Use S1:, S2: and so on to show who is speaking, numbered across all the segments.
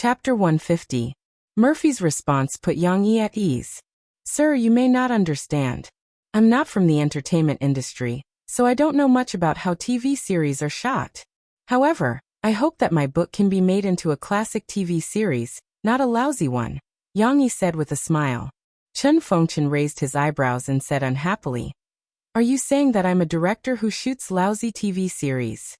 S1: Chapter 150. Murphy's response put Yang Yi at ease. Sir, you may not understand. I'm not from the entertainment industry, so I don't know much about how TV series are shot. However, I hope that my book can be made into a classic TV series, not a lousy one, Yang Yi said with a smile. Chen Fengchen raised his eyebrows and said unhappily, Are you saying that I'm a director who shoots lousy TV series?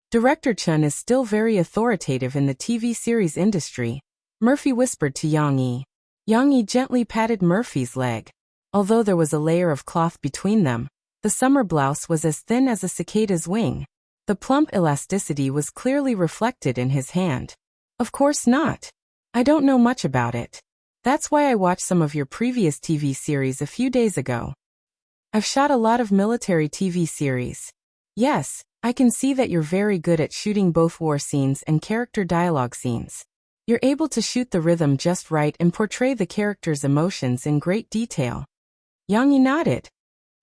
S1: Director Chen is still very authoritative in the TV series industry, Murphy whispered to Yang Yi. Yang Yi gently patted Murphy's leg. Although there was a layer of cloth between them, the summer blouse was as thin as a cicada's wing. The plump elasticity was clearly reflected in his hand. Of course not. I don't know much about it. That's why I watched some of your previous TV series a few days ago. I've shot a lot of military TV series. Yes, I can see that you're very good at shooting both war scenes and character dialogue scenes. You're able to shoot the rhythm just right and portray the character's emotions in great detail. Yang Yi nodded.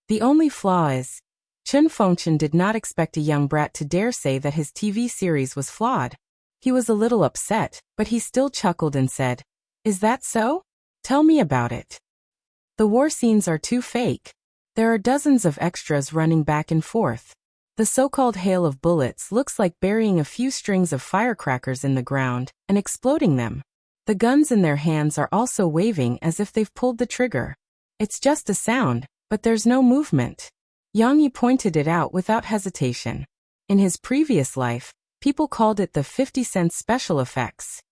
S1: The only flaw is, Chen Fengchen did not expect a young brat to dare say that his TV series was flawed. He was a little upset, but he still chuckled and said, Is that so? Tell me about it. The war scenes are too fake. There are dozens of extras running back and forth. The so-called hail of bullets looks like burying a few strings of firecrackers in the ground and exploding them. The guns in their hands are also waving as if they've pulled the trigger. It's just a sound, but there's no movement. Yang Yi pointed it out without hesitation. In his previous life, people called it the 50-cent special effects.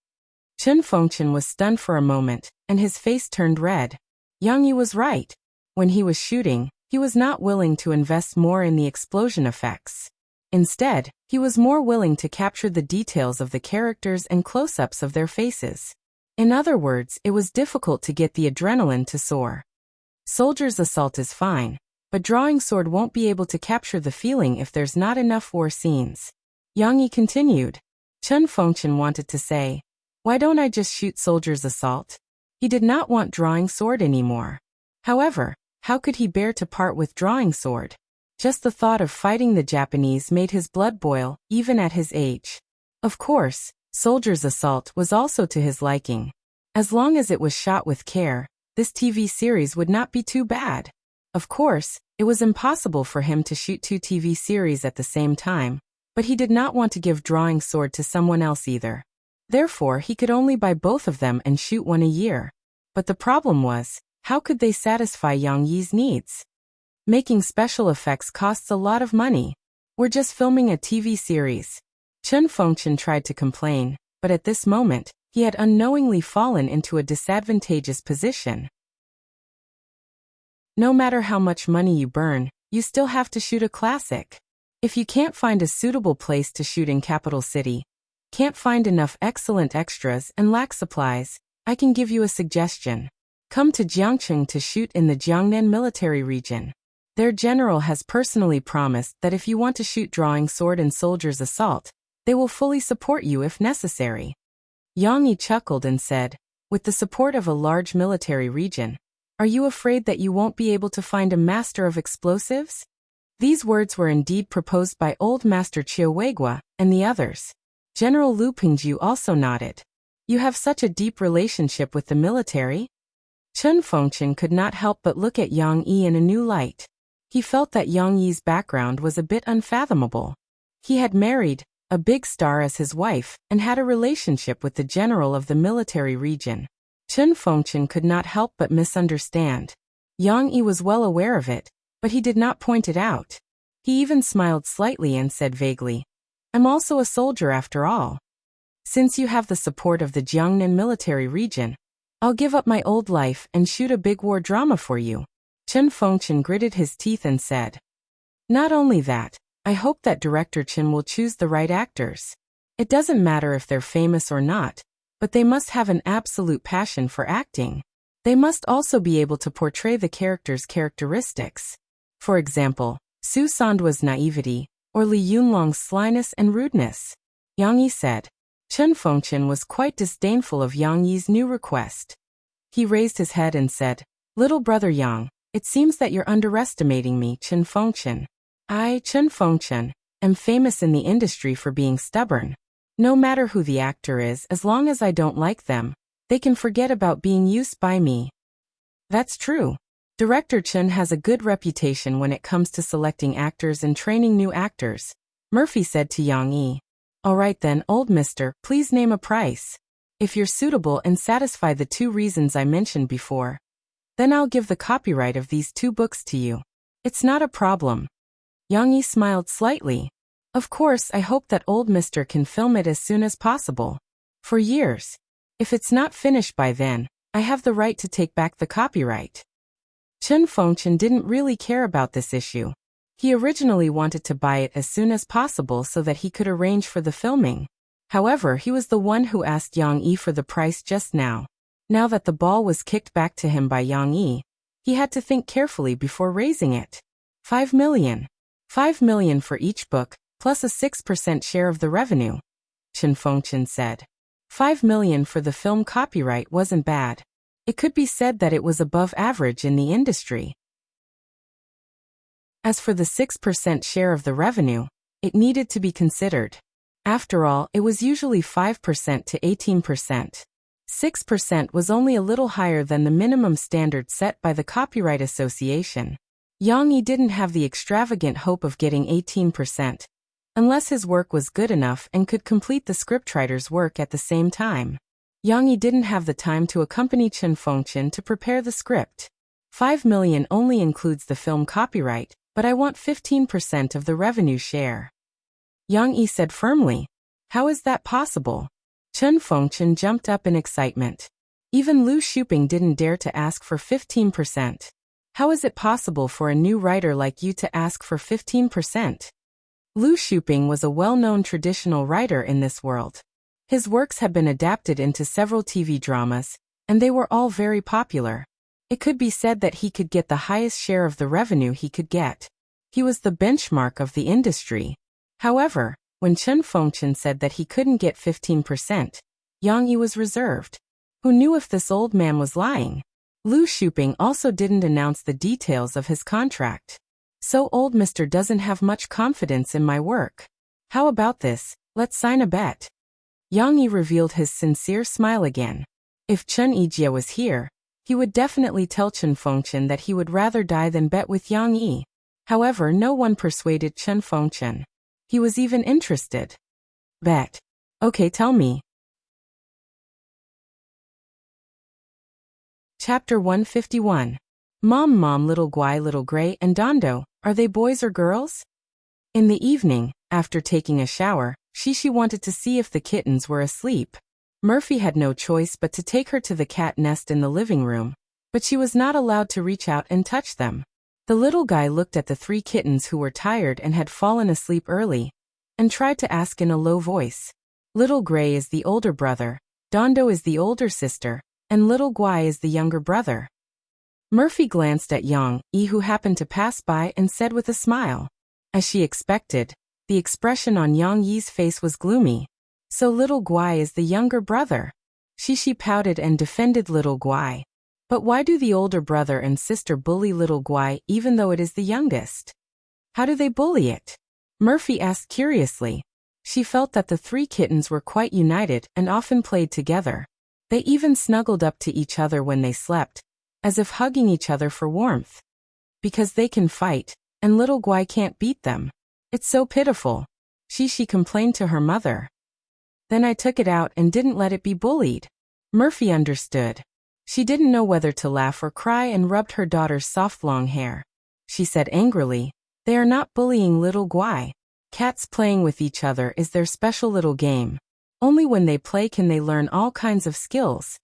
S1: Chen Fengchen was stunned for a moment, and his face turned red. Yang Yi was right. When he was shooting, he was not willing to invest more in the explosion effects. Instead, he was more willing to capture the details of the characters and close-ups of their faces. In other words, it was difficult to get the adrenaline to soar. Soldier's assault is fine, but drawing sword won't be able to capture the feeling if there's not enough war scenes. Yang Yi continued. Chen Fengchen wanted to say, Why don't I just shoot soldier's assault? He did not want drawing sword anymore. However, how could he bear to part with drawing sword? Just the thought of fighting the Japanese made his blood boil, even at his age. Of course, soldier's assault was also to his liking. As long as it was shot with care, this TV series would not be too bad. Of course, it was impossible for him to shoot two TV series at the same time, but he did not want to give drawing sword to someone else either. Therefore, he could only buy both of them and shoot one a year. But the problem was, how could they satisfy Yang Yi's needs? Making special effects costs a lot of money. We're just filming a TV series. Chen Fengchen tried to complain, but at this moment, he had unknowingly fallen into a disadvantageous position. No matter how much money you burn, you still have to shoot a classic. If you can't find a suitable place to shoot in capital city, can't find enough excellent extras and lack supplies, I can give you a suggestion. Come to Jiangcheng to shoot in the Jiangnan military region. Their general has personally promised that if you want to shoot drawing sword and soldier's assault, they will fully support you if necessary. Yang Yi chuckled and said, With the support of a large military region, are you afraid that you won't be able to find a master of explosives? These words were indeed proposed by Old Master Chiu Weigua and the others. General Lu Pingju also nodded. You have such a deep relationship with the military? Chen Fengchen could not help but look at Yang Yi in a new light. He felt that Yang Yi's background was a bit unfathomable. He had married a big star as his wife and had a relationship with the general of the military region. Chen Fengchen could not help but misunderstand. Yang Yi was well aware of it, but he did not point it out. He even smiled slightly and said vaguely, I'm also a soldier after all. Since you have the support of the Jiangnan military region, I'll give up my old life and shoot a big war drama for you. Chen Fengchen gritted his teeth and said, Not only that, I hope that Director Chen will choose the right actors. It doesn't matter if they're famous or not, but they must have an absolute passion for acting. They must also be able to portray the character's characteristics. For example, Su Sandua's naivety, or Li Yunlong's slyness and rudeness. Yang Yi said. Chen Fengchen was quite disdainful of Yang Yi's new request. He raised his head and said, Little brother Yang, it seems that you're underestimating me, Chen Fengchen. I, Chen Fengchen, am famous in the industry for being stubborn. No matter who the actor is, as long as I don't like them, they can forget about being used by me. That's true. Director Chun has a good reputation when it comes to selecting actors and training new actors, Murphy said to Yang Yi. All right then, old mister, please name a price. If you're suitable and satisfy the 2 reasons I mentioned before, then I'll give the copyright of these 2 books to you. It's not a problem. Yang Yi smiled slightly. Of course, I hope that old mister can film it as soon as possible. For years. If it's not finished by then, I have the right to take back the copyright. Chun Fengchen didn't really care about this issue. He originally wanted to buy it as soon as possible so that he could arrange for the filming. However, he was the one who asked Yang Yi for the price just now. Now that the ball was kicked back to him by Yang Yi, he had to think carefully before raising it. 5 million. 5 million for each book, plus a 6% share of the revenue, Chun Fengchen said. 5 million for the film copyright wasn't bad. It could be said that it was above average in the industry. As for the 6% share of the revenue, it needed to be considered. After all, it was usually 5% to 18%. 6% was only a little higher than the minimum standard set by the Copyright Association. Yang Yi didn't have the extravagant hope of getting 18%, unless his work was good enough and could complete the scriptwriter's work at the same time. Yang Yi didn't have the time to accompany Chun Fengchen to prepare the script. 5 million only includes the film copyright, but I want 15% of the revenue share. Yang Yi said firmly. How is that possible? Chun Fengchen jumped up in excitement. Even Lu Shuping didn't dare to ask for 15%. How is it possible for a new writer like you to ask for 15%? Lu Shuping was a well-known traditional writer in this world. His works had been adapted into several TV dramas, and they were all very popular. It could be said that he could get the highest share of the revenue he could get. He was the benchmark of the industry. However, when Chun Fengchen said that he couldn't get 15%, Yang Yi was reserved. Who knew if this old man was lying? Lu Shuping also didn't announce the details of his contract. So old Mr. doesn't have much confidence in my work. How about this? Let's sign a bet. Yang Yi revealed his sincere smile again. If Chun Yijie was here, he would definitely tell Chun Fengchen that he would rather die than bet with Yang Yi. However, no one persuaded Chun Fengchen. He was even interested. Bet. Okay, tell me. Chapter 151. Mom, Little Guai, Little Gray, and Dondo, are they boys or girls? In the evening, after taking a shower, Shishi wanted to see if the kittens were asleep. Murphy had no choice but to take her to the cat nest in the living room, but she was not allowed to reach out and touch them. The little guy looked at the 3 kittens who were tired and had fallen asleep early, and tried to ask in a low voice. Little Gray is the older brother, Dondo is the older sister, and Little Guai is the younger brother. Murphy glanced at Yang Yi, who happened to pass by, and said with a smile. As she expected, the expression on Yang Yi's face was gloomy. So Little Guai is the younger brother. Shishi pouted and defended Little Guai. But why do the older brother and sister bully Little Guai even though it is the youngest? How do they bully it? Murphy asked curiously. She felt that the 3 kittens were quite united and often played together. They even snuggled up to each other when they slept, as if hugging each other for warmth. Because they can fight, and Little Guai can't beat them. It's so pitiful. Shishi complained to her mother. Then I took it out and didn't let it be bullied. Murphy understood. She didn't know whether to laugh or cry and rubbed her daughter's soft long hair. She said angrily, they are not bullying Little Guai. Cats playing with each other is their special little game. Only when they play can they learn all kinds of skills.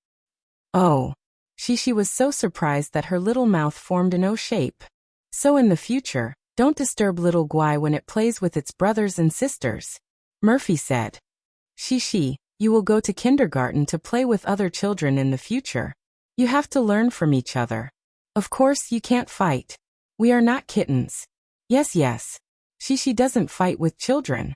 S1: Oh. Shishi was so surprised that her little mouth formed an O shape. So in the future, don't disturb Little Guai when it plays with its brothers and sisters, Murphy said. Shishi, you will go to kindergarten to play with other children in the future. You have to learn from each other. Of course you can't fight. We are not kittens. Yes. Shishi doesn't fight with children.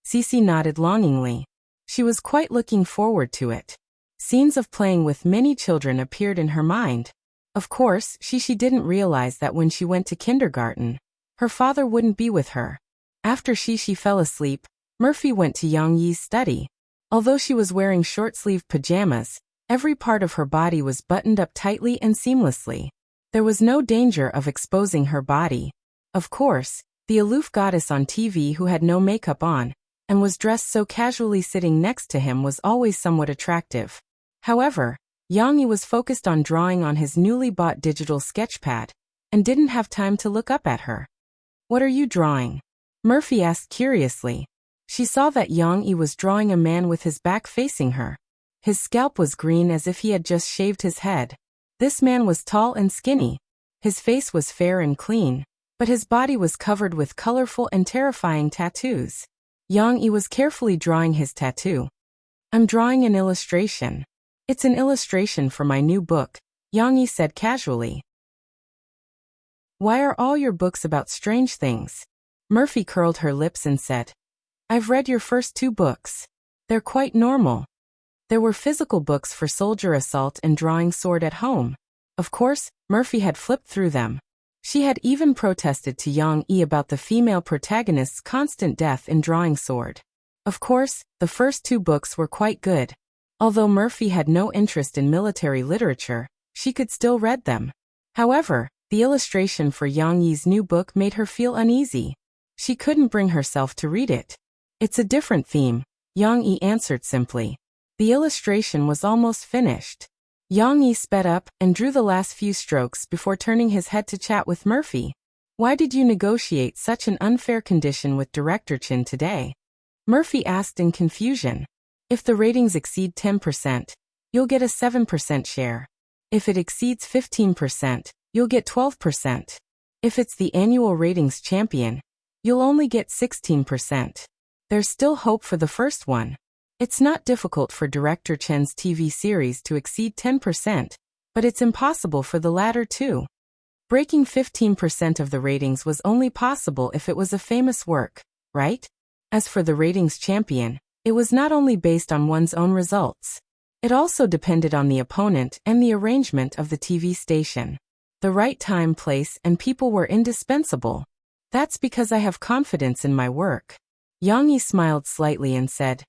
S1: Cece nodded longingly. She was quite looking forward to it. Scenes of playing with many children appeared in her mind. Of course, Shishi didn't realize that when she went to kindergarten, her father wouldn't be with her. After Shishi fell asleep, Murphy went to Yang Yi's study. Although she was wearing short-sleeved pajamas, every part of her body was buttoned up tightly and seamlessly. There was no danger of exposing her body. Of course, the aloof goddess on TV who had no makeup on, and was dressed so casually sitting next to him was always somewhat attractive. However, Yang Yi was focused on drawing on his newly bought digital sketchpad, and didn't have time to look up at her. "What are you drawing?" Murphy asked curiously. She saw that Yang Yi was drawing a man with his back facing her. His scalp was green as if he had just shaved his head. This man was tall and skinny. His face was fair and clean, but his body was covered with colorful and terrifying tattoos. Yang Yi was carefully drawing his tattoo. "I'm drawing an illustration. It's an illustration for my new book," Yang Yi said casually. "Why are all your books about strange things?" Murphy curled her lips and said, "I've read your first 2 books. They're quite normal." There were physical books for soldier assault and drawing sword at home. Of course, Murphy had flipped through them. She had even protested to Yang Yi about the female protagonist's constant death in drawing sword. Of course, the first 2 books were quite good. Although Murphy had no interest in military literature, she could still read them. However, the illustration for Yang Yi's new book made her feel uneasy. She couldn't bring herself to read it. "It's a different theme," Yang Yi answered simply. The illustration was almost finished. Yang Yi sped up and drew the last few strokes before turning his head to chat with Murphy. "Why did you negotiate such an unfair condition with Director Chin today?" Murphy asked in confusion. "If the ratings exceed 10%, you'll get a 7% share. If it exceeds 15%, you'll get 12%. If it's the annual ratings champion, you'll only get 16%. There's still hope for the first one. It's not difficult for Director Chen's TV series to exceed 10%, but it's impossible for the latter too. Breaking 15% of the ratings was only possible if it was a famous work, right? As for the ratings champion, it was not only based on one's own results. It also depended on the opponent and the arrangement of the TV station. The right time, place, and people were indispensable. That's because I have confidence in my work." Yang Yi smiled slightly and said,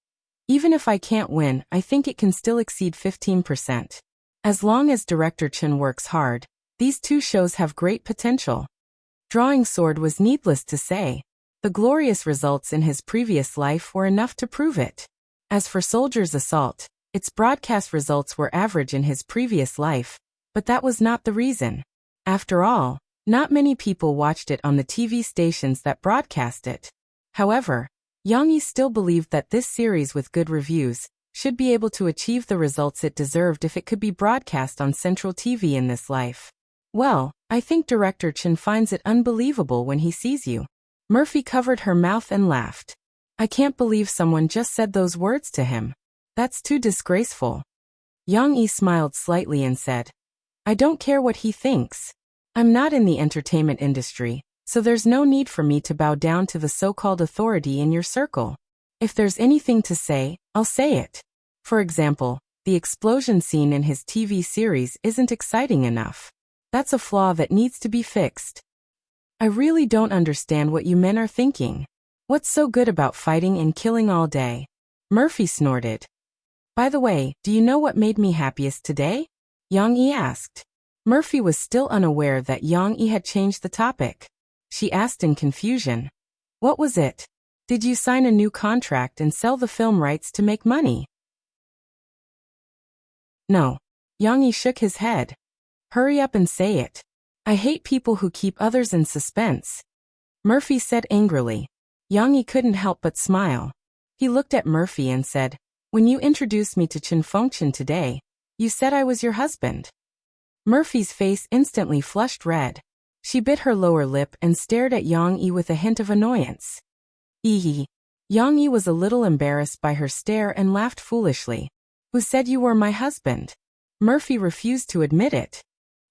S1: "Even if I can't win, I think it can still exceed 15%. As long as Director Chen works hard, these 2 shows have great potential." Drawing sword was needless to say. The glorious results in his previous life were enough to prove it. As for Soldier's Assault, its broadcast results were average in his previous life, but that was not the reason. After all, not many people watched it on the TV stations that broadcast it. However, Yang Yi still believed that this series with good reviews should be able to achieve the results it deserved if it could be broadcast on Central TV in this life. "Well, I think Director Chen finds it unbelievable when he sees you." Murphy covered her mouth and laughed. "I can't believe someone just said those words to him. That's too disgraceful." Yang Yi smiled slightly and said, "I don't care what he thinks. I'm not in the entertainment industry, so there's no need for me to bow down to the so-called authority in your circle. If there's anything to say, I'll say it. For example, the explosion scene in his TV series isn't exciting enough. That's a flaw that needs to be fixed. I really don't understand what you men are thinking. What's so good about fighting and killing all day?" Murphy snorted. "By the way, do you know what made me happiest today?" Yang Yi asked. Murphy was still unaware that Yang Yi had changed the topic. She asked in confusion, "What was it? Did you sign a new contract and sell the film rights to make money?" "No." Yang Yi shook his head. "Hurry up and say it. I hate people who keep others in suspense," Murphy said angrily. Yang Yi couldn't help but smile. He looked at Murphy and said, "When you introduced me to Chen Fengchen today, you said I was your husband." Murphy's face instantly flushed red. She bit her lower lip and stared at Yang Yi with a hint of annoyance. Ee. Yang Yi was a little embarrassed by her stare and laughed foolishly. "Who said you were my husband?" Murphy refused to admit it.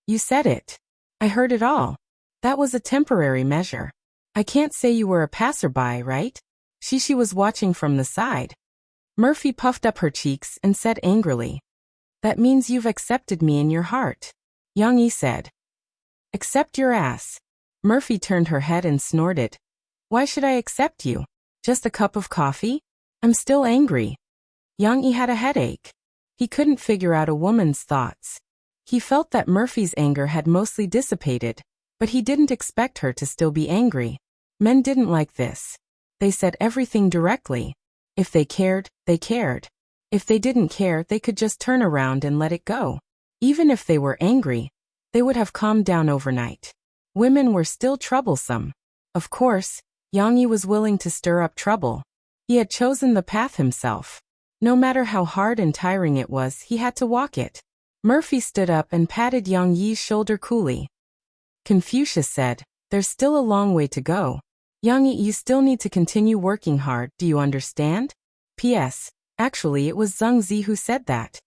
S1: "You said it. I heard it all. That was a temporary measure. I can't say you were a passerby, right?" She was watching from the side. Murphy puffed up her cheeks and said angrily, "That means you've accepted me in your heart." Yang Yi said, "Accept your ass." Murphy turned her head and snorted. "Why should I accept you? Just a cup of coffee? I'm still angry." Yang Yi had a headache. He couldn't figure out a woman's thoughts. He felt that Murphy's anger had mostly dissipated, but he didn't expect her to still be angry. Men didn't like this. They said everything directly. If they cared, they cared. If they didn't care, they could just turn around and let it go. Even if they were angry, they would have calmed down overnight. Women were still troublesome. Of course, Yang Yi was willing to stir up trouble. He had chosen the path himself. No matter how hard and tiring it was, he had to walk it. Murphy stood up and patted Yang Yi's shoulder coolly. Confucius said, "There's still a long way to go. Yang Yi, you still need to continue working hard, do you understand?" P.S. Actually, it was Zheng Zi who said that.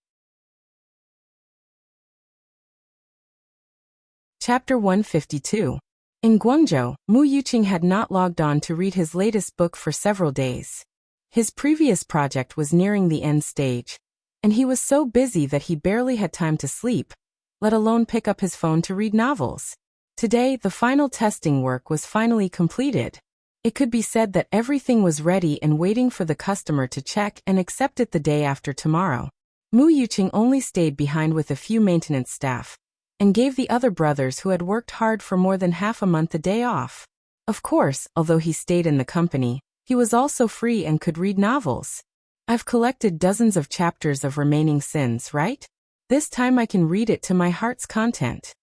S1: Chapter 152. In Guangzhou, Mu Yuqing had not logged on to read his latest book for several days. His previous project was nearing the end stage, and he was so busy that he barely had time to sleep, let alone pick up his phone to read novels. Today, the final testing work was finally completed. It could be said that everything was ready and waiting for the customer to check and accept it the day after tomorrow. Mu Yuqing only stayed behind with a few maintenance staff, and gave the other brothers who had worked hard for more than half a month a day off. Of course, although he stayed in the company, he was also free and could read novels. I've collected dozens of chapters of Remaining Sins, right? This time I can read it to my heart's content.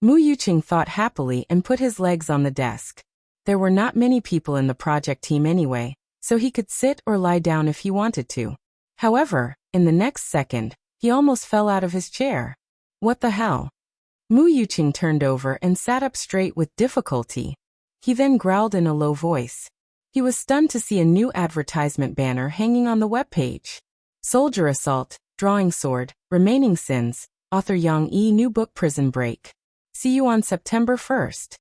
S1: Mu Yuqing thought happily and put his legs on the desk. There were not many people in the project team anyway, so he could sit or lie down if he wanted to. However, in the next second, he almost fell out of his chair. What the hell? Mu Yuqing turned over and sat up straight with difficulty. He then growled in a low voice. He was stunned to see a new advertisement banner hanging on the webpage. Soldier Assault, Drawing Sword, Remaining Sins, author Yang Yi, new book Prison Break. See you on September 1st.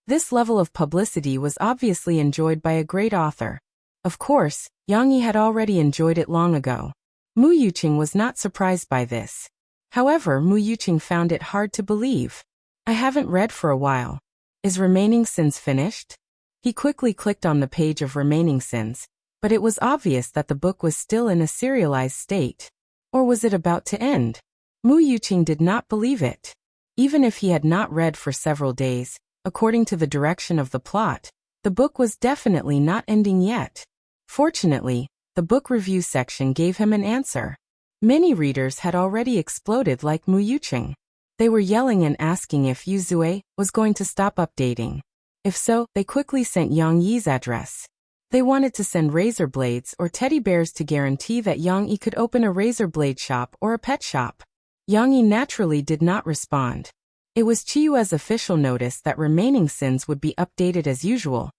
S1: This level of publicity was obviously enjoyed by a great author. Of course, Yang Yi had already enjoyed it long ago. Mu Yuqing was not surprised by this. However, Mu Yuqing found it hard to believe. I haven't read for a while. Is Remaining Sins finished? He quickly clicked on the page of Remaining Sins, but it was obvious that the book was still in a serialized state. Or was it about to end? Mu Yuqing did not believe it. Even if he had not read for several days, according to the direction of the plot, the book was definitely not ending yet. Fortunately, the book review section gave him an answer. Many readers had already exploded like Mu Yuqing. They were yelling and asking if Yuzue was going to stop updating. If so, they quickly sent Yang Yi's address. They wanted to send razor blades or teddy bears to guarantee that Yang Yi could open a razor blade shop or a pet shop. Yang Yi naturally did not respond. It was Chiyue's official notice that Remaining Sins would be updated as usual,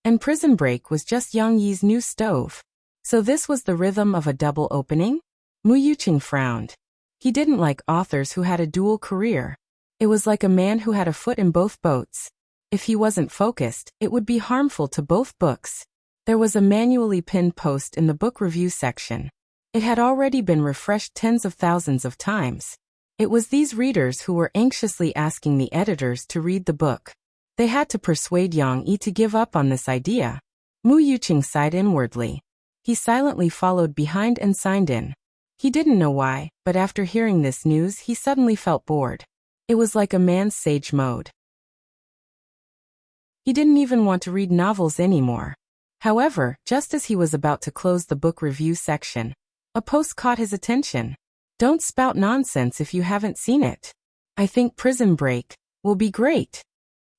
S1: and Prison Break was just Yang Yi's new stove. So this was the rhythm of a double opening? Mu Yuqing frowned. He didn't like authors who had a dual career. It was like a man who had a foot in both boats. If he wasn't focused, it would be harmful to both books. There was a manually pinned post in the book review section. It had already been refreshed tens of thousands of times. It was these readers who were anxiously asking the editors to read the book. They had to persuade Yang Yi to give up on this idea. Mu Yuqing sighed inwardly. He silently followed behind and signed in. He didn't know why, but after hearing this news he suddenly felt bored. It was like a man's sage mode. He didn't even want to read novels anymore. However, just as he was about to close the book review section, a post caught his attention. Don't spout nonsense if you haven't seen it. I think Prison Break will be great.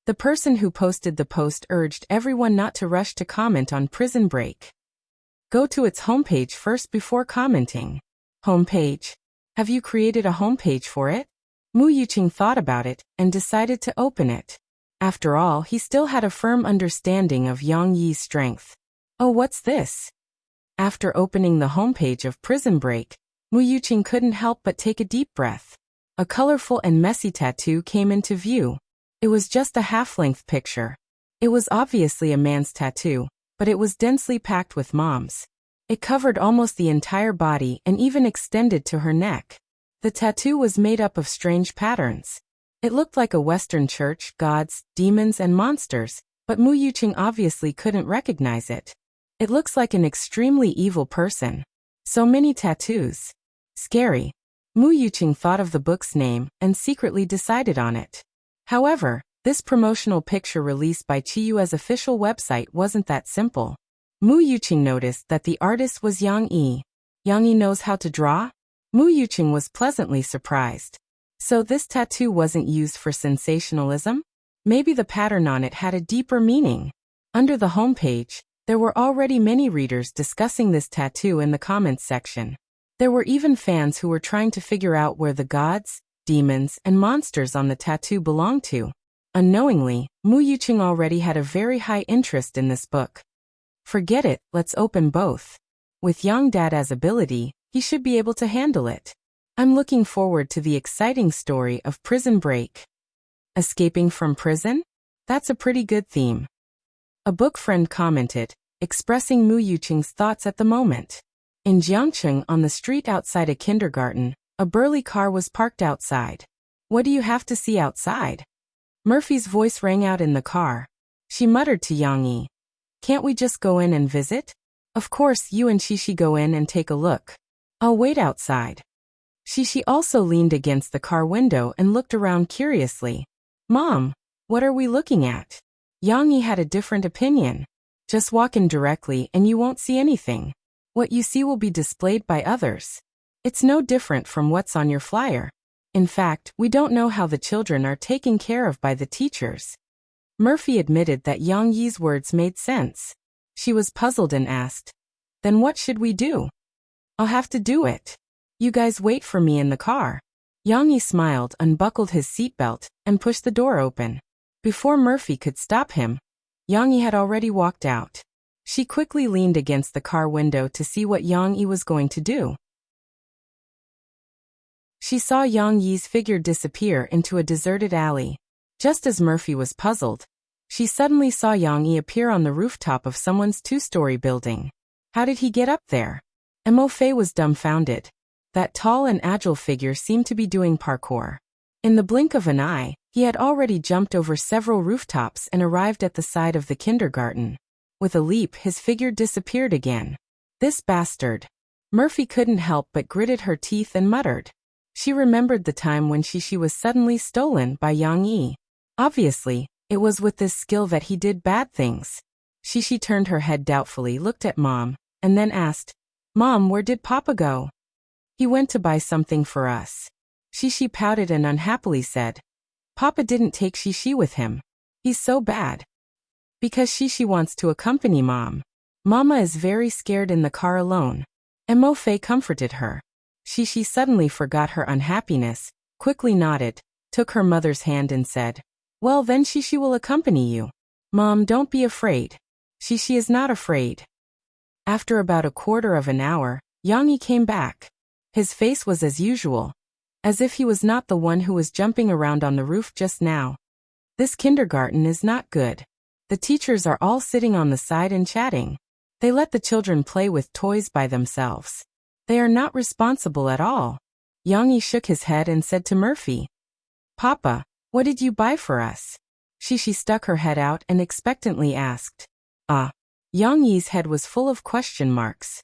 S1: The person who posted the post urged everyone not to rush to comment on Prison Break. Go to its homepage first before commenting. Homepage? Have you created a homepage for it? Mu Yuqing thought about it and decided to open it. After all, he still had a firm understanding of Yang Yi's strength. Oh, what's this? After opening the homepage of Prison Break, Mu Yuqing couldn't help but take a deep breath. A colorful and messy tattoo came into view. It was just a half-length picture. It was obviously a man's tattoo, but it was densely packed with moms. It covered almost the entire body and even extended to her neck. The tattoo was made up of strange patterns. It looked like a Western church, gods, demons and monsters, but Mu Yuqing obviously couldn't recognize it. It looks like an extremely evil person. So many tattoos. Scary. Mu Yuqing thought of the book's name and secretly decided on it. However, this promotional picture released by Chiyue's official website wasn't that simple. Mu Yuqing noticed that the artist was Yang Yi. Yang Yi knows how to draw? Mu Yuqing was pleasantly surprised. So this tattoo wasn't used for sensationalism? Maybe the pattern on it had a deeper meaning. Under the homepage, there were already many readers discussing this tattoo in the comments section. There were even fans who were trying to figure out where the gods, demons, and monsters on the tattoo belonged to. Unknowingly, Mu Yuqing already had a very high interest in this book. Forget it, let's open both. With Yang Dada's ability, he should be able to handle it. I'm looking forward to the exciting story of Prison Break. Escaping from prison? That's a pretty good theme. A book friend commented, expressing Mu Yuqing's thoughts at the moment. In Jiangcheng, on the street outside a kindergarten, a burly car was parked outside. What do you have to see outside? Murphy's voice rang out in the car. She muttered to Yang Yi. Can't we just go in and visit? Of course, you and Shishi go in and take a look. I'll wait outside. Shishi also leaned against the car window and looked around curiously. Mom, what are we looking at? Yang Yi had a different opinion. Just walk in directly and you won't see anything. What you see will be displayed by others. It's no different from what's on your flyer. In fact, we don't know how the children are taken care of by the teachers. Murphy admitted that Yang Yi's words made sense. She was puzzled and asked, then what should we do? I'll have to do it. You guys wait for me in the car. Yang Yi smiled, unbuckled his seatbelt, and pushed the door open. Before Murphy could stop him, Yang Yi had already walked out. She quickly leaned against the car window to see what Yang Yi was going to do. She saw Yang Yi's figure disappear into a deserted alley. Just as Murphy was puzzled, she suddenly saw Yang Yi appear on the rooftop of someone's two-story building. How did he get up there? Mo Fei was dumbfounded. That tall and agile figure seemed to be doing parkour. In the blink of an eye, he had already jumped over several rooftops and arrived at the side of the kindergarten. With a leap, his figure disappeared again. This bastard. Murphy couldn't help but gritted her teeth and muttered. She remembered the time when Shishi was suddenly stolen by Yang Yi. Obviously, it was with this skill that he did bad things. Shishi turned her head doubtfully, looked at Mom, and then asked, Mom, where did Papa go? He went to buy something for us. Shishi pouted and unhappily said, Papa didn't take Shishi with him. He's so bad. Because Shishi wants to accompany Mom. Mama is very scared in the car alone. Mo Fei comforted her. Shishi suddenly forgot her unhappiness, quickly nodded, took her mother's hand and said, Well then Shishi will accompany you. Mom, don't be afraid. Shishi is not afraid. After about a quarter of an hour, Yang Yi came back. His face was as usual, as if he was not the one who was jumping around on the roof just now. This kindergarten is not good. The teachers are all sitting on the side and chatting. They let the children play with toys by themselves. They are not responsible at all. Yang Yi shook his head and said to Murphy, Papa, what did you buy for us? Shishi stuck her head out and expectantly asked. Yang Yi's head was full of question marks.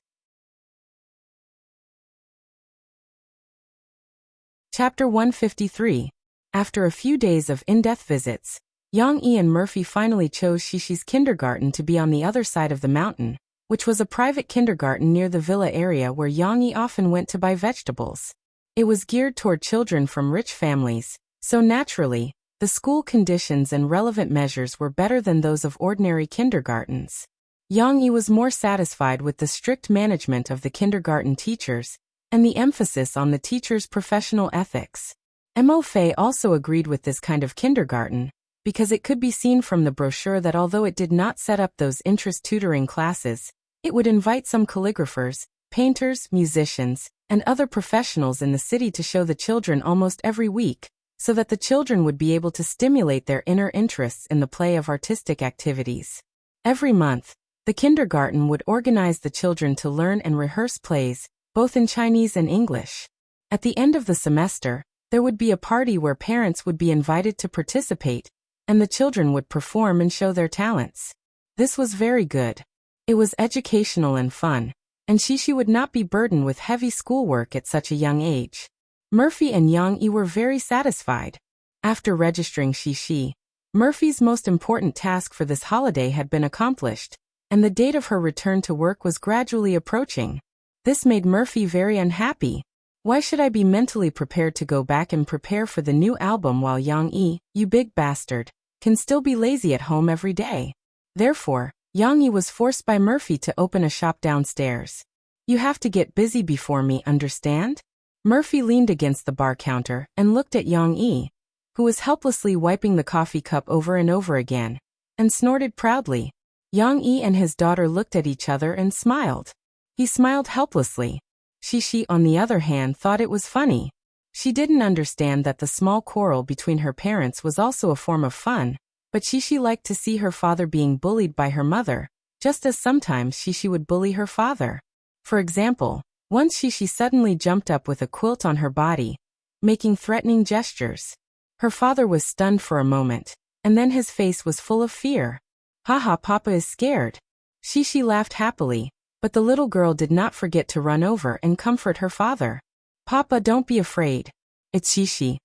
S1: Chapter 153. After a few days of in-depth visits, Yang Yi and Murphy finally chose Shishi's kindergarten to be on the other side of the mountain, which was a private kindergarten near the villa area where Yang Yi often went to buy vegetables. It was geared toward children from rich families, so naturally, the school conditions and relevant measures were better than those of ordinary kindergartens. Yang Yi was more satisfied with the strict management of the kindergarten teachers and the emphasis on the teachers' professional ethics. Mo Fei also agreed with this kind of kindergarten, because it could be seen from the brochure that although it did not set up those interest tutoring classes, it would invite some calligraphers, painters, musicians, and other professionals in the city to show the children almost every week, so that the children would be able to stimulate their inner interests in the play of artistic activities. Every month, the kindergarten would organize the children to learn and rehearse plays, both in Chinese and English. At the end of the semester, there would be a party where parents would be invited to participate, and the children would perform and show their talents. This was very good. It was educational and fun, and she would not be burdened with heavy schoolwork at such a young age. Murphy and Yang-yi were very satisfied. After registering Shishi, Murphy's most important task for this holiday had been accomplished, and the date of her return to work was gradually approaching. This made Murphy very unhappy. Why should I be mentally prepared to go back and prepare for the new album while Yang-yi, you big bastard, can still be lazy at home every day? Therefore, Yang-yi was forced by Murphy to open a shop downstairs. You have to get busy before me, understand? Murphy leaned against the bar counter and looked at Yang-yi, who was helplessly wiping the coffee cup over and over again, and snorted proudly. Yang-yi and his daughter looked at each other and smiled. He smiled helplessly. Shishi, on the other hand, thought it was funny. She didn't understand that the small quarrel between her parents was also a form of fun, but Shishi liked to see her father being bullied by her mother, just as sometimes Shishi would bully her father. For example, once Shishi suddenly jumped up with a quilt on her body, making threatening gestures. Her father was stunned for a moment, and then his face was full of fear. Haha, Papa is scared. Shishi laughed happily, but the little girl did not forget to run over and comfort her father. Papa, don't be afraid. It's Shishi.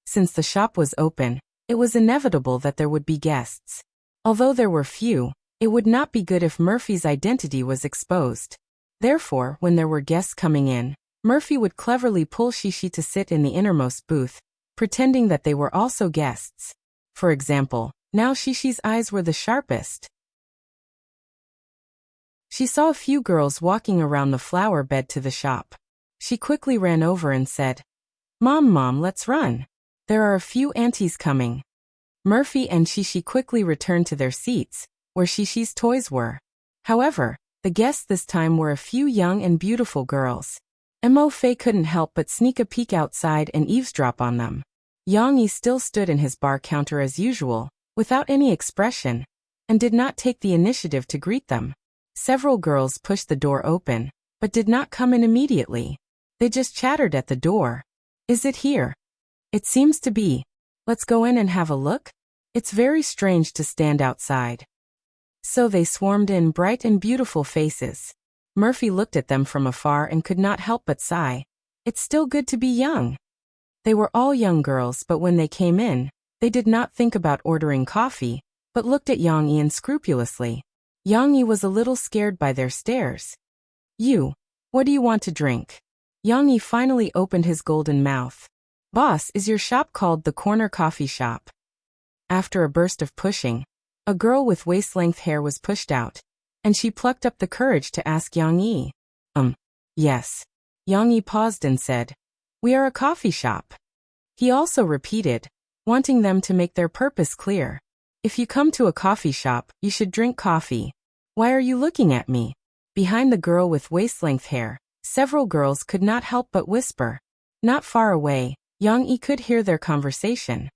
S1: Since the shop was open, it was inevitable that there would be guests. Although there were few, it would not be good if Murphy's identity was exposed. Therefore, when there were guests coming in, Murphy would cleverly pull Shishi to sit in the innermost booth, pretending that they were also guests. For example, now Shishi's eyes were the sharpest. She saw a few girls walking around the flower bed to the shop. She quickly ran over and said, Mom, let's run. There are a few aunties coming. Murphy and Shishi quickly returned to their seats, where Shishi's toys were. However, the guests this time were a few young and beautiful girls. Mo Fei couldn't help but sneak a peek outside and eavesdrop on them. Yang-yi still stood in his bar counter as usual, without any expression, and did not take the initiative to greet them. Several girls pushed the door open, but did not come in immediately. They just chattered at the door. Is it here? It seems to be. Let's go in and have a look. It's very strange to stand outside. So they swarmed in, bright and beautiful faces. Murphy looked at them from afar and could not help but sigh. It's still good to be young. They were all young girls, but when they came in, they did not think about ordering coffee, but looked at Yang-yi unscrupulously. Yang-yi was a little scared by their stares. What do you want to drink? Yang-yi finally opened his golden mouth. Boss, is your shop called the Corner Coffee Shop? After a burst of pushing, a girl with waist-length hair was pushed out, and she plucked up the courage to ask Yang-yi. Yes. Yang-yi paused and said, We are a coffee shop. He also repeated, wanting them to make their purpose clear. If you come to a coffee shop, you should drink coffee. Why are you looking at me? Behind the girl with waist-length hair, several girls could not help but whisper. Not far away, Yang-yi could hear their conversation.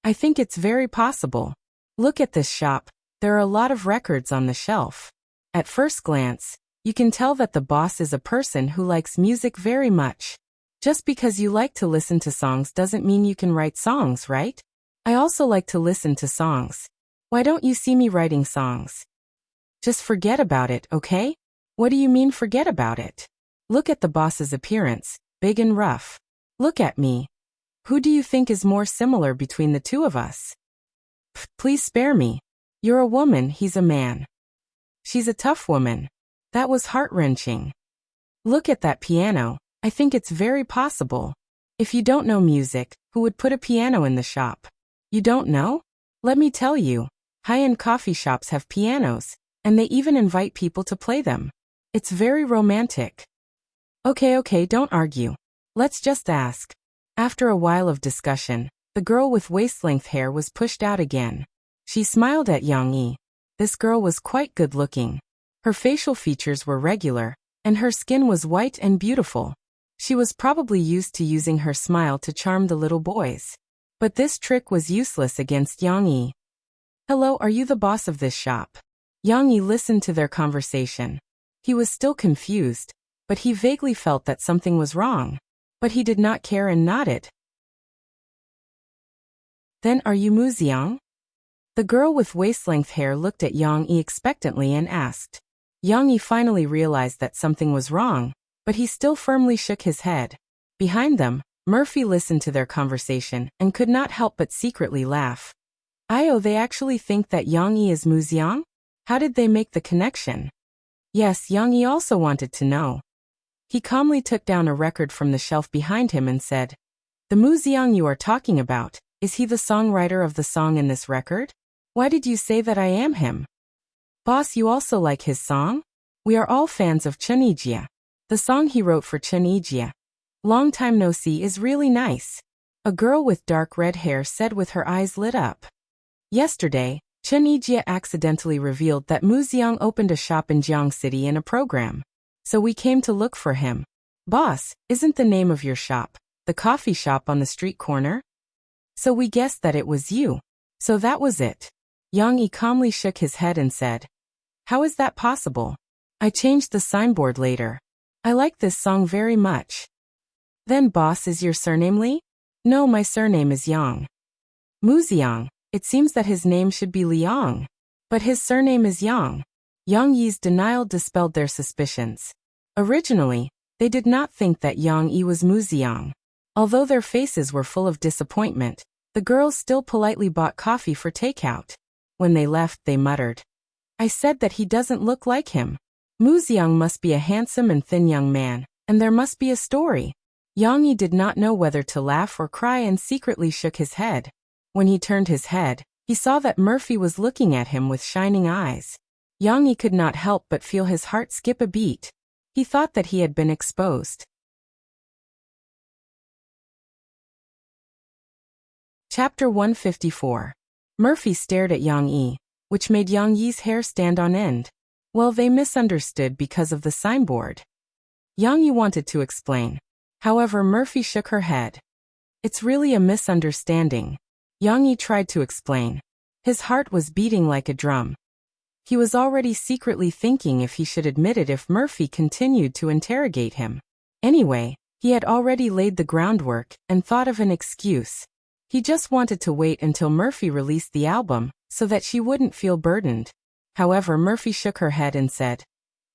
S1: I think it's very possible. Look at this shop, there are a lot of records on the shelf. At first glance, you can tell that the boss is a person who likes music very much. Just because you like to listen to songs doesn't mean you can write songs, right? I also like to listen to songs. Why don't you see me writing songs? Just forget about it, okay? What do you mean forget about it? Look at the boss's appearance, big and rough. Look at me. Who do you think is more similar between the two of us? Please spare me. You're a woman, he's a man. She's a tough woman. That was heart-wrenching. Look at that piano. I think it's very possible. If you don't know music, who would put a piano in the shop? You don't know? Let me tell you. High-end coffee shops have pianos, and they even invite people to play them. It's very romantic. Okay, don't argue. Let's just ask. After a while of discussion, the girl with waist-length hair was pushed out again. She smiled at Yang-yi. This girl was quite good-looking. Her facial features were regular, and her skin was white and beautiful. She was probably used to using her smile to charm the little boys. But this trick was useless against Yang-yi. Hello, are you the boss of this shop? Yang-yi listened to their conversation. He was still confused, but he vaguely felt that something was wrong. But he did not care and nodded. Then are you Mu Xiang? The girl with waist-length hair looked at Yang-yi expectantly and asked. Yang Yi finally realized that something was wrong, but he still firmly shook his head. Behind them, Murphy listened to their conversation and could not help but secretly laugh. They actually think that Yang Yi is Mu Xiang? How did they make the connection? Yes, Yang Yi also wanted to know. He calmly took down a record from the shelf behind him and said, "The Mu Xiang you are talking about, is he the songwriter of the song in this record? Why did you say that I am him?" "Boss, you also like his song? We are all fans of Chen Yijie. The song he wrote for Chen Yijie. Long time no see is really nice," a girl with dark red hair said with her eyes lit up. Yesterday, Chen Yijie accidentally revealed that Mu Xiang opened a shop in Jiang City in a program. So we came to look for him. "Boss, isn't the name of your shop the coffee shop on the street corner?" "So we guessed that it was you. So that was it." Yang Yi calmly shook his head and said, "How is that possible? I changed the signboard later. I like this song very much." "Then boss, is your surname Li?" "No, my surname is Yang." "Mu Xiang, it seems that his name should be Liang. But his surname is Yang." Yang Yi's denial dispelled their suspicions. Originally, they did not think that Yang Yi was Mu Xiang. Although their faces were full of disappointment, the girls still politely bought coffee for takeout. When they left, they muttered, "I said that he doesn't look like him. Mu Xiang must be a handsome and thin young man, and there must be a story." Yang Yi did not know whether to laugh or cry and secretly shook his head. When he turned his head, he saw that Murphy was looking at him with shining eyes. Yang Yi could not help but feel his heart skip a beat. He thought that he had been exposed. Chapter 154. Murphy stared at Yang Yi, which made Yang Yi's hair stand on end. Well, they misunderstood because of the signboard. Yang Yi wanted to explain. However, Murphy shook her head. "It's really a misunderstanding." Yang Yi tried to explain. His heart was beating like a drum. He was already secretly thinking if he should admit it if Murphy continued to interrogate him. Anyway, he had already laid the groundwork and thought of an excuse. He just wanted to wait until Murphy released the album so that she wouldn't feel burdened. However, Murphy shook her head and said,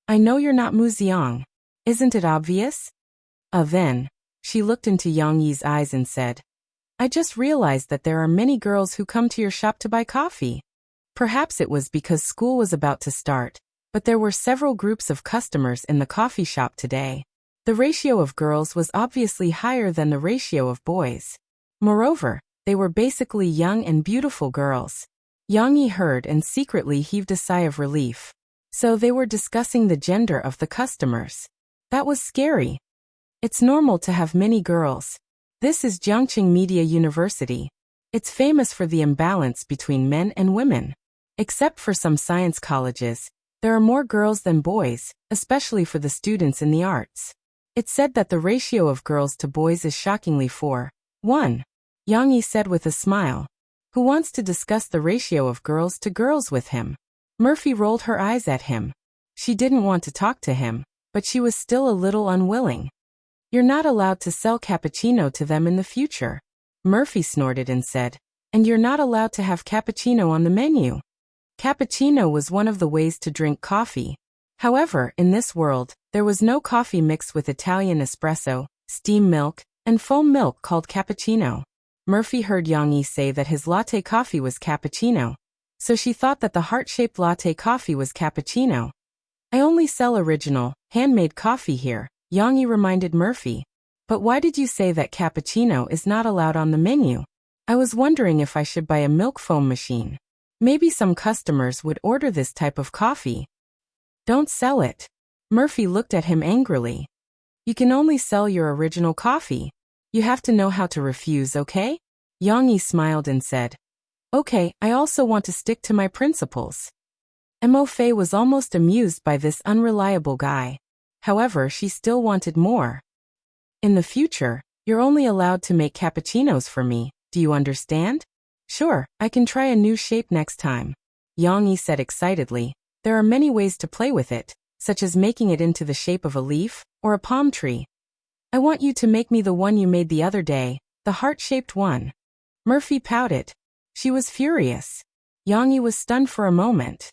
S1: "I know you're not Mu Xiang. Isn't it obvious?" Then, she looked into Yang Yi's eyes and said, "I just realized that there are many girls who come to your shop to buy coffee. Perhaps it was because school was about to start, but there were several groups of customers in the coffee shop today. The ratio of girls was obviously higher than the ratio of boys. Moreover, they were basically young and beautiful girls." Yang Yi heard and secretly heaved a sigh of relief. So they were discussing the gender of the customers. That was scary. It's normal to have many girls. This is Jiangqing Media University. It's famous for the imbalance between men and women. Except for some science colleges, there are more girls than boys, especially for the students in the arts. It's said that the ratio of girls to boys is shockingly 4:1. Yang Yi said with a smile. Who wants to discuss the ratio of girls to girls with him? Murphy rolled her eyes at him. She didn't want to talk to him, but she was still a little unwilling. "You're not allowed to sell cappuccino to them in the future." Murphy snorted and said, "And you're not allowed to have cappuccino on the menu." Cappuccino was one of the ways to drink coffee. However, in this world, there was no coffee mixed with Italian espresso, steam milk, and foam milk called cappuccino. Murphy heard Yang Yi say that his latte coffee was cappuccino, so she thought that the heart-shaped latte coffee was cappuccino. "I only sell original, handmade coffee here," Yang Yi reminded Murphy. "But why did you say that cappuccino is not allowed on the menu? I was wondering if I should buy a milk foam machine. Maybe some customers would order this type of coffee." "Don't sell it." Murphy looked at him angrily. "You can only sell your original coffee. You have to know how to refuse, okay?" Yang Yi smiled and said, "Okay, I also want to stick to my principles." Mo Fei was almost amused by this unreliable guy. However, she still wanted more. "In the future, you're only allowed to make cappuccinos for me, do you understand?" "Sure, I can try a new shape next time," Yang Yi said excitedly. "There are many ways to play with it, such as making it into the shape of a leaf or a palm tree. I want you to make me the one you made the other day, the heart-shaped one." Murphy pouted. She was furious. Yang Yi was stunned for a moment.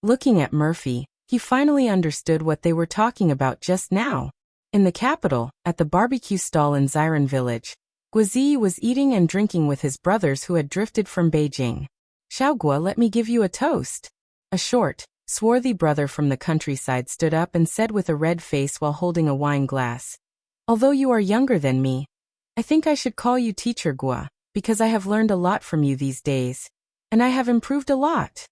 S1: Looking at Murphy, he finally understood what they were talking about just now. In the capital, at the barbecue stall in Xiran village, Guazi was eating and drinking with his brothers who had drifted from Beijing. Xiaogua, let me give you a toast. A short, swarthy brother from the countryside stood up and said with a red face while holding a wine glass, although you are younger than me, I think I should call you Teacher Gua, because I have learned a lot from you these days. And I have improved a lot.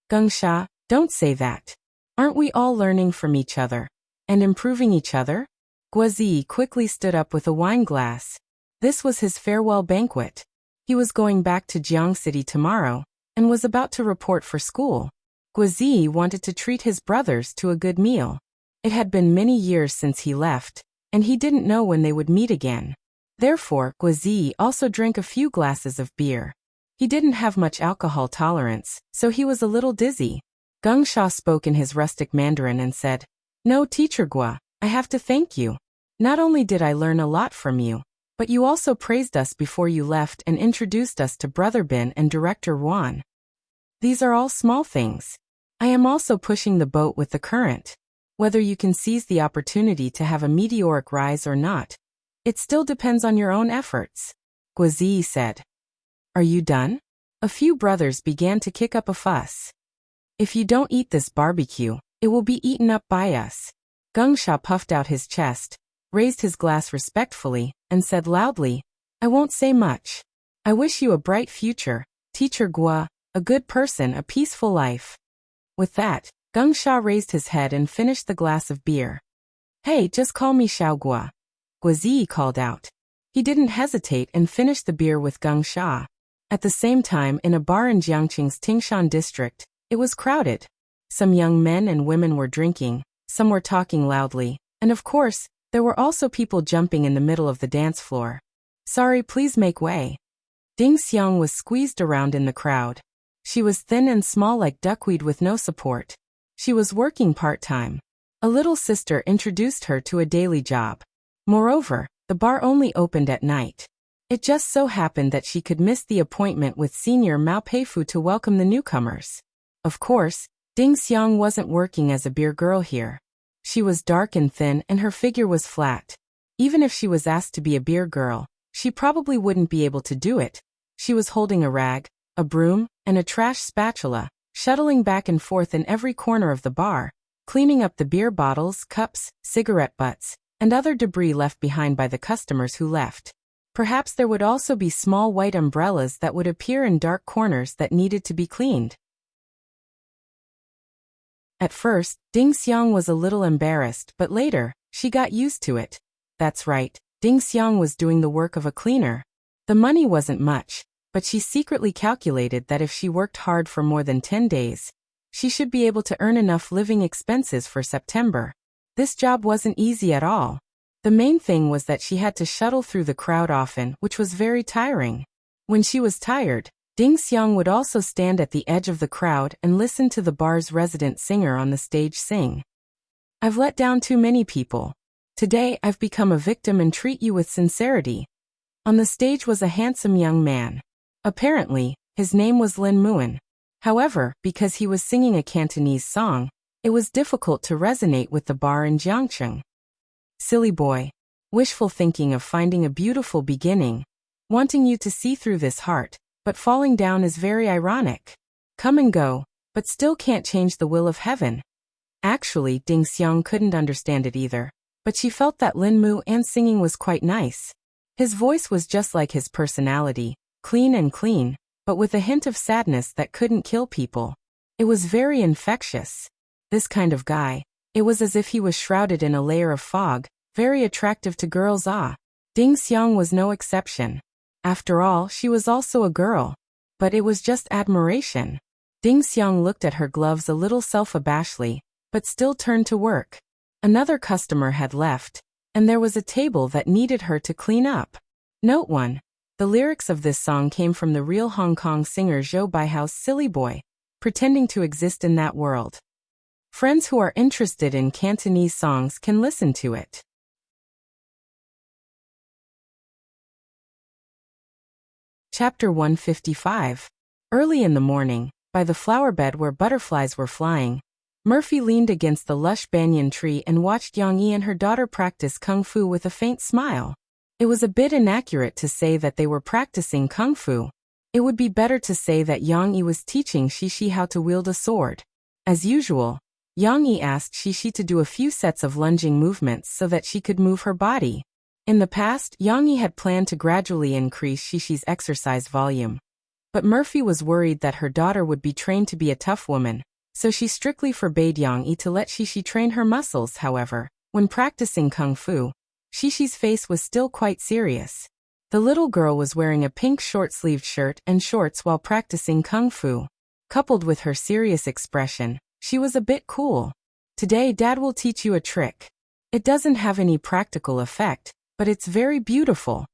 S1: Gengsha, don't say that. Aren't we all learning from each other? And improving each other? Guazi quickly stood up with a wine glass. This was his farewell banquet. He was going back to Jiang City tomorrow, and was about to report for school. Guazi wanted to treat his brothers to a good meal. It had been many years since he left, and he didn't know when they would meet again. Therefore, Guazi also drank a few glasses of beer. He didn't have much alcohol tolerance, so he was a little dizzy. Gengsha spoke in his rustic Mandarin and said, No, Teacher Gua, I have to thank you. Not only did I learn a lot from you, but you also praised us before you left and introduced us to Brother Bin and Director Yuan. These are all small things. I am also pushing the boat with the current. Whether you can seize the opportunity to have a meteoric rise or not, it still depends on your own efforts. Guazi said. Are you done? A few brothers began to kick up a fuss. If you don't eat this barbecue, it will be eaten up by us. Gengsha puffed out his chest, raised his glass respectfully, and said loudly, I won't say much. I wish you a bright future, Teacher Gua, a good person, a peaceful life. With that, Gengsha raised his head and finished the glass of beer. Hey, just call me Xiaogua. Guazi called out. He didn't hesitate and finished the beer with Gengsha. At the same time, in a bar in Jiangqing's Tingshan district, it was crowded. Some young men and women were drinking, some were talking loudly, and of course, there were also people jumping in the middle of the dance floor. Sorry, please make way. Ding Xiang was squeezed around in the crowd. She was thin and small like duckweed with no support. She was working part-time. A little sister introduced her to a daily job. Moreover, the bar only opened at night. It just so happened that she could miss the appointment with Senior Mao Peifu to welcome the newcomers. Of course, Ding Xiang wasn't working as a beer girl here. She was dark and thin and her figure was flat. Even if she was asked to be a beer girl, she probably wouldn't be able to do it. She was holding a rag, a broom, and a trash spatula, shuttling back and forth in every corner of the bar, cleaning up the beer bottles, cups, cigarette butts, and other debris left behind by the customers who left. Perhaps there would also be small white umbrellas that would appear in dark corners that needed to be cleaned. At first, Ding Xiang was a little embarrassed, but later, she got used to it. That's right, Ding Xiang was doing the work of a cleaner. The money wasn't much, but she secretly calculated that if she worked hard for more than 10 days, she should be able to earn enough living expenses for September. This job wasn't easy at all. The main thing was that she had to shuttle through the crowd often, which was very tiring. When she was tired, Ding Xiang would also stand at the edge of the crowd and listen to the bar's resident singer on the stage sing. I've let down too many people. Today I've become a victim and treat you with sincerity. On the stage was a handsome young man. Apparently, his name was Lin Muan. However, because he was singing a Cantonese song, it was difficult to resonate with the bar in Jiangcheng. Silly boy. Wishful thinking of finding a beautiful beginning. Wanting you to see through this heart, but falling down is very ironic. Come and go, but still can't change the will of heaven. Actually, Ding Xiang couldn't understand it either, but she felt that Lin Muan's singing was quite nice. His voice was just like his personality, clean, but with a hint of sadness that couldn't kill people. It was very infectious. This kind of guy, it was as if he was shrouded in a layer of fog, very attractive to girls. Ding Xiang was no exception. After all, she was also a girl. But it was just admiration. Ding Xiang looked at her gloves a little self-abashedly, but still turned to work. Another customer had left, and there was a table that needed her to clean up. Note 1. The lyrics of this song came from the real Hong Kong singer Zhou Baihao's Silly Boy, pretending to exist in that world. Friends who are interested in Cantonese songs can listen to it. Chapter 155. Early in the morning, by the flower bed where butterflies were flying, Murphy leaned against the lush banyan tree and watched Yang Yi and her daughter practice kung fu with a faint smile. It was a bit inaccurate to say that they were practicing kung fu. It would be better to say that Yang Yi was teaching Shishi how to wield a sword. As usual, Yang Yi asked Shishi to do a few sets of lunging movements so that she could move her body. In the past, Yang Yi had planned to gradually increase Shishi's exercise volume. But Murphy was worried that her daughter would be trained to be a tough woman, so she strictly forbade Yang Yi to let Shishi train her muscles. However, when practicing kung fu, Shishi's face was still quite serious. The little girl was wearing a pink short-sleeved shirt and shorts while practicing kung fu. Coupled with her serious expression, she was a bit cool. "Today Dad will teach you a trick. It doesn't have any practical effect, but it's very beautiful,"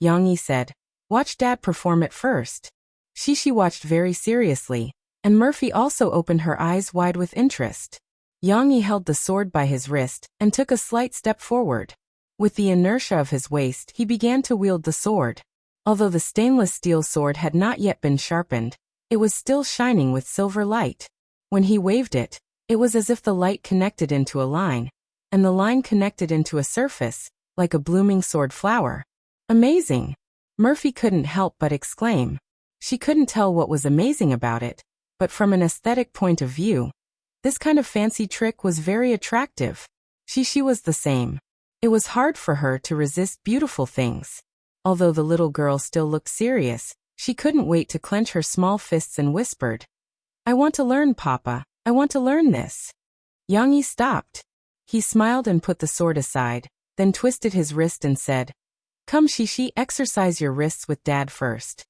S1: Yang Yi said. "Watch Dad perform it first." Shishi watched very seriously, and Murphy also opened her eyes wide with interest. Yang Yi held the sword by his wrist and took a slight step forward. With the inertia of his waist, he began to wield the sword. Although the stainless steel sword had not yet been sharpened, it was still shining with silver light. When he waved it, it was as if the light connected into a line, and the line connected into a surface, like a blooming sword flower. "Amazing!" Murphy couldn't help but exclaim. She couldn't tell what was amazing about it, but from an aesthetic point of view, this kind of fancy trick was very attractive. Shishi was the same. It was hard for her to resist beautiful things. Although the little girl still looked serious, she couldn't wait to clench her small fists and whispered, "I want to learn, Papa. I want to learn this." Yang Yi stopped. He smiled and put the sword aside, then twisted his wrist and said, "Come Shishi, exercise your wrists with Dad first."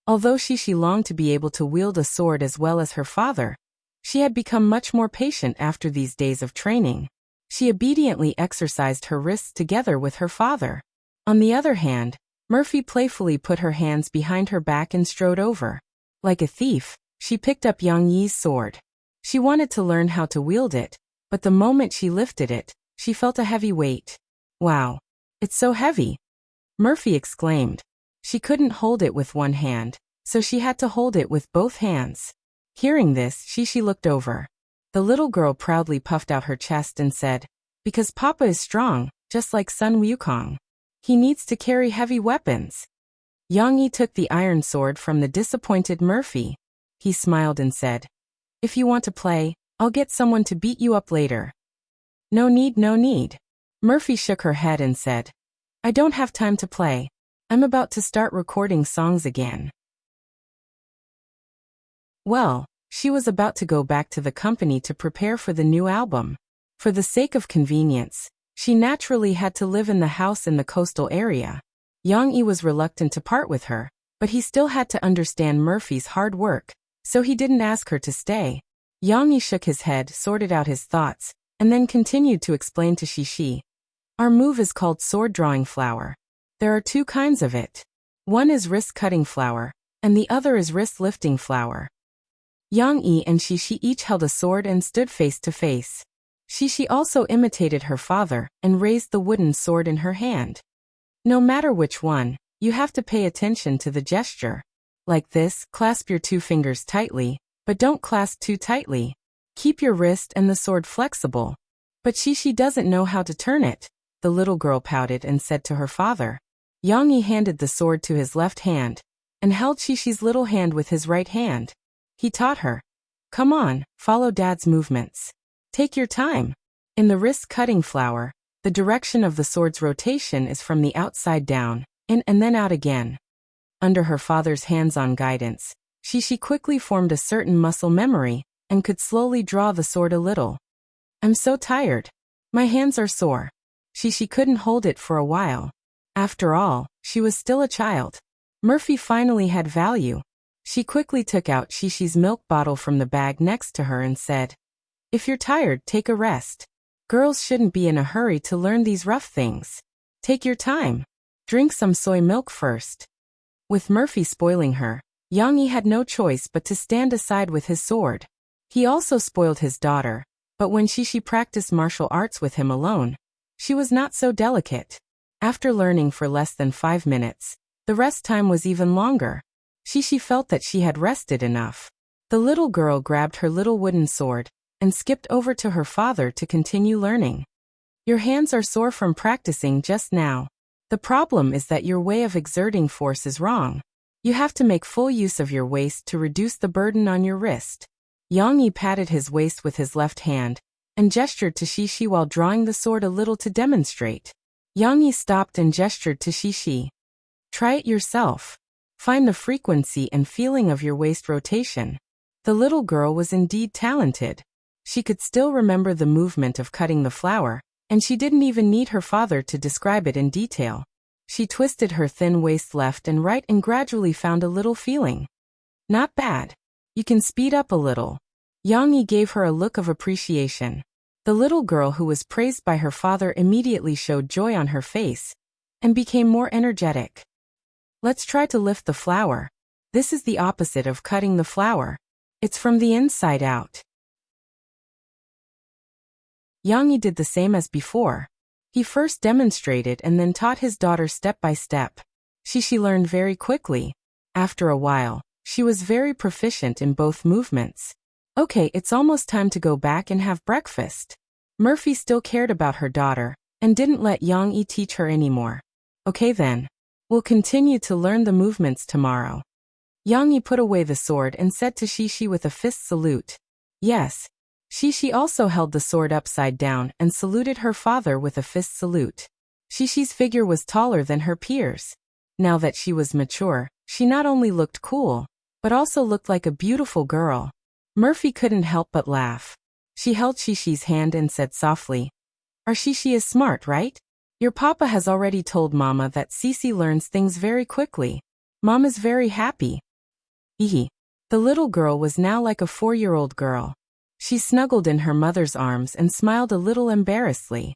S1: Although Shishi longed to be able to wield a sword as well as her father, she had become much more patient after these days of training. She obediently exercised her wrists together with her father. On the other hand, Murphy playfully put her hands behind her back and strode over. Like a thief, she picked up Yang Yi's sword. She wanted to learn how to wield it, but the moment she lifted it, she felt a heavy weight. "Wow! It's so heavy!" Murphy exclaimed. She couldn't hold it with one hand, so she had to hold it with both hands. Hearing this, Shishi looked over. The little girl proudly puffed out her chest and said, "Because Papa is strong, just like Sun Wukong. He needs to carry heavy weapons." Yang Yi took the iron sword from the disappointed Murphy. He smiled and said, "If you want to play, I'll get someone to beat you up later." "No need, no need." Murphy shook her head and said, "I don't have time to play. I'm about to start recording songs again." Well, she was about to go back to the company to prepare for the new album. For the sake of convenience, she naturally had to live in the house in the coastal area. Yang Yi was reluctant to part with her, but he still had to understand Murphy's hard work, so he didn't ask her to stay. Yang Yi shook his head, sorted out his thoughts, and then continued to explain to Shishi. "Our move is called sword drawing flower. There are two kinds of it. One is wrist cutting flower, and the other is wrist lifting flower." Yang Yi and Shishi each held a sword and stood face to face. Shishi also imitated her father and raised the wooden sword in her hand. No matter which one, you have to pay attention to the gesture. Like this, clasp your two fingers tightly, but don't clasp too tightly. Keep your wrist and the sword flexible. "But Shishi doesn't know how to turn it," the little girl pouted and said to her father. Yang Yi handed the sword to his left hand, and held Shishi's little hand with his right hand. He taught her, "Come on, follow Dad's movements. Take your time." In the wrist cutting flower, the direction of the sword's rotation is from the outside down, in and then out again. Under her father's hands-on guidance, Shishi quickly formed a certain muscle memory, and could slowly draw the sword a little. "I'm so tired. My hands are sore." Shishi couldn't hold it for a while. After all, she was still a child. Murphy finally had value. She quickly took out Shishi's milk bottle from the bag next to her and said, "If you're tired, take a rest. Girls shouldn't be in a hurry to learn these rough things. Take your time. Drink some soy milk first." With Murphy spoiling her, Yang Yi had no choice but to stand aside with his sword. He also spoiled his daughter, but when Shishi practiced martial arts with him alone, she was not so delicate. After learning for less than 5 minutes, the rest time was even longer. Shishi felt that she had rested enough. The little girl grabbed her little wooden sword and skipped over to her father to continue learning. Your hands are sore from practicing just now. The problem is that your way of exerting force is wrong. You have to make full use of your waist to reduce the burden on your wrist. Yang Yi patted his waist with his left hand and gestured to Shishi while drawing the sword a little to demonstrate. Yang Yi stopped and gestured to Shishi. Try it yourself. Find the frequency and feeling of your waist rotation. The little girl was indeed talented. She could still remember the movement of cutting the flower, and she didn't even need her father to describe it in detail. She twisted her thin waist left and right and gradually found a little feeling. Not bad. You can speed up a little. Yang Yi gave her a look of appreciation. The little girl who was praised by her father immediately showed joy on her face and became more energetic. Let's try to lift the flower. This is the opposite of cutting the flower. It's from the inside out. Yang Yi did the same as before. He first demonstrated and then taught his daughter step by step. She learned very quickly. After a while, she was very proficient in both movements. Okay, it's almost time to go back and have breakfast. Murphy still cared about her daughter and didn't let Yang Yi teach her anymore. Okay then. We'll continue to learn the movements tomorrow. Yang Yi put away the sword and said to Shishi with a fist salute. Yes. Shishi also held the sword upside down and saluted her father with a fist salute. Shishi's figure was taller than her peers. Now that she was mature, she not only looked cool, but also looked like a beautiful girl. Murphy couldn't help but laugh. She held Shishi's hand and said softly, Our Shishi is smart, right? Your papa has already told Mama that Cece learns things very quickly. Mom is very happy. The little girl was now like a 4-year-old girl. She snuggled in her mother's arms and smiled a little embarrassedly.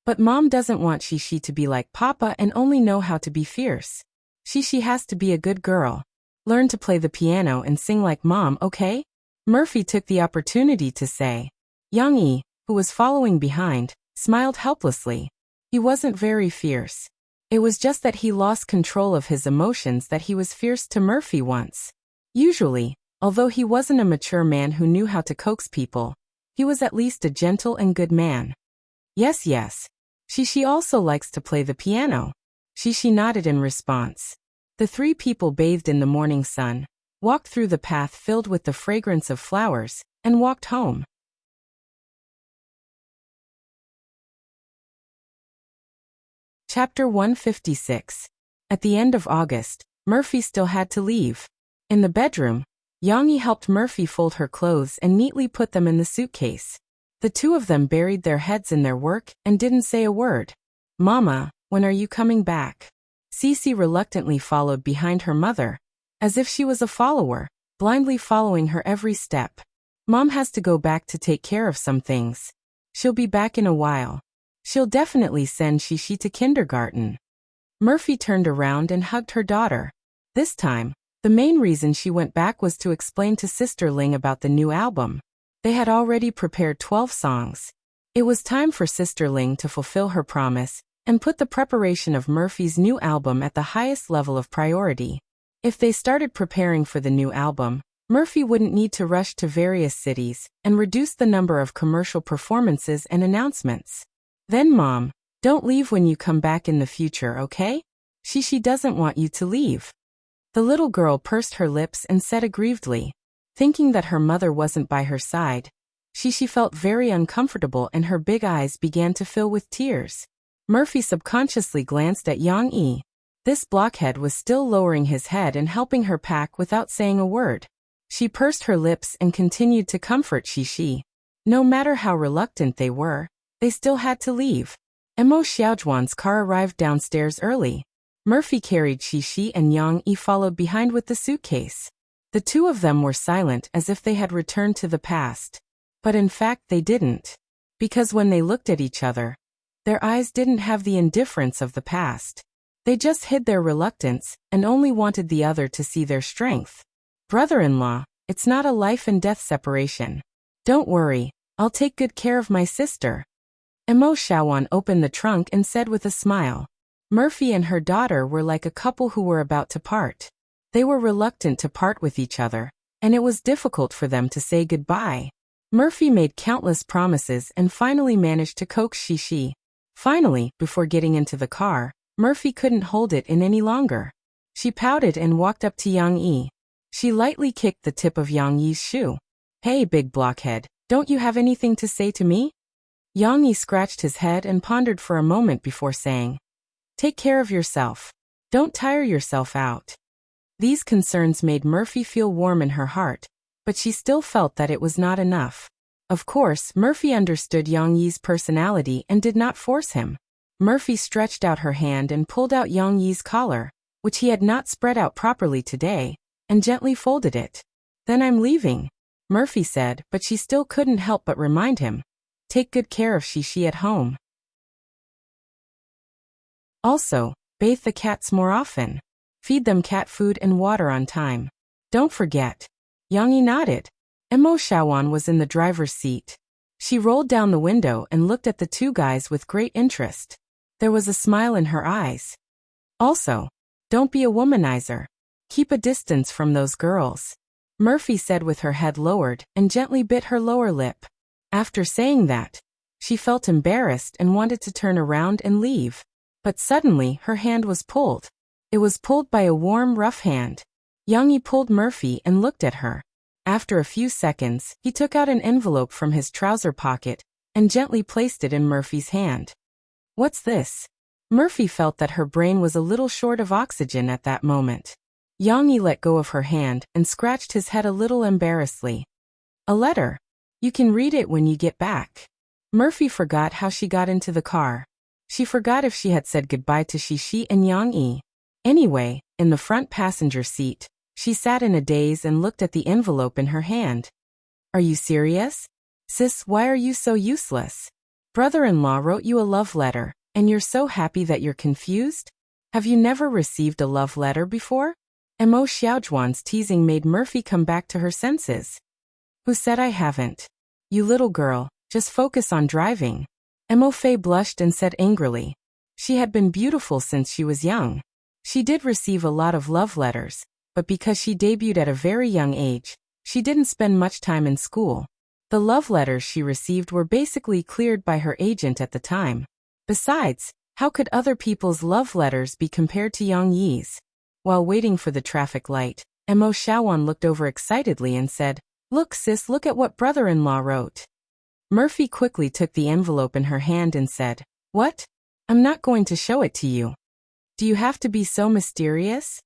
S1: But Mom doesn't want Shishi to be like Papa and only know how to be fierce. Shishi has to be a good girl. Learn to play the piano and sing like Mom, okay? Murphy took the opportunity to say. Yang Yi, who was following behind, smiled helplessly. He wasn't very fierce. It was just that he lost control of his emotions that he was fierce to Murphy once. Usually, although he wasn't a mature man who knew how to coax people, he was at least a gentle and good man. Yes. Shishi also likes to play the piano. Shishi nodded in response. The 3 people bathed in the morning sun, walked through the path filled with the fragrance of flowers, and walked home. Chapter 156. At the end of August, Murphy still had to leave. In the bedroom, Yang Yi helped Murphy fold her clothes and neatly put them in the suitcase. The 2 of them buried their heads in their work and didn't say a word. Mama, when are you coming back? Cece reluctantly followed behind her mother, as if she was a follower, blindly following her every step. Mom has to go back to take care of some things. She'll be back in a while. She'll definitely send Shishi to kindergarten. Murphy turned around and hugged her daughter. This time, the main reason she went back was to explain to Sister Ling about the new album. They had already prepared 12 songs. It was time for Sister Ling to fulfill her promise and put the preparation of Murphy's new album at the highest level of priority. If they started preparing for the new album, Murphy wouldn't need to rush to various cities and reduce the number of commercial performances and announcements. Then Mom, don't leave when you come back in the future, okay? Shishi doesn't want you to leave. The little girl pursed her lips and said aggrievedly. Thinking that her mother wasn't by her side, Shishi felt very uncomfortable and her big eyes began to fill with tears. Murphy subconsciously glanced at Yang Yi. This blockhead was still lowering his head and helping her pack without saying a word. She pursed her lips and continued to comfort Shishi. No matter how reluctant they were, they still had to leave. Mo Xiaojuan's car arrived downstairs early. Murphy carried Shishi and Yang Yi followed behind with the suitcase. The 2 of them were silent as if they had returned to the past. But in fact they didn't. Because when they looked at each other, their eyes didn't have the indifference of the past. They just hid their reluctance and only wanted the other to see their strength. Brother-in-law, it's not a life and death separation. Don't worry, I'll take good care of my sister. Mo Xiaowan opened the trunk and said with a smile. Murphy and her daughter were like a couple who were about to part. They were reluctant to part with each other, and it was difficult for them to say goodbye. Murphy made countless promises and finally managed to coax Shishi. Finally, before getting into the car, Murphy couldn't hold it in any longer. She pouted and walked up to Yang Yi. She lightly kicked the tip of Yang Yi's shoe. "Hey, big blockhead, don't you have anything to say to me?" Yang Yi scratched his head and pondered for a moment before saying, "Take care of yourself. Don't tire yourself out." These concerns made Murphy feel warm in her heart, but she still felt that it was not enough. Of course, Murphy understood Yang Yi's personality and did not force him. Murphy stretched out her hand and pulled out Yang Yi's collar, which he had not spread out properly today, and gently folded it. "Then I'm leaving," Murphy said, but she still couldn't help but remind him, "Take good care of Shishi at home. Also, bathe the cats more often. Feed them cat food and water on time. Don't forget." Yang Yi nodded. Mo Shaowan was in the driver's seat. She rolled down the window and looked at the two guys with great interest. There was a smile in her eyes. "Also, don't be a womanizer. Keep a distance from those girls," Murphy said with her head lowered and gently bit her lower lip. After saying that, she felt embarrassed and wanted to turn around and leave. But suddenly her hand was pulled. It was pulled by a warm, rough hand. Yang Yi pulled Murphy and looked at her. After a few seconds, he took out an envelope from his trouser pocket and gently placed it in Murphy's hand. "What's this?" Murphy felt that her brain was a little short of oxygen at that moment. Yang Yi let go of her hand and scratched his head a little embarrassedly. "A letter. You can read it when you get back." Murphy forgot how she got into the car. She forgot if she had said goodbye to Shishi and Yang Yi. Anyway, in the front passenger seat, she sat in a daze and looked at the envelope in her hand. "Are you serious? Sis, why are you so useless? Brother-in-law wrote you a love letter, and you're so happy that you're confused? Have you never received a love letter before?" Mo Xiaozhuan's teasing made Murphy come back to her senses. "Who said I haven't? You little girl, just focus on driving." Mo Fei blushed and said angrily. She had been beautiful since she was young. She did receive a lot of love letters, but because she debuted at a very young age, she didn't spend much time in school. The love letters she received were basically cleared by her agent at the time. Besides, how could other people's love letters be compared to Yang Yi's? While waiting for the traffic light, Mo Shaowan looked over excitedly and said, "Look sis, look at what brother-in-law wrote." Murphy quickly took the envelope in her hand and said, "What? I'm not going to show it to you. Do you have to be so mysterious?"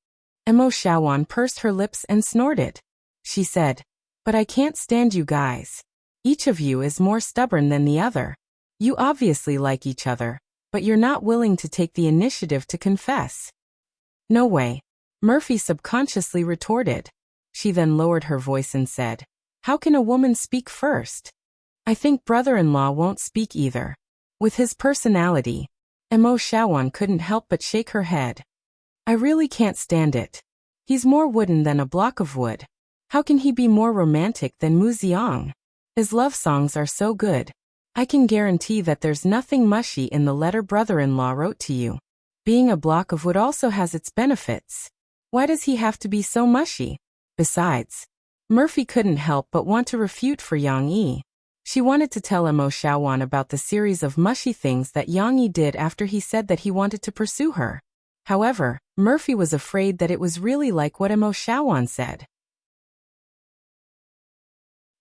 S1: Mo Shaowan pursed her lips and snorted. She said, "But I can't stand you guys. Each of you is more stubborn than the other. You obviously like each other, but you're not willing to take the initiative to confess." "No way," Murphy subconsciously retorted. She then lowered her voice and said, "How can a woman speak first? I think brother-in-law won't speak either." With his personality, Mo Shaowan couldn't help but shake her head. "I really can't stand it. He's more wooden than a block of wood. How can he be more romantic than Mu Ziang? His love songs are so good. I can guarantee that there's nothing mushy in the letter brother-in-law wrote to you. Being a block of wood also has its benefits. Why does he have to be so mushy?" Besides, Murphy couldn't help but want to refute for Yang Yi. She wanted to tell Mo Shaowan about the series of mushy things that Yang Yi did after he said that he wanted to pursue her. However, Murphy was afraid that it was really like what Mo Shaowan said.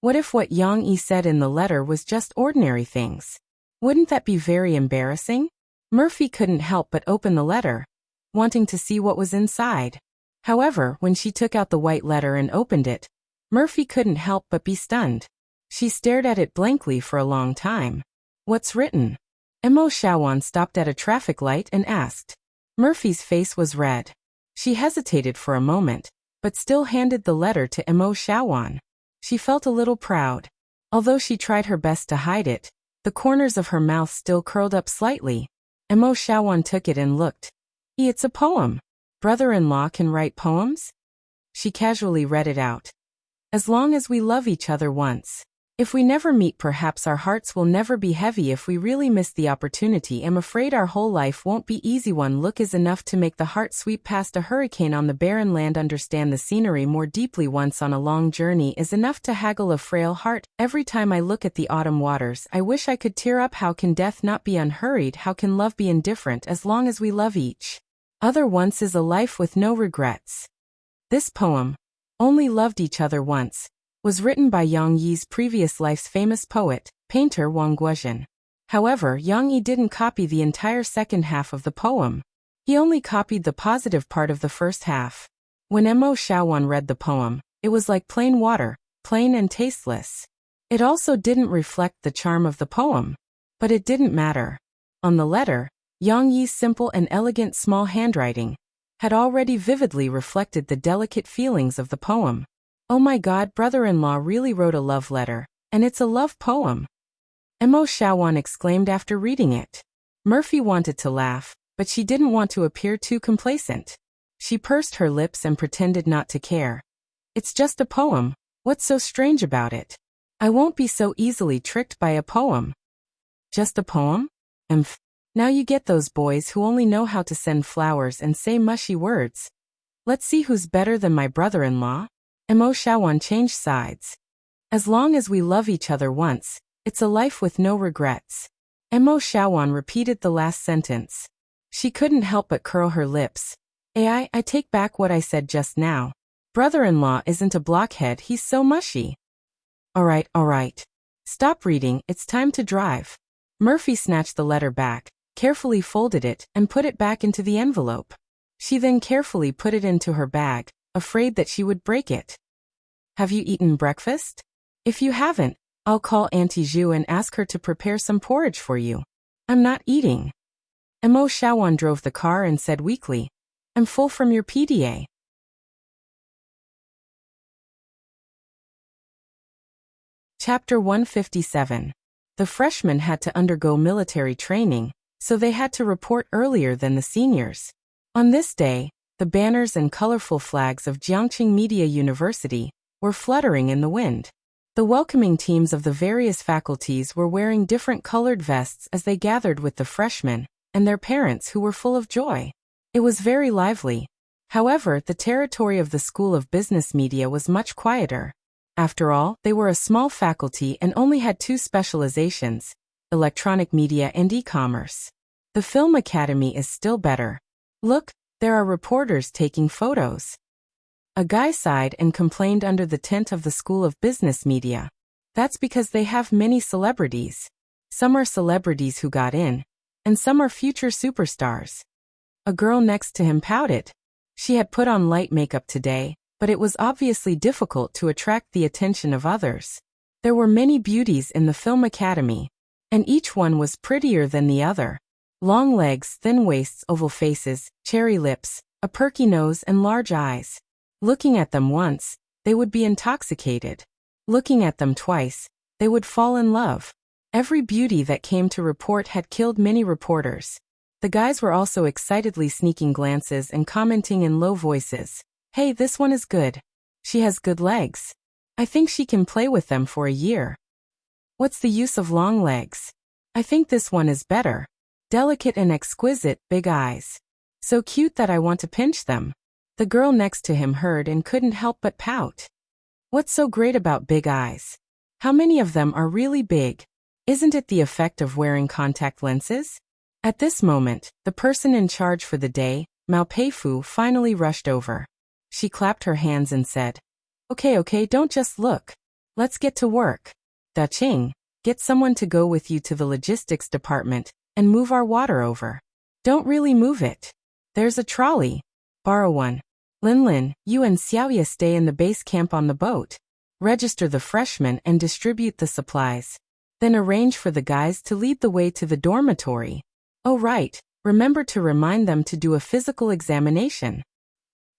S1: What if what Yang Yi said in the letter was just ordinary things? Wouldn't that be very embarrassing? Murphy couldn't help but open the letter, wanting to see what was inside. However, when she took out the white letter and opened it, Murphy couldn't help but be stunned. She stared at it blankly for a long time. "What's written?" Mo Shaowan stopped at a traffic light and asked. Murphy's face was red. She hesitated for a moment, but still handed the letter to Mo Shaowan. She felt a little proud. Although she tried her best to hide it, the corners of her mouth still curled up slightly. Mo Shaowan took it and looked. "It's a poem. Brother-in-law can write poems?" She casually read it out. "As long as we love each other once." If we never meet, perhaps our hearts will never be heavy. If we really miss the opportunity, I'm afraid our whole life won't be easy. One look is enough to make the heart sweep past a hurricane on the barren land. Understand the scenery more deeply once on a long journey is enough to haggle a frail heart. Every time I look at the autumn waters, I wish I could tear up. How can death not be unhurried? How can love be indifferent as long as we love each other once? Is a life with no regrets. This poem, Only Loved Each Other Once, was written by Yang Yi's previous life's famous poet, painter Wang Guozhen. However, Yang Yi didn't copy the entire second half of the poem. He only copied the positive part of the first half. When Mo Xiaowan read the poem, it was like plain water, plain and tasteless. It also didn't reflect the charm of the poem. But it didn't matter. On the letter, Yang Yi's simple and elegant small handwriting had already vividly reflected the delicate feelings of the poem. Oh my God, brother-in-law really wrote a love letter, and it's a love poem. Mo Xiaowan exclaimed after reading it. Murphy wanted to laugh, but she didn't want to appear too complacent. She pursed her lips and pretended not to care. It's just a poem. What's so strange about it? I won't be so easily tricked by a poem. Just a poem? Now you get those boys who only know how to send flowers and say mushy words. Let's see who's better than my brother-in-law. Mo Xiaowan changed sides. As long as we love each other once, it's a life with no regrets. Mo Xiaowan repeated the last sentence. She couldn't help but curl her lips. I take back what I said just now. Brother-in-law isn't a blockhead, he's so mushy. All right. Stop reading, it's time to drive. Murphy snatched the letter back, carefully folded it, and put it back into the envelope. She then carefully put it into her bag, afraid that she would break it. Have you eaten breakfast? If you haven't, I'll call Auntie Zhu and ask her to prepare some porridge for you. I'm not eating. Mo Xiaowan drove the car and said weakly, I'm full from your PDA. Chapter 157. The freshmen had to undergo military training, so they had to report earlier than the seniors. On this day, the banners and colorful flags of Jiangqing Media University were fluttering in the wind. The welcoming teams of the various faculties were wearing different colored vests as they gathered with the freshmen and their parents who were full of joy. It was very lively. However, the territory of the School of Business Media was much quieter. After all, they were a small faculty and only had two specializations, electronic media and e-commerce. The Film Academy is still better. Look, there are reporters taking photos. A guy sighed and complained under the tent of the School of Business Media. That's because they have many celebrities. Some are celebrities who got in, and some are future superstars. A girl next to him pouted. She had put on light makeup today, but it was obviously difficult to attract the attention of others. There were many beauties in the Film Academy, and each one was prettier than the other. Long legs, thin waists, oval faces, cherry lips, a perky nose and large eyes. Looking at them once, they would be intoxicated. Looking at them twice, they would fall in love. Every beauty that came to report had killed many reporters. The guys were also excitedly sneaking glances and commenting in low voices. Hey, this one is good. She has good legs. I think she can play with them for a year. What's the use of long legs? I think this one is better. Delicate and exquisite, big eyes. So cute that I want to pinch them. The girl next to him heard and couldn't help but pout. What's so great about big eyes? How many of them are really big? Isn't it the effect of wearing contact lenses? At this moment, the person in charge for the day, Mao Peifu, finally rushed over. She clapped her hands and said, Okay, don't just look. Let's get to work. Da Qing, get someone to go with you to the logistics department and move our water over. Don't really move it. There's a trolley. Borrow one. Lin, you and Xiaoye stay in the base camp on the boat. Register the freshmen and distribute the supplies. Then arrange for the guys to lead the way to the dormitory. Oh right, remember to remind them to do a physical examination.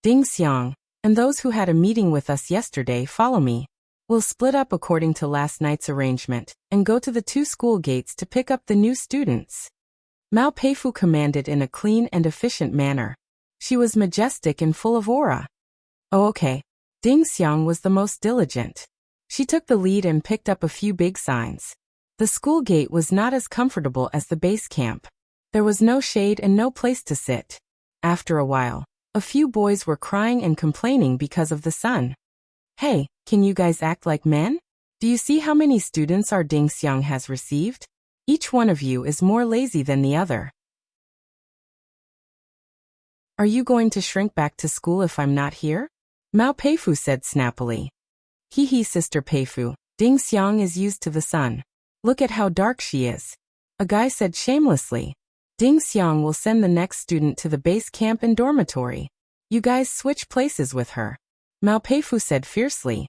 S1: Ding Xiang, and those who had a meeting with us yesterday, follow me. We'll split up according to last night's arrangement, and go to the two school gates to pick up the new students. Mao Peifu commanded in a clean and efficient manner. She was majestic and full of aura. Oh okay. Ding Xiang was the most diligent. She took the lead and picked up a few big signs. The school gate was not as comfortable as the base camp. There was no shade and no place to sit. After a while, a few boys were crying and complaining because of the sun. Hey, can you guys act like men? Do you see how many students our Ding Xiang has received? Each one of you is more lazy than the other. Are you going to shrink back to school if I'm not here? Mao Peifu said snappily. Hee Sister Peifu, Ding Xiang is used to the sun. Look at how dark she is. A guy said shamelessly. Ding Xiang will send the next student to the base camp and dormitory. You guys switch places with her. Mao Peifu said fiercely.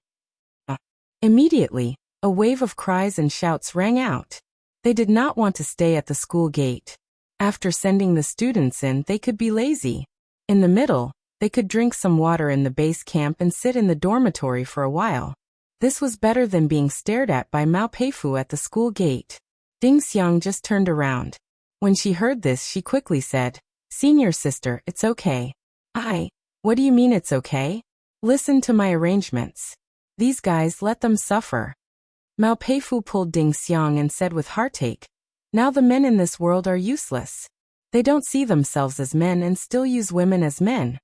S1: Immediately, a wave of cries and shouts rang out. They did not want to stay at the school gate. After sending the students in, they could be lazy. In the middle, they could drink some water in the base camp and sit in the dormitory for a while. This was better than being stared at by Mao Peifu at the school gate. Ding Xiang just turned around. When she heard this, she quickly said, Senior sister, it's okay. What do you mean it's okay? Listen to my arrangements. These guys, let them suffer. Mao Peifu pulled Ding Xiang and said with heartache, now the men in this world are useless. They don't see themselves as men and still use women as men.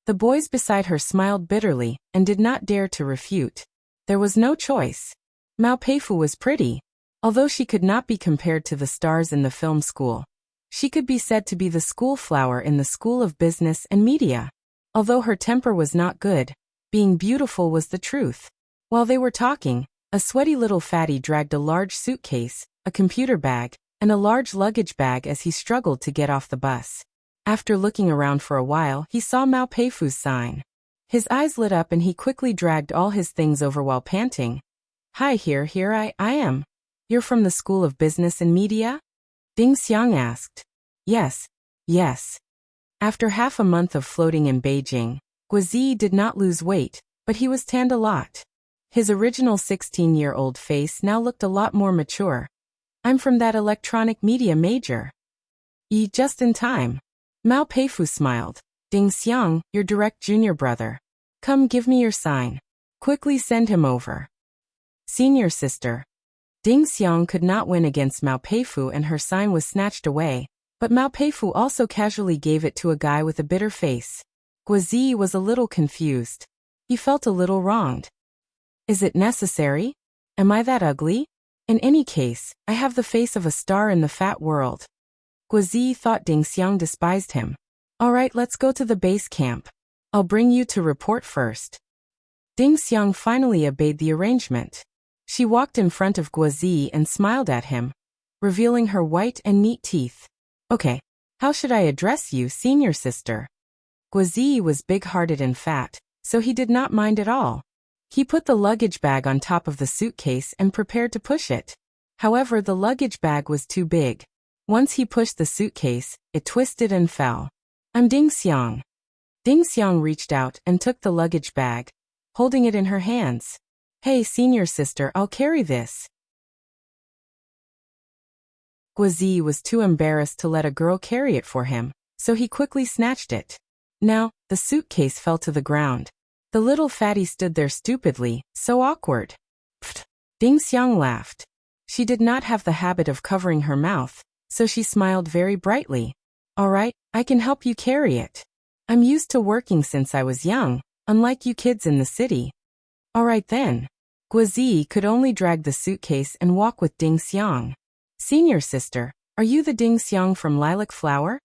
S1: The boys beside her smiled bitterly and did not dare to refute. There was no choice. Mao Peifu was pretty. Although she could not be compared to the stars in the film school, she could be said to be the school flower in the School of Business and Media. Although her temper was not good, being beautiful was the truth. While they were talking, a sweaty little fatty dragged a large suitcase, a computer bag, and a large luggage bag as he struggled to get off the bus. After looking around for a while, he saw Mao Peifu's sign. His eyes lit up and he quickly dragged all his things over while panting. Hi, here I am. You're from the School of Business and Media? Ding Xiang asked. Yes. After half a month of floating in Beijing, Guozi did not lose weight, but he was tanned a lot. His original 16-year-old face now looked a lot more mature. I'm from that electronic media major. Just in time. Mao Peifu smiled. Ding Xiang, your direct junior brother. Come give me your sign. Quickly send him over. Senior sister. Ding Xiang could not win against Mao Peifu and her sign was snatched away, but Mao Peifu also casually gave it to a guy with a bitter face. Guozi was a little confused. He felt a little wronged. Is it necessary? Am I that ugly? In any case, I have the face of a star in the fat world. Guozi thought Ding Xiang despised him. All right, let's go to the base camp. I'll bring you to report first. Ding Xiang finally obeyed the arrangement. She walked in front of Guozi and smiled at him, revealing her white and neat teeth. Okay, how should I address you, senior sister? Guozi was big-hearted and fat, so he did not mind at all. He put the luggage bag on top of the suitcase and prepared to push it. However, the luggage bag was too big. Once he pushed the suitcase, it twisted and fell. I'm Ding Xiang. Ding Xiang reached out and took the luggage bag, holding it in her hands. Hey, senior sister, I'll carry this. Guozi was too embarrassed to let a girl carry it for him, so he quickly snatched it. Now, the suitcase fell to the ground. The little fatty stood there stupidly, so awkward. Pfft. Ding Xiang laughed. She did not have the habit of covering her mouth, so she smiled very brightly. All right, I can help you carry it. I'm used to working since I was young, unlike you kids in the city. All right then. Guozi could only drag the suitcase and walk with Ding Xiang. Senior sister, are you the Ding Xiang from Lilac Flower?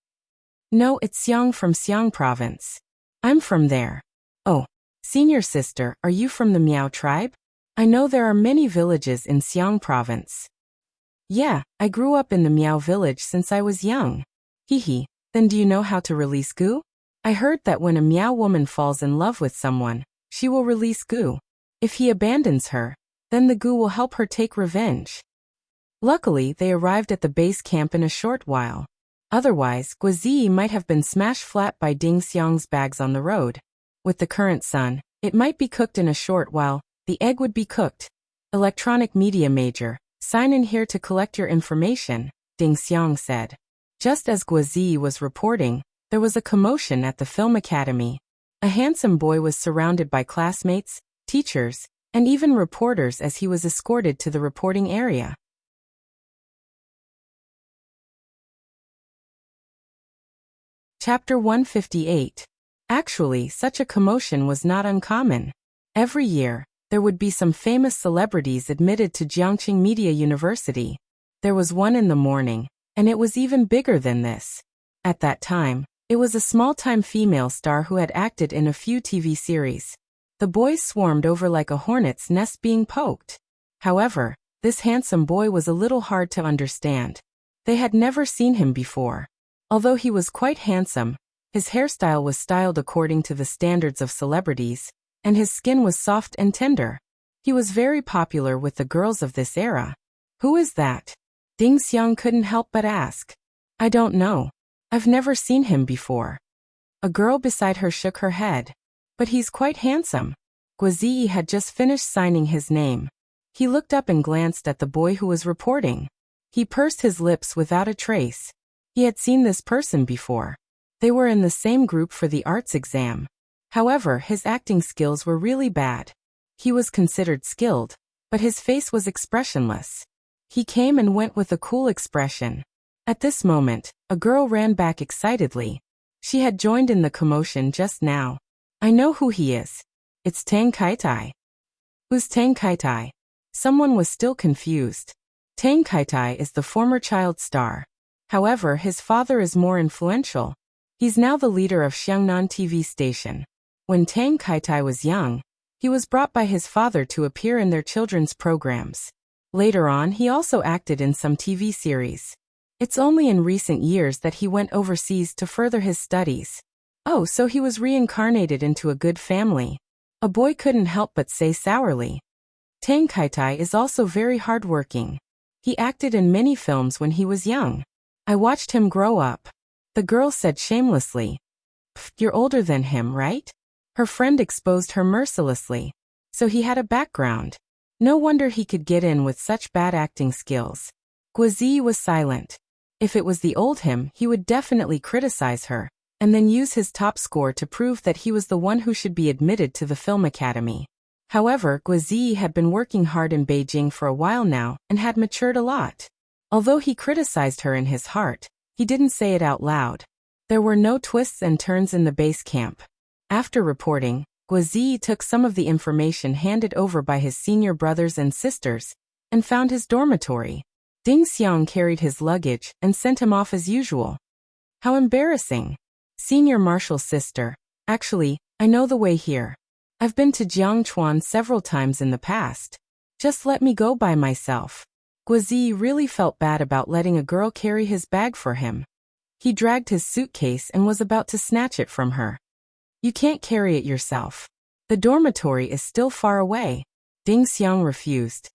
S1: No, it's Xiang from Xiang Province. I'm from there. Oh, senior sister, are you from the Miao tribe? I know there are many villages in Xiang Province. Yeah, I grew up in the Miao village since I was young. Hee. Then do you know how to release goo? I heard that when a Miao woman falls in love with someone, she will release goo. If he abandons her, then the goo will help her take revenge. Luckily, they arrived at the base camp in a short while. Otherwise, Guozi might have been smashed flat by Ding Xiang's bags on the road. With the current sun, it might be cooked in a short while. The egg would be cooked. Electronic media major, sign in here to collect your information, Ding Xiang said. Just as Guozi was reporting, there was a commotion at the film academy. A handsome boy was surrounded by classmates, teachers, and even reporters as he was escorted to the reporting area. Chapter 158. Actually, such a commotion was not uncommon. Every year, there would be some famous celebrities admitted to Jiangqing Media University. There was one in the morning, and it was even bigger than this. At that time, it was a small-time female star who had acted in a few TV series. The boys swarmed over like a hornet's nest being poked. However, this handsome boy was a little hard to understand. They had never seen him before. Although he was quite handsome, his hairstyle was styled according to the standards of celebrities, and his skin was soft and tender. He was very popular with the girls of this era. "Who is that?" Ding Xiang couldn't help but ask. "I don't know. I've never seen him before." A girl beside her shook her head. "But he's quite handsome." Guazhi had just finished signing his name. He looked up and glanced at the boy who was reporting. He pursed his lips without a trace. He had seen this person before. They were in the same group for the arts exam. However, his acting skills were really bad. He was considered skilled, but his face was expressionless. He came and went with a cool expression. At this moment, a girl ran back excitedly. She had joined in the commotion just now. "I know who he is. It's Tang Kaitai." "Who's Tang Kaitai?" Someone was still confused. Tang Kaitai is the former child star. However, his father is more influential. He's now the leader of Xiangnan TV station. When Tang Kaitai was young, he was brought by his father to appear in their children's programs. Later on, he also acted in some TV series. It's only in recent years that he went overseas to further his studies. Oh, so he was reincarnated into a good family. A boy couldn't help but say sourly. Tang Kaitai is also very hardworking. He acted in many films when he was young. I watched him grow up. The girl said shamelessly. "Pfft, you're older than him, right?" Her friend exposed her mercilessly. So he had a background. No wonder he could get in with such bad acting skills. Guazhi was silent. If it was the old him, he would definitely criticize her, and then use his top score to prove that he was the one who should be admitted to the film academy. However, Guazhi had been working hard in Beijing for a while now and had matured a lot. Although he criticized her in his heart, he didn't say it out loud. There were no twists and turns in the base camp. After reporting, Guazhi took some of the information handed over by his senior brothers and sisters and found his dormitory. Ding Xiang carried his luggage and sent him off as usual. How embarrassing. Senior Marshal's sister. Actually, I know the way here. I've been to Jiangchuan several times in the past. Just let me go by myself. Guazhi really felt bad about letting a girl carry his bag for him. He dragged his suitcase and was about to snatch it from her. "You can't carry it yourself. The dormitory is still far away." Ding Xiang refused.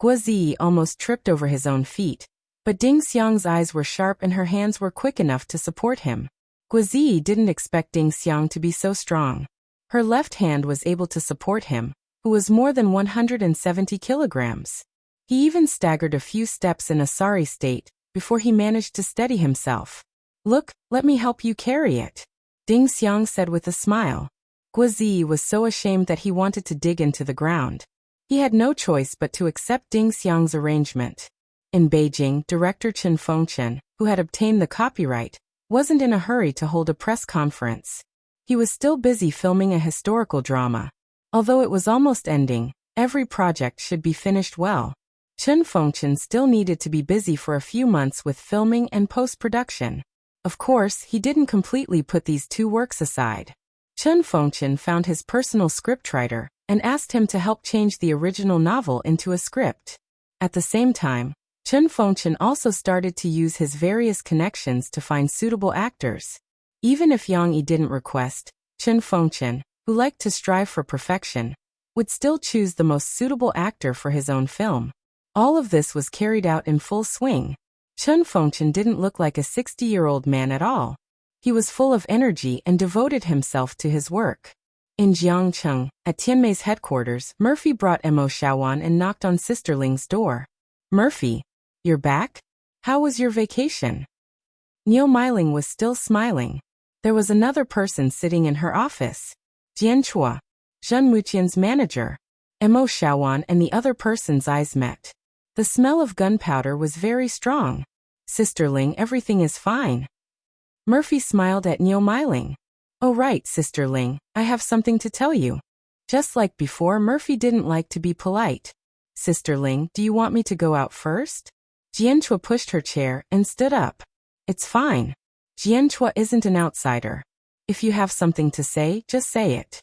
S1: Guazhi almost tripped over his own feet, but Ding Xiang's eyes were sharp and her hands were quick enough to support him. Guazhi didn't expect Ding Xiang to be so strong. Her left hand was able to support him, who was more than 170 kilograms. He even staggered a few steps in a sorry state before he managed to steady himself. "Look, let me help you carry it," Ding Xiang said with a smile. Guazhi was so ashamed that he wanted to dig into the ground. He had no choice but to accept Ding Xiang's arrangement. In Beijing, director Chen Fengchen, who had obtained the copyright, wasn't in a hurry to hold a press conference. He was still busy filming a historical drama. Although it was almost ending, every project should be finished well. Chen Fengchen still needed to be busy for a few months with filming and post-production. Of course, he didn't completely put these two works aside. Chen Fengchen found his personal scriptwriter and asked him to help change the original novel into a script. At the same time, Chen Fengchen also started to use his various connections to find suitable actors. Even if Yang Yi didn't request, Chen Fengchen, who liked to strive for perfection, would still choose the most suitable actor for his own film. All of this was carried out in full swing. Chen Fengchen didn't look like a 60-year-old man at all. He was full of energy and devoted himself to his work. In Jiangcheng, at Tianmei's headquarters, Murphy brought Mo Xiaowan and knocked on Sister Ling's door. "Murphy, you're back? How was your vacation?" Niu Meiling was still smiling. There was another person sitting in her office. Jianchua. Zhen Muqian's manager. Mo Xiaowan and the other person's eyes met. The smell of gunpowder was very strong. Sister Ling, everything is fine. Murphy smiled at Niu Meiling. Oh right, Sister Ling, I have something to tell you. Just like before, Murphy didn't like to be polite. Sister Ling, do you want me to go out first? Jianchua pushed her chair and stood up. It's fine. Jianchua isn't an outsider. If you have something to say, just say it.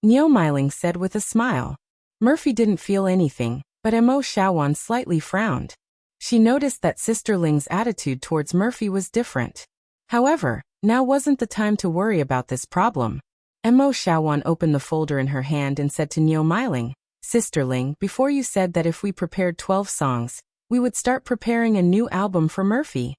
S1: Niu Meiling said with a smile. Murphy didn't feel anything, but Mo Xiaowan slightly frowned. She noticed that Sister Ling's attitude towards Murphy was different. However, now wasn't the time to worry about this problem. Mo Xiaowan opened the folder in her hand and said to Niu Meiling, Sister Ling, before you said that if we prepared 12 songs, we would start preparing a new album for Murphy.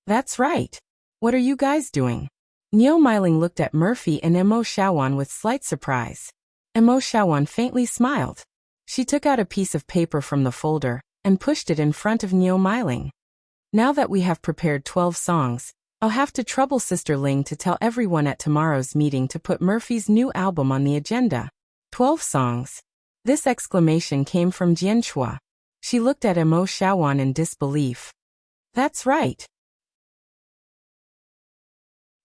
S1: That's right. What are you guys doing? Niu Meiling looked at Murphy and Mo Xiaowan with slight surprise. Mo Xiaowan faintly smiled. She took out a piece of paper from the folder and pushed it in front of Niu Meiling. Now that we have prepared 12 songs, I'll have to trouble Sister Ling to tell everyone at tomorrow's meeting to put Murphy's new album on the agenda. 12 songs. This exclamation came from Jianchua. She looked at Mo Xiaowan in disbelief. That's right.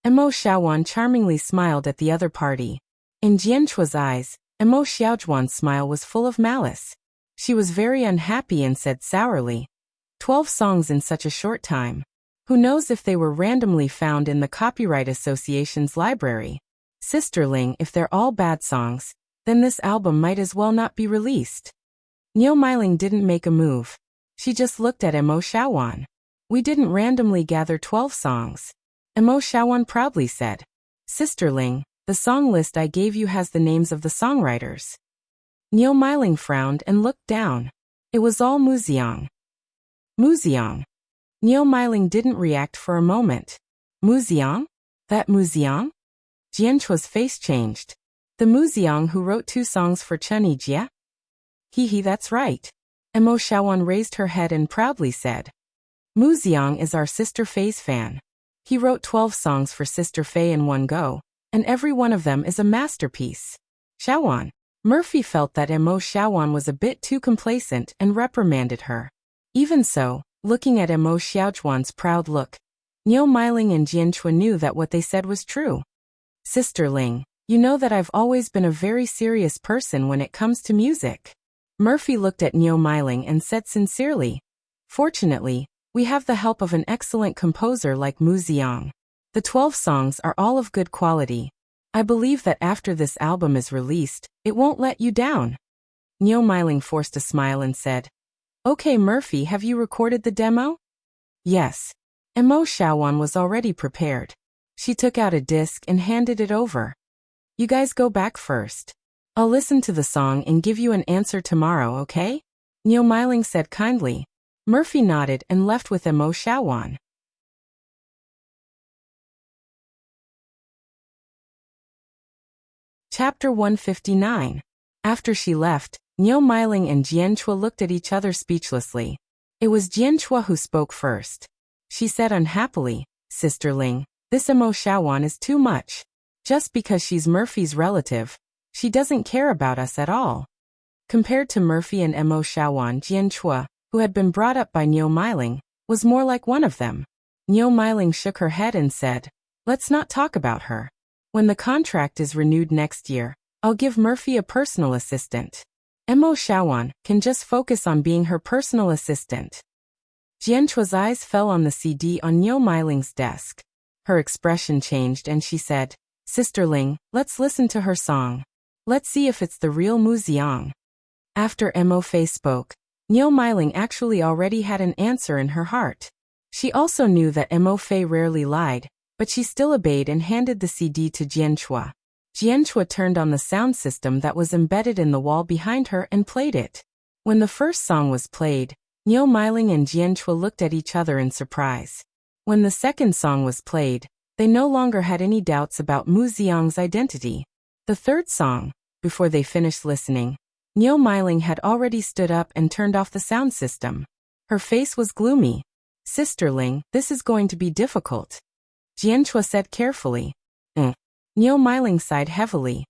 S1: Mo Xiaowan charmingly smiled at the other party. In Jianchua's eyes, Mo Xiaojuan's smile was full of malice. She was very unhappy and said sourly, 12 songs in such a short time. Who knows if they were randomly found in the Copyright Association's library? Sister Ling, if they're all bad songs, then this album might as well not be released. Niu Meiling didn't make a move. She just looked at Mo Xiaowan. We didn't randomly gather 12 songs. Mo Xiaowan proudly said. Sister Ling, the song list I gave you has the names of the songwriters. Niu Meiling frowned and looked down. It was all Muziang. Muziang. Niu Meiling didn't react for a moment. Muziang? That Muziang? Jianchua's face changed. The Muziang who wrote 2 songs for Chen Yijie? Hee, that's right. Mo Xiaowan raised her head and proudly said. Muziang is our Sister Fei's fan. He wrote 12 songs for Sister Fei in one go, and every one of them is a masterpiece. Xiaowan. Murphy felt that Mo Xiaowan was a bit too complacent and reprimanded her. Even so, looking at Mo Xiaojuan's proud look, Niu Meiling and Jianchua knew that what they said was true. Sister Ling, you know that I've always been a very serious person when it comes to music. Murphy looked at Niu Meiling and said sincerely, fortunately, we have the help of an excellent composer like Mu Ziang. The 12 songs are all of good quality. I believe that after this album is released, it won't let you down. Niu Meiling forced a smile and said, Okay Murphy, have you recorded the demo? Yes. Mo Xiaowan was already prepared. She took out a disc and handed it over. You guys go back first. I'll listen to the song and give you an answer tomorrow, okay? Niu Meiling said kindly. Murphy nodded and left with Mo Xiaowan. Chapter 159. After she left, Niu Meiling and Jianchua looked at each other speechlessly. It was Jianchua who spoke first. She said unhappily, Sister Ling, this Mo Xiaowan is too much. Just because she's Murphy's relative, she doesn't care about us at all. Compared to Murphy and Mo Xiaowan, Jianchua, who had been brought up by Niu Meiling, was more like one of them. Niu Meiling shook her head and said, Let's not talk about her. When the contract is renewed next year, I'll give Murphy a personal assistant. Mo Xiaowan can just focus on being her personal assistant. Jianchua's eyes fell on the CD on Niu Meiling's desk. Her expression changed and she said, Sister Ling, let's listen to her song. Let's see if it's the real Mu Ziang. After Mo Fei spoke, Niu Meiling actually already had an answer in her heart. She also knew that Mo Fei rarely lied, but she still obeyed and handed the CD to Jianchua. Jianchua turned on the sound system that was embedded in the wall behind her and played it. When the first song was played, Niu Meiling and Jianchua looked at each other in surprise. When the second song was played, they no longer had any doubts about Mu Ziang's identity. The third song, before they finished listening, Niu Meiling had already stood up and turned off the sound system. Her face was gloomy. Sister Ling, this is going to be difficult. Jianchua said carefully. Niu Meiling sighed heavily.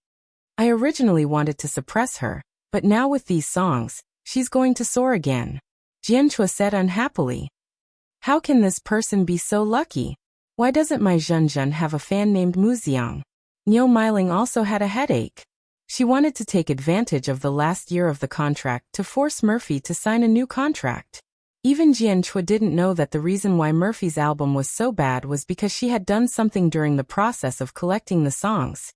S1: I originally wanted to suppress her, but now with these songs, she's going to soar again. Jianchua said unhappily. How can this person be so lucky? Why doesn't my Zhenzhen have a fan named Muziang? Niu Meiling also had a headache. She wanted to take advantage of the last year of the contract to force Murphy to sign a new contract. Even Jianchua didn't know that the reason why Murphy's album was so bad was because she had done something during the process of collecting the songs.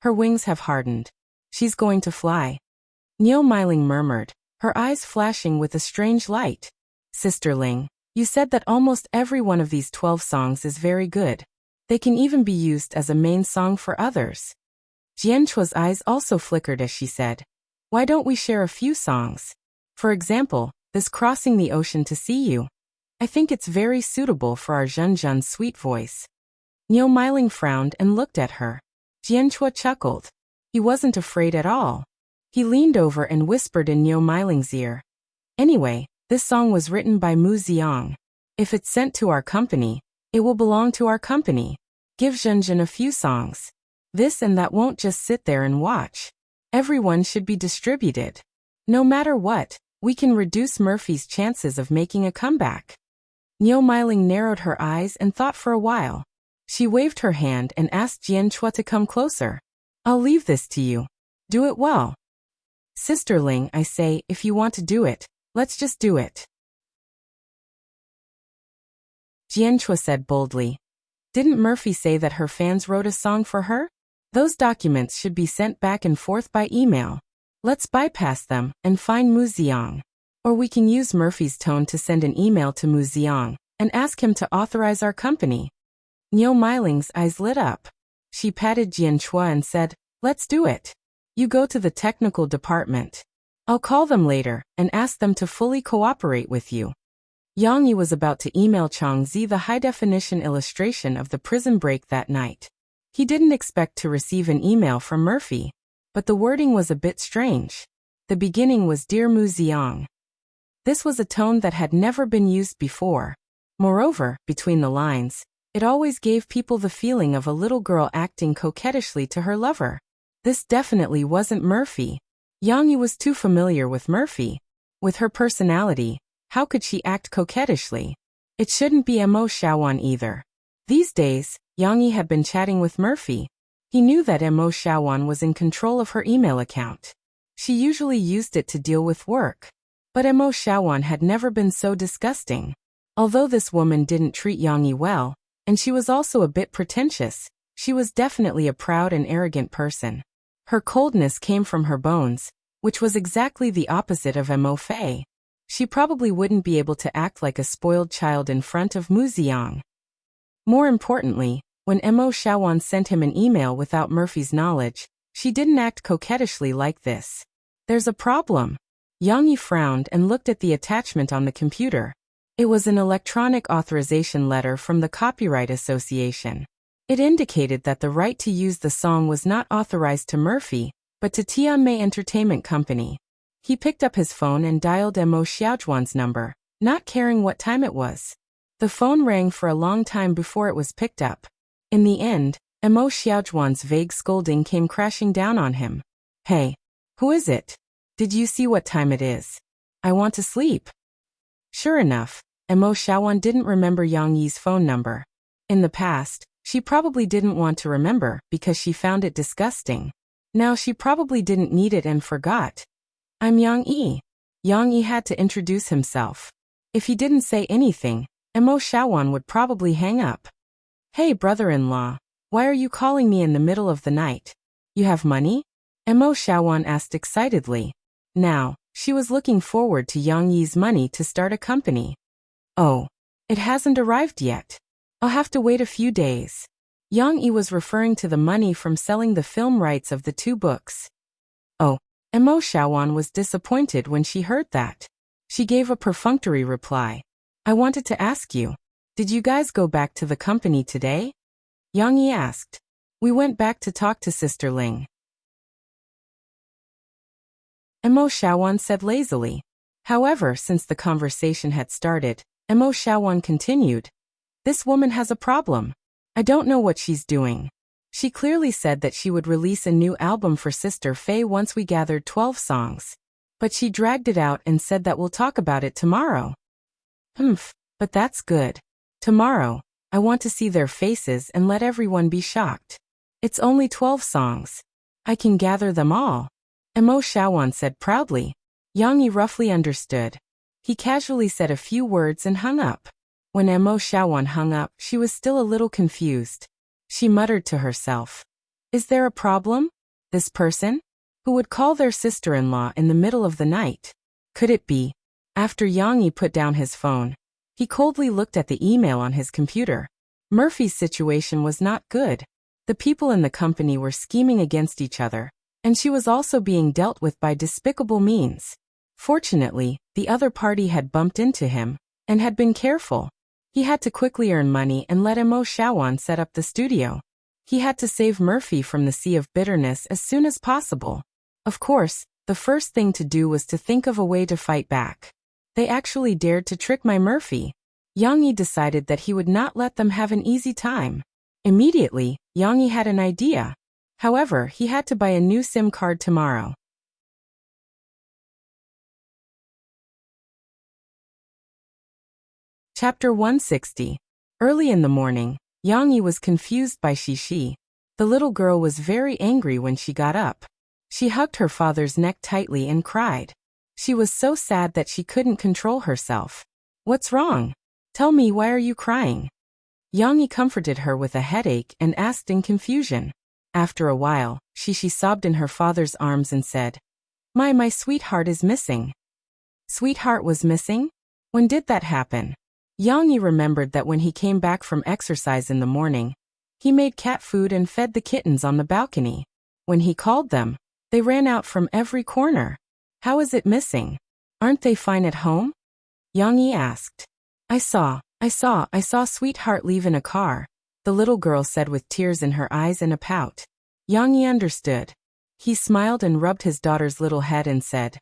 S1: Her wings have hardened. She's going to fly. Niu Meiling murmured, her eyes flashing with a strange light. Sister Ling, you said that almost every one of these 12 songs is very good. They can even be used as a main song for others. Jianchua's eyes also flickered as she said, why don't we share a few songs? For example, this Crossing the Ocean to See You. I think it's very suitable for our Zhenzhen's sweet voice. Niu Meiling frowned and looked at her. Jianchua chuckled. He wasn't afraid at all. He leaned over and whispered in Niu Meiling's ear. Anyway, this song was written by Mu Ziang. If it's sent to our company, it will belong to our company. Give Zhenzhen a few songs. This and that won't just sit there and watch. Everyone should be distributed. No matter what, we can reduce Murphy's chances of making a comeback. Niu Meiling narrowed her eyes and thought for a while. She waved her hand and asked Jianchua to come closer. I'll leave this to you. Do it well. Sister Ling, I say, if you want to do it, let's just do it. Jianchua said boldly. Didn't Murphy say that her fans wrote a song for her? Those documents should be sent back and forth by email. Let's bypass them and find Mu Ziang. Or we can use Murphy's tone to send an email to Mu Ziang and ask him to authorize our company. Niu Meiling's eyes lit up. She patted Jianchua and said, let's do it. You go to the technical department. I'll call them later and ask them to fully cooperate with you. Yang Yi was about to email Chang Zi the high-definition illustration of the prison break that night. He didn't expect to receive an email from Murphy, but the wording was a bit strange. The beginning was Dear Mu Ziang. This was a tone that had never been used before. Moreover, between the lines, it always gave people the feeling of a little girl acting coquettishly to her lover. This definitely wasn't Murphy. Yang Yi was too familiar with Murphy. With her personality, how could she act coquettishly? It shouldn't be Mo Xiaowan either. These days, Yang Yi had been chatting with Murphy. He knew that Mo Xiaowan was in control of her email account. She usually used it to deal with work. But Mo Xiaowan had never been so disgusting. Although this woman didn't treat Yang Yi well, and she was also a bit pretentious, she was definitely a proud and arrogant person. Her coldness came from her bones, which was exactly the opposite of Mo Fei. She probably wouldn't be able to act like a spoiled child in front of Mu Ziang. More importantly, when Mo Xiaowan sent him an email without Murphy's knowledge, she didn't act coquettishly like this. There's a problem. Yang Yi frowned and looked at the attachment on the computer. It was an electronic authorization letter from the Copyright Association. It indicated that the right to use the song was not authorized to Murphy, but to Tianmei Entertainment Company. He picked up his phone and dialed Mo Xiaojuan's number, not caring what time it was. The phone rang for a long time before it was picked up. In the end, Mo Xiaojuan's vague scolding came crashing down on him. Hey, who is it? Did you see what time it is? I want to sleep. Sure enough, Mo Xiaowan didn't remember Yang Yi's phone number. In the past, she probably didn't want to remember because she found it disgusting. Now she probably didn't need it and forgot. I'm Yang Yi. Yang Yi had to introduce himself. If he didn't say anything, Mo Xiaowan would probably hang up. Hey brother-in-law, why are you calling me in the middle of the night? You have money? Mo Xiaowan asked excitedly. Now, she was looking forward to Yang Yi's money to start a company. Oh, it hasn't arrived yet. I'll have to wait a few days. Yang Yi was referring to the money from selling the film rights of the 2 books. Oh, Mo Xiaowan was disappointed when she heard that. She gave a perfunctory reply. I wanted to ask you, did you guys go back to the company today? Yang Yi asked. We went back to talk to Sister Ling. Mo Xiaowan said lazily. However, since the conversation had started, Mo Xiaowan continued. This woman has a problem. I don't know what she's doing. She clearly said that she would release a new album for Sister Faye once we gathered 12 songs. But she dragged it out and said that we'll talk about it tomorrow. But that's good. Tomorrow, I want to see their faces and let everyone be shocked. It's only 12 songs. I can gather them all. Mo Shawan said proudly. Yang Yi roughly understood. He casually said a few words and hung up. When Mo Shawan hung up, she was still a little confused. She muttered to herself. Is there a problem? This person? Who would call their sister-in-law in the middle of the night? Could it be? After Yang Yi put down his phone, he coldly looked at the email on his computer. Murphy's situation was not good. The people in the company were scheming against each other, and she was also being dealt with by despicable means. Fortunately, the other party had bumped into him, and had been careful. He had to quickly earn money and let Mo Shawan set up the studio. He had to save Murphy from the sea of bitterness as soon as possible. Of course, the first thing to do was to think of a way to fight back. They actually dared to trick my Murphy. Yang Yi decided that he would not let them have an easy time. Immediately, Yang Yi had an idea. However, he had to buy a new SIM card tomorrow. Chapter 160. Early in the morning, Yang Yi was confused by Shishi. The little girl was very angry when she got up. She hugged her father's neck tightly and cried. She was so sad that she couldn't control herself. What's wrong? Tell me, why are you crying? Yang Yi comforted her with a headache and asked in confusion. After a while, Shishi sobbed in her father's arms and said, My sweetheart is missing. Sweetheart was missing? When did that happen? Yang Yi remembered that when he came back from exercise in the morning, he made cat food and fed the kittens on the balcony. When he called them, they ran out from every corner. How is it missing? Aren't they fine at home? Yang Yi asked. I saw sweetheart leave in a car, the little girl said with tears in her eyes and a pout. Yang Yi understood. He smiled and rubbed his daughter's little head and said,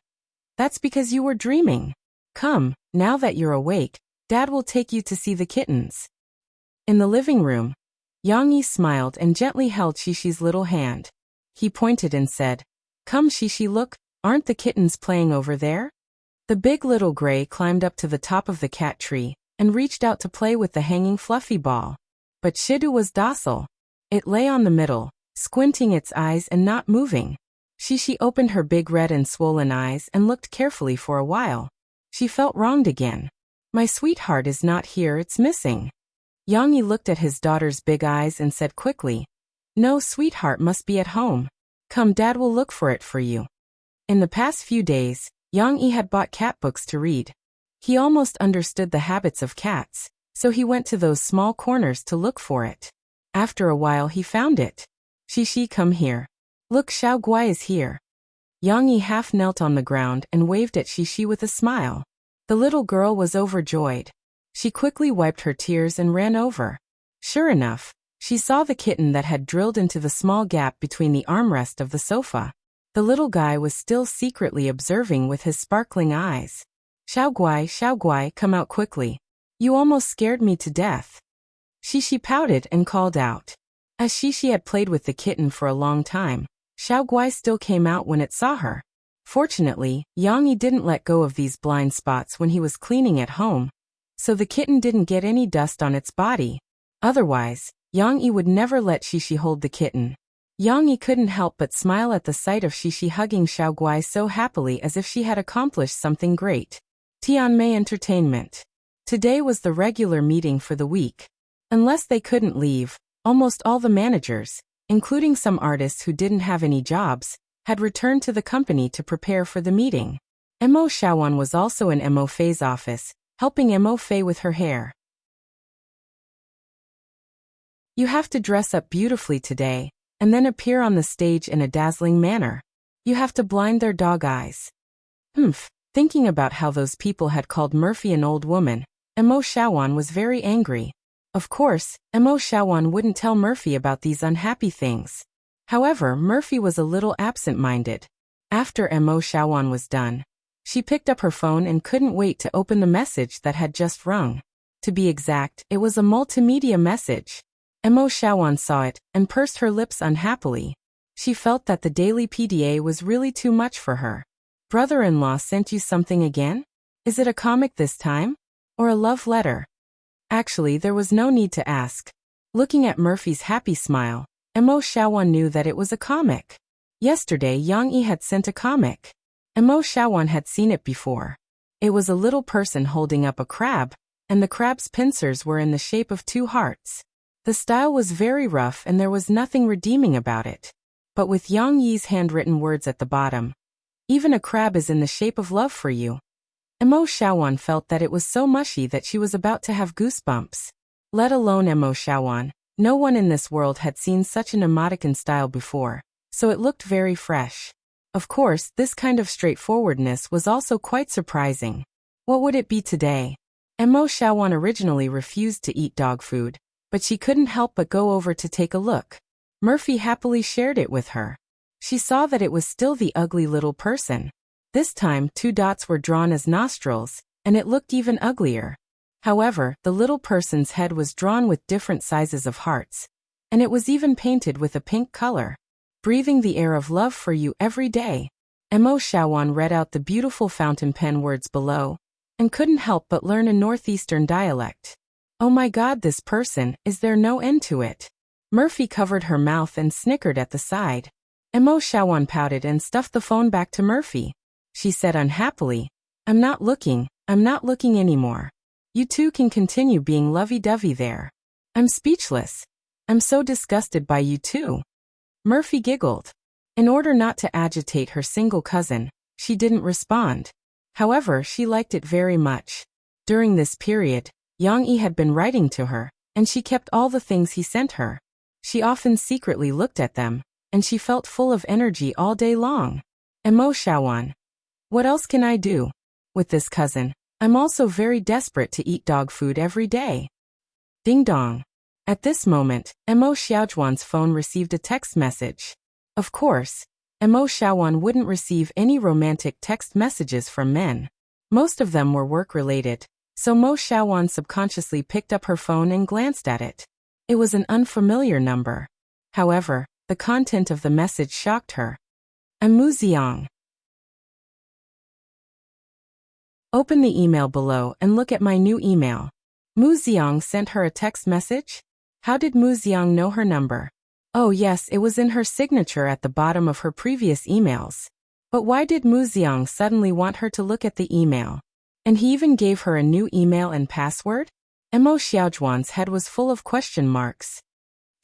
S1: That's because you were dreaming. Come, now that you're awake, Dad will take you to see the kittens. In the living room, Yang Yi smiled and gently held Shishi's little hand. He pointed and said, Come Shishi, look, aren't the kittens playing over there? The big little gray climbed up to the top of the cat tree and reached out to play with the hanging fluffy ball. But Shidu was docile. It lay on the middle, squinting its eyes and not moving. Shishi opened her big red and swollen eyes and looked carefully for a while. She felt wronged again. My sweetheart is not here, it's missing. Yang Yi looked at his daughter's big eyes and said quickly, No, sweetheart must be at home. Come, Dad will look for it for you. In the past few days, Yang Yi had bought cat books to read. He almost understood the habits of cats, so he went to those small corners to look for it. After a while he found it. Shishi, come here. Look, Xiao Guai is here. Yang Yi half knelt on the ground and waved at Shishi with a smile. The little girl was overjoyed. She quickly wiped her tears and ran over. Sure enough, she saw the kitten that had drilled into the small gap between the armrest of the sofa. The little guy was still secretly observing with his sparkling eyes. Xiao Guai, come out quickly. You almost scared me to death. Shishi pouted and called out. As Shishi had played with the kitten for a long time, Xiao Guai still came out when it saw her. Fortunately, Yang Yi didn't let go of these blind spots when he was cleaning at home, so the kitten didn't get any dust on its body. Otherwise, Yang Yi would never let Shishi hold the kitten. Yang Yi couldn't help but smile at the sight of Shishi hugging Xiao Guai so happily as if she had accomplished something great. Tianmei Entertainment. Today was the regular meeting for the week. Unless they couldn't leave, almost all the managers, including some artists who didn't have any jobs, had returned to the company to prepare for the meeting. Mo Shawan was also in Mo Fei's office, helping Mo Fei with her hair. You have to dress up beautifully today, and then appear on the stage in a dazzling manner. You have to blind their dog eyes. Thinking about how those people had called Murphy an old woman, Mo Shawan was very angry. Of course, Mo Shawan wouldn't tell Murphy about these unhappy things. However, Murphy was a little absent-minded. After Mo Shawan was done, she picked up her phone and couldn't wait to open the message that had just rung. To be exact, it was a multimedia message. Mo Xiaowan saw it and pursed her lips unhappily. She felt that the daily PDA was really too much for her. Brother-in-law sent you something again? Is it a comic this time? Or a love letter? Actually, there was no need to ask. Looking at Murphy's happy smile, Mo Xiaowan knew that it was a comic. Yesterday, Yang Yi had sent a comic. Mo Xiaowan had seen it before. It was a little person holding up a crab, and the crab's pincers were in the shape of two hearts. The style was very rough and there was nothing redeeming about it. But with Yang Yi's handwritten words at the bottom, even a crab is in the shape of love for you. Mo Xiaowan felt that it was so mushy that she was about to have goosebumps. Let alone Mo Xiaowan, no one in this world had seen such an emoticon style before, so it looked very fresh. Of course, this kind of straightforwardness was also quite surprising. What would it be today? Mo Xiaowan originally refused to eat dog food, but she couldn't help but go over to take a look. Murphy happily shared it with her. She saw that it was still the ugly little person. This time, 2 dots were drawn as nostrils, and it looked even uglier. However, the little person's head was drawn with different sizes of hearts, and it was even painted with a pink color. Breathing the air of love for you every day. Mo Xiaowan read out the beautiful fountain pen words below, and couldn't help but learn a northeastern dialect. Oh my god, this person, is there no end to it? Murphy covered her mouth and snickered at the side. Mo Xiaowan pouted and stuffed the phone back to Murphy. She said unhappily, I'm not looking anymore. You two can continue being lovey-dovey there. I'm speechless. I'm so disgusted by you two. Murphy giggled. In order not to agitate her single cousin, she didn't respond. However, she liked it very much. During this period, Yang Yi had been writing to her, and she kept all the things he sent her. She often secretly looked at them, and she felt full of energy all day long. Mo Xiaowan. What else can I do? With this cousin, I'm also very desperate to eat dog food every day. Ding dong. At this moment, Mo Xiaowan's phone received a text message. Of course, Mo Xiaowan wouldn't receive any romantic text messages from men. Most of them were work-related, so Mo Xiaowan subconsciously picked up her phone and glanced at it. It was an unfamiliar number. However, the content of the message shocked her. I'm Mu Xiang. Open the email below and look at my new email. Mu Xiang sent her a text message? How did Mu Xiang know her number? Oh yes, it was in her signature at the bottom of her previous emails. But why did Mu Xiang suddenly want her to look at the email? And he even gave her a new email and password? Mo Xiaowan's head was full of question marks.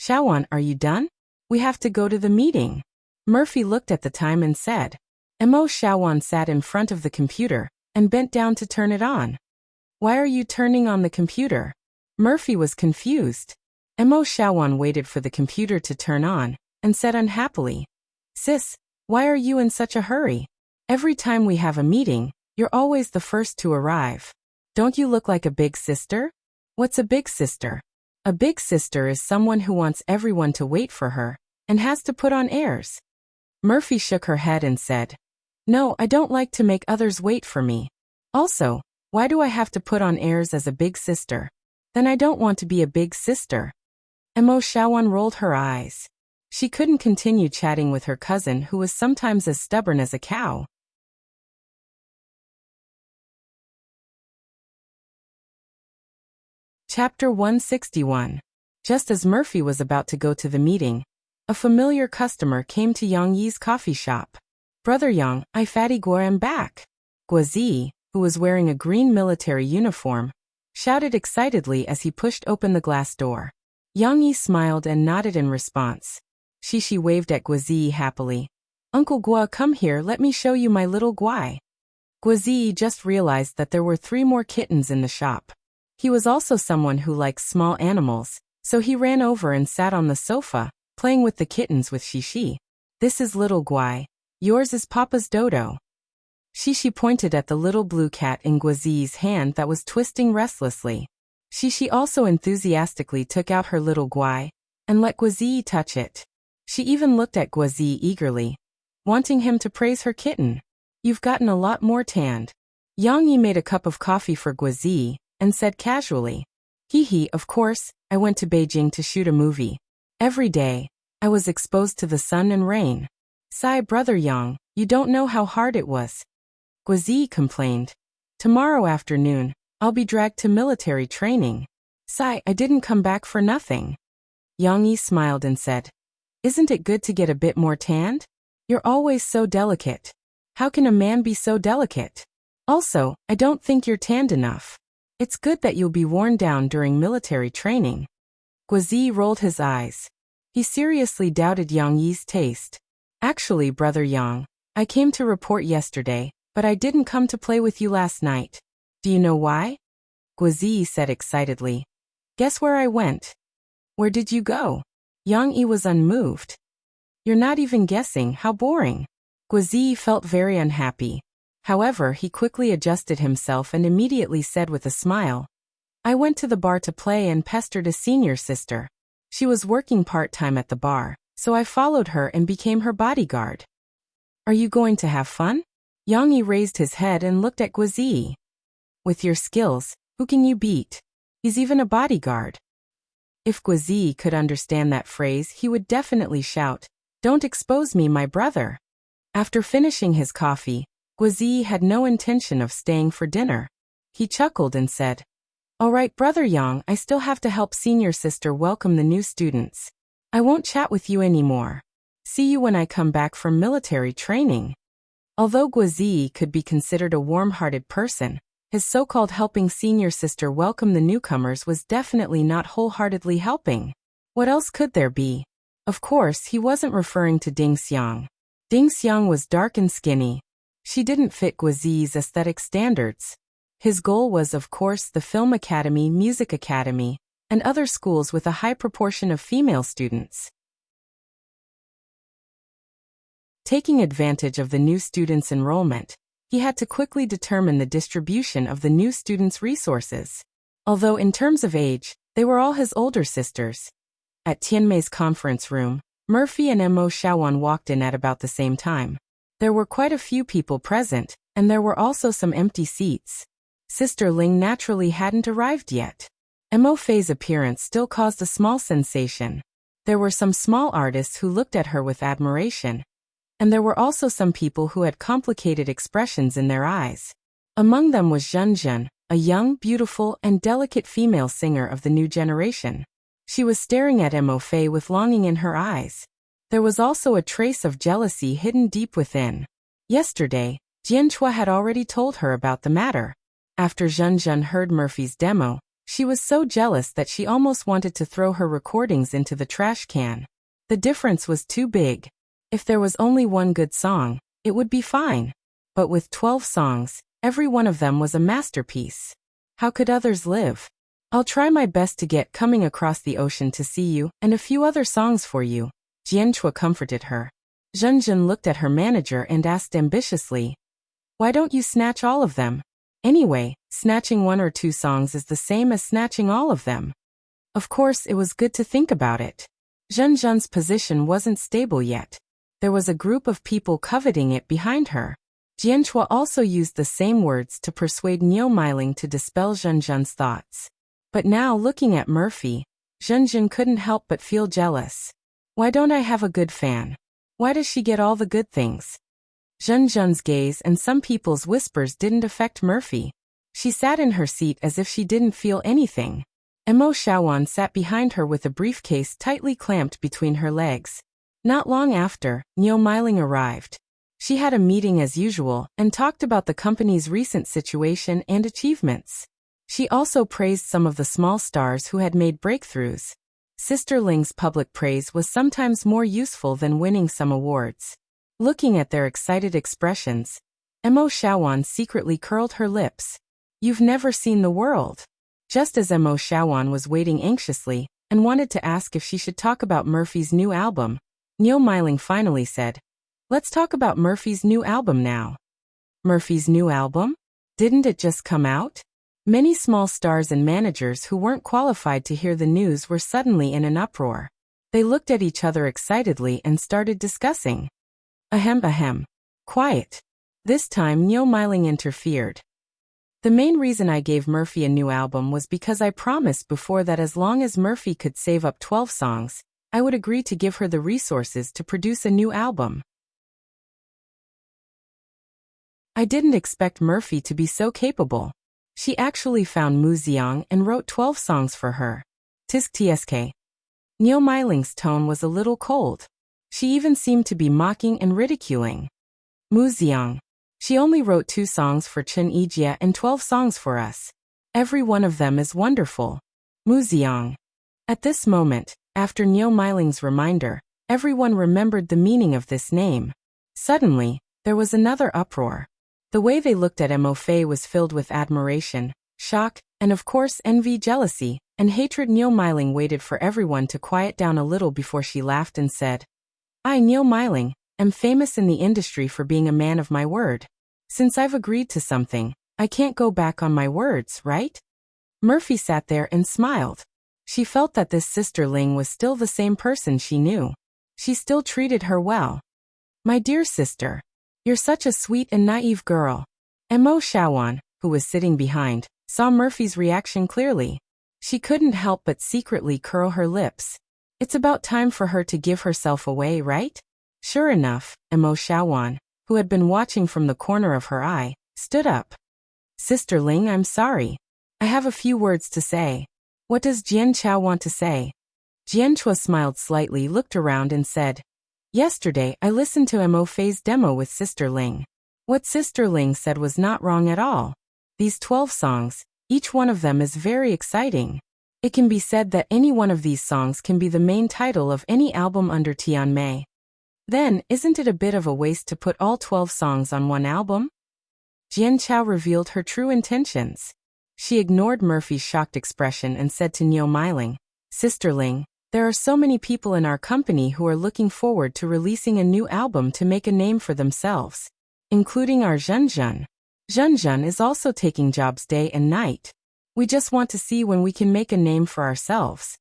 S1: Xiaowan, are you done? We have to go to the meeting. Murphy looked at the time and said. Mo Xiaowan sat in front of the computer and bent down to turn it on. Why are you turning on the computer? Murphy was confused. Mo Xiaowan waited for the computer to turn on, and said unhappily, Sis, why are you in such a hurry? Every time we have a meeting, you're always the first to arrive. Don't you look like a big sister? What's a big sister? A big sister is someone who wants everyone to wait for her, and has to put on airs. Murphy shook her head and said, No, I don't like to make others wait for me. Also, why do I have to put on airs as a big sister? Then I don't want to be a big sister. Mo Xiaowan rolled her eyes. She couldn't continue chatting with her cousin who was sometimes as stubborn as a cow. Chapter 161. Just as Murphy was about to go to the meeting, a familiar customer came to Yang Yi's coffee shop. Brother Yang, I Fatty Guo am back. Guozi, who was wearing a green military uniform, shouted excitedly as he pushed open the glass door. Yang Yi smiled and nodded in response. Shishi waved at Guozi happily. Uncle Guo, come here, let me show you my little Guai. Guozi just realized that there were 3 more kittens in the shop. He was also someone who likes small animals, so he ran over and sat on the sofa, playing with the kittens with Shishi. This is little Guai. Yours is Papa's Dodo. Shishi pointed at the little blue cat in Guozi's hand that was twisting restlessly. Shishi also enthusiastically took out her little Guai, and let Guozi touch it. She even looked at Guozi eagerly, wanting him to praise her kitten. You've gotten a lot more tanned. Yang Yi made a cup of coffee for Guozi, and said casually. Hee hee, of course, I went to Beijing to shoot a movie. Every day, I was exposed to the sun and rain. Sigh, Brother Yang, you don't know how hard it was. Guizi complained. Tomorrow afternoon, I'll be dragged to military training. Sigh, I didn't come back for nothing. Yang Yi smiled and said, isn't it good to get a bit more tanned? You're always so delicate. How can a man be so delicate? Also, I don't think you're tanned enough. It's good that you'll be worn down during military training. Guizi rolled his eyes. He seriously doubted Yang Yi's taste. Actually, Brother Yang, I came to report yesterday, but I didn't come to play with you last night. Do you know why? Guizi said excitedly. Guess where I went? Where did you go? Yang Yi was unmoved. You're not even guessing, how boring. Guizi felt very unhappy. However, he quickly adjusted himself and immediately said with a smile, I went to the bar to play and pestered a senior sister. She was working part-time at the bar, so I followed her and became her bodyguard. Are you going to have fun? Yang Yi raised his head and looked at Guizi. With your skills, who can you beat? He's even a bodyguard. If Guizi could understand that phrase, he would definitely shout, Don't expose me, my brother. After finishing his coffee, Guizi had no intention of staying for dinner. He chuckled and said, All right, Brother Yang, I still have to help senior sister welcome the new students. I won't chat with you anymore. See you when I come back from military training. Although Guizi could be considered a warm-hearted person, his so-called helping senior sister welcome the newcomers was definitely not wholeheartedly helping. What else could there be? Of course, he wasn't referring to Ding Xiang. Ding Xiang was dark and skinny. She didn't fit Guizi's aesthetic standards. His goal was, of course, the Film Academy, Music Academy, and other schools with a high proportion of female students. Taking advantage of the new students' enrollment, he had to quickly determine the distribution of the new students' resources. Although in terms of age, they were all his older sisters. At Tianmei's conference room, Murphy and Mo Shaowan walked in at about the same time. There were quite a few people present, and there were also some empty seats. Sister Ling naturally hadn't arrived yet. Mo Fei's appearance still caused a small sensation. There were some small artists who looked at her with admiration, and there were also some people who had complicated expressions in their eyes. Among them was Zhen Zhen, a young, beautiful, and delicate female singer of the new generation. She was staring at Mo Fei with longing in her eyes. There was also a trace of jealousy hidden deep within. Yesterday, Jianchua had already told her about the matter. After Zhen Zhen heard Murphy's demo, she was so jealous that she almost wanted to throw her recordings into the trash can. The difference was too big. If there was only one good song, it would be fine. But with 12 songs, every one of them was a masterpiece. How could others live? I'll try my best to get Coming Across the Ocean to See You and a few other songs for you. Jianchua comforted her. Zhen Zhen looked at her manager and asked ambitiously, Why don't you snatch all of them? Anyway, snatching one or two songs is the same as snatching all of them. Of course, it was good to think about it. Zhen Zhen's position wasn't stable yet. There was a group of people coveting it behind her. Jianchua also used the same words to persuade Niu Meiling to dispel Zhen Zhen's thoughts. But now, looking at Murphy, Zhen Zhen couldn't help but feel jealous. Why don't I have a good fan? Why does she get all the good things? Zhen Zhen's gaze and some people's whispers didn't affect Murphy. She sat in her seat as if she didn't feel anything. Mo Shaowan sat behind her with a briefcase tightly clamped between her legs. Not long after, Niu Meiling arrived. She had a meeting as usual and talked about the company's recent situation and achievements. She also praised some of the small stars who had made breakthroughs. Sister Ling's public praise was sometimes more useful than winning some awards. Looking at their excited expressions, Mo Shaowan secretly curled her lips. You've never seen the world. Just as Mo Shaowan was waiting anxiously and wanted to ask if she should talk about Murphy's new album, Niu Meiling finally said, Let's talk about Murphy's new album now. Murphy's new album? Didn't it just come out? Many small stars and managers who weren't qualified to hear the news were suddenly in an uproar. They looked at each other excitedly and started discussing. Ahem. Quiet. This time Niu Meiling interfered. The main reason I gave Murphy a new album was because I promised before that as long as Murphy could save up 12 songs, I would agree to give her the resources to produce a new album. I didn't expect Murphy to be so capable. She actually found Mu Xiang and wrote 12 songs for her. Tisk tsk. Niu Meiling's tone was a little cold. She even seemed to be mocking and ridiculing. Mu Xiang. She only wrote 2 songs for Chen Yijie and 12 songs for us. Every one of them is wonderful. Mu Xiang. At this moment, after Niu Meiling's reminder, everyone remembered the meaning of this name. Suddenly, there was another uproar. The way they looked at Mo Fei was filled with admiration, shock, and of course envy, jealousy, and hatred. Niu Meiling waited for everyone to quiet down a little before she laughed and said, I, Niu Meiling, am famous in the industry for being a man of my word. Since I've agreed to something, I can't go back on my words, right? Murphy sat there and smiled. She felt that this sister Ling was still the same person she knew. She still treated her well. My dear sister, you're such a sweet and naive girl. Mo Shaowan, who was sitting behind, saw Murphy's reaction clearly. She couldn't help but secretly curl her lips. It's about time for her to give herself away, right? Sure enough, Mo Shaowan, who had been watching from the corner of her eye, stood up. Sister Ling, I'm sorry. I have a few words to say. What does Jian Chao want to say? Jian Chua smiled slightly, looked around and said, Yesterday I listened to Mo Fei's demo with Sister Ling. What Sister Ling said was not wrong at all. These 12 songs, each one of them is very exciting. It can be said that any one of these songs can be the main title of any album under Tianmei. Then, isn't it a bit of a waste to put all 12 songs on one album? Jian Chao revealed her true intentions. She ignored Murphy's shocked expression and said to Niu Meiling, Sister Ling, there are so many people in our company who are looking forward to releasing a new album to make a name for themselves, including our Zhenzhen. Zhenzhen is also taking jobs day and night. We just want to see when we can make a name for ourselves.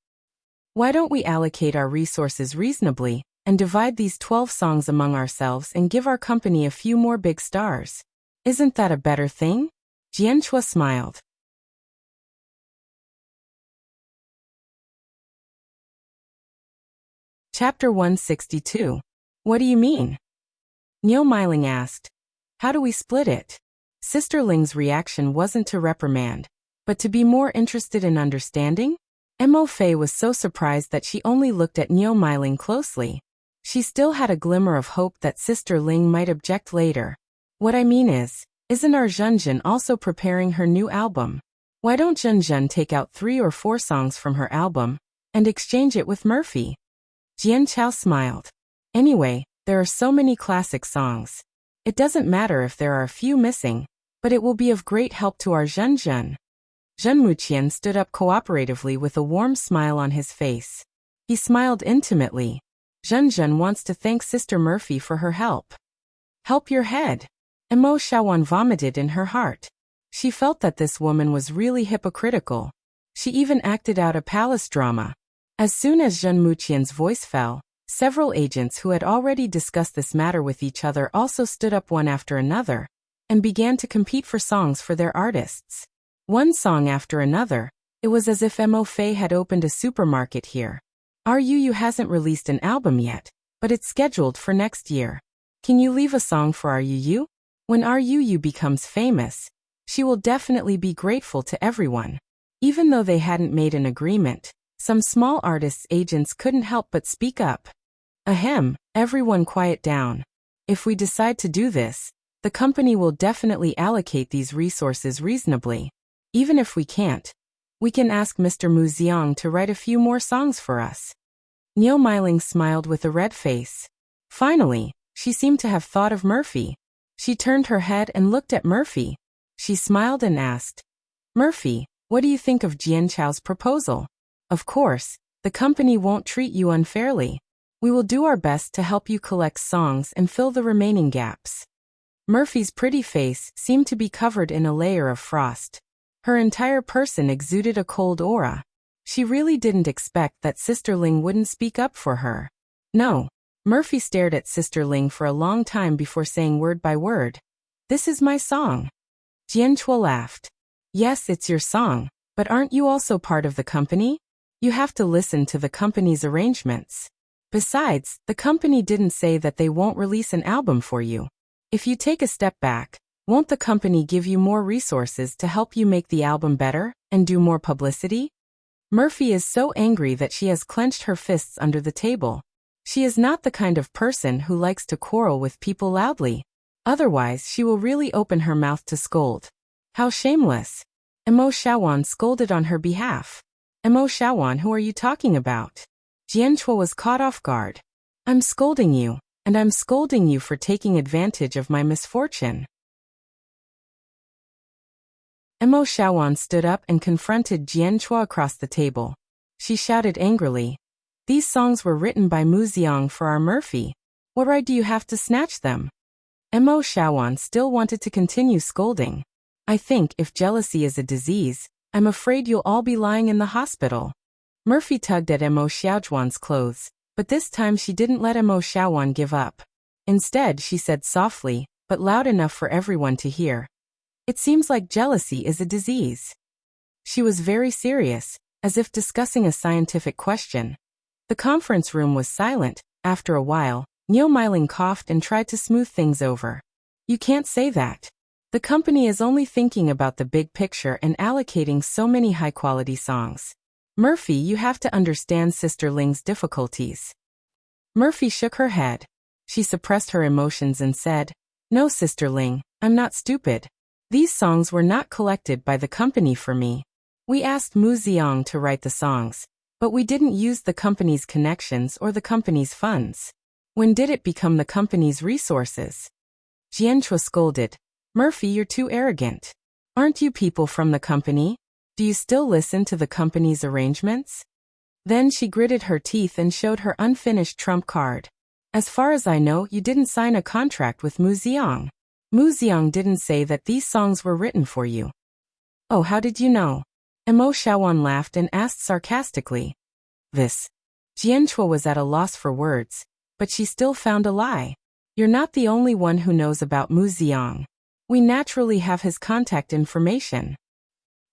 S1: Why don't we allocate our resources reasonably and divide these 12 songs among ourselves and give our company a few more big stars? Isn't that a better thing? Jian Chua smiled. Chapter 162. What do you mean? Niu Meiling asked. How do we split it? Sister Ling's reaction wasn't to reprimand, but to be more interested in understanding. Mo Fei was so surprised that she only looked at Niu Meiling closely. She still had a glimmer of hope that Sister Ling might object later. What I mean is, isn't our Zhenzhen also preparing her new album? Why don't Zhenzhen take out 3 or 4 songs from her album and exchange it with Murphy? Jian Chao smiled. Anyway, there are so many classic songs. It doesn't matter if there are a few missing, but it will be of great help to our Zhenzhen. Zhen Muqian stood up cooperatively with a warm smile on his face. He smiled intimately. Zhenzhen wants to thank Sister Murphy for her help. Help your head. Mo Shaowan vomited in her heart. She felt that this woman was really hypocritical. She even acted out a palace drama. As soon as Zhen Muqian's voice fell, several agents who had already discussed this matter with each other also stood up one after another and began to compete for songs for their artists. One song after another, it was as if Mo Fei had opened a supermarket here. RUU hasn't released an album yet, but it's scheduled for next year. Can you leave a song for RUU? When RUU becomes famous, she will definitely be grateful to everyone. Even though they hadn't made an agreement, some small artists' agents couldn't help but speak up. Ahem, everyone quiet down. If we decide to do this, the company will definitely allocate these resources reasonably. Even if we can't, we can ask Mr. Mu Xiang to write a few more songs for us. Niu Meiling smiled with a red face. Finally, she seemed to have thought of Murphy. She turned her head and looked at Murphy. She smiled and asked, Murphy, what do you think of Jian Chao's proposal? Of course, the company won't treat you unfairly. We will do our best to help you collect songs and fill the remaining gaps. Murphy's pretty face seemed to be covered in a layer of frost. Her entire person exuded a cold aura. She really didn't expect that Sister Ling wouldn't speak up for her. No. Murphy stared at Sister Ling for a long time before saying word by word, This is my song. Jian Chua laughed. Yes, it's your song, but aren't you also part of the company? You have to listen to the company's arrangements. Besides, the company didn't say that they won't release an album for you. If you take a step back, won't the company give you more resources to help you make the album better and do more publicity? Murphy is so angry that she has clenched her fists under the table. She is not the kind of person who likes to quarrel with people loudly. Otherwise, she will really open her mouth to scold. How shameless! Emo Shawan scolded on her behalf. Emo Shawan, who are you talking about? Jianchua was caught off guard. I'm scolding you, and I'm scolding you for taking advantage of my misfortune. Emo Shawan stood up and confronted Jianchua across the table. She shouted angrily, "These songs were written by Mu Xiang for our Murphy. What right do you have to snatch them?" Emo Shawan still wanted to continue scolding. "I think if jealousy is a disease, I'm afraid you'll all be lying in the hospital." Murphy tugged at Emo Xiaojuan's clothes, but this time she didn't let Emo Xiaojuan give up. Instead, she said softly, but loud enough for everyone to hear, "It seems like jealousy is a disease." She was very serious, as if discussing a scientific question. The conference room was silent. After a while, Niu Meiling coughed and tried to smooth things over. "You can't say that. The company is only thinking about the big picture and allocating so many high-quality songs. Murphy, you have to understand Sister Ling's difficulties." Murphy shook her head. She suppressed her emotions and said, "No, Sister Ling, I'm not stupid. These songs were not collected by the company for me. We asked Mu Xiang to write the songs, but we didn't use the company's connections or the company's funds. When did it become the company's resources?" Jianchua scolded, "Murphy, you're too arrogant. Aren't you people from the company? Do you still listen to the company's arrangements?" Then she gritted her teeth and showed her unfinished trump card. "As far as I know, you didn't sign a contract with Mu Xiang. Mu Xiang didn't say that these songs were written for you." "Oh, how did you know?" Emo Shawan laughed and asked sarcastically. "This." Jianchua was at a loss for words, but she still found a lie. "You're not the only one who knows about Mu Xiang. We naturally have his contact information."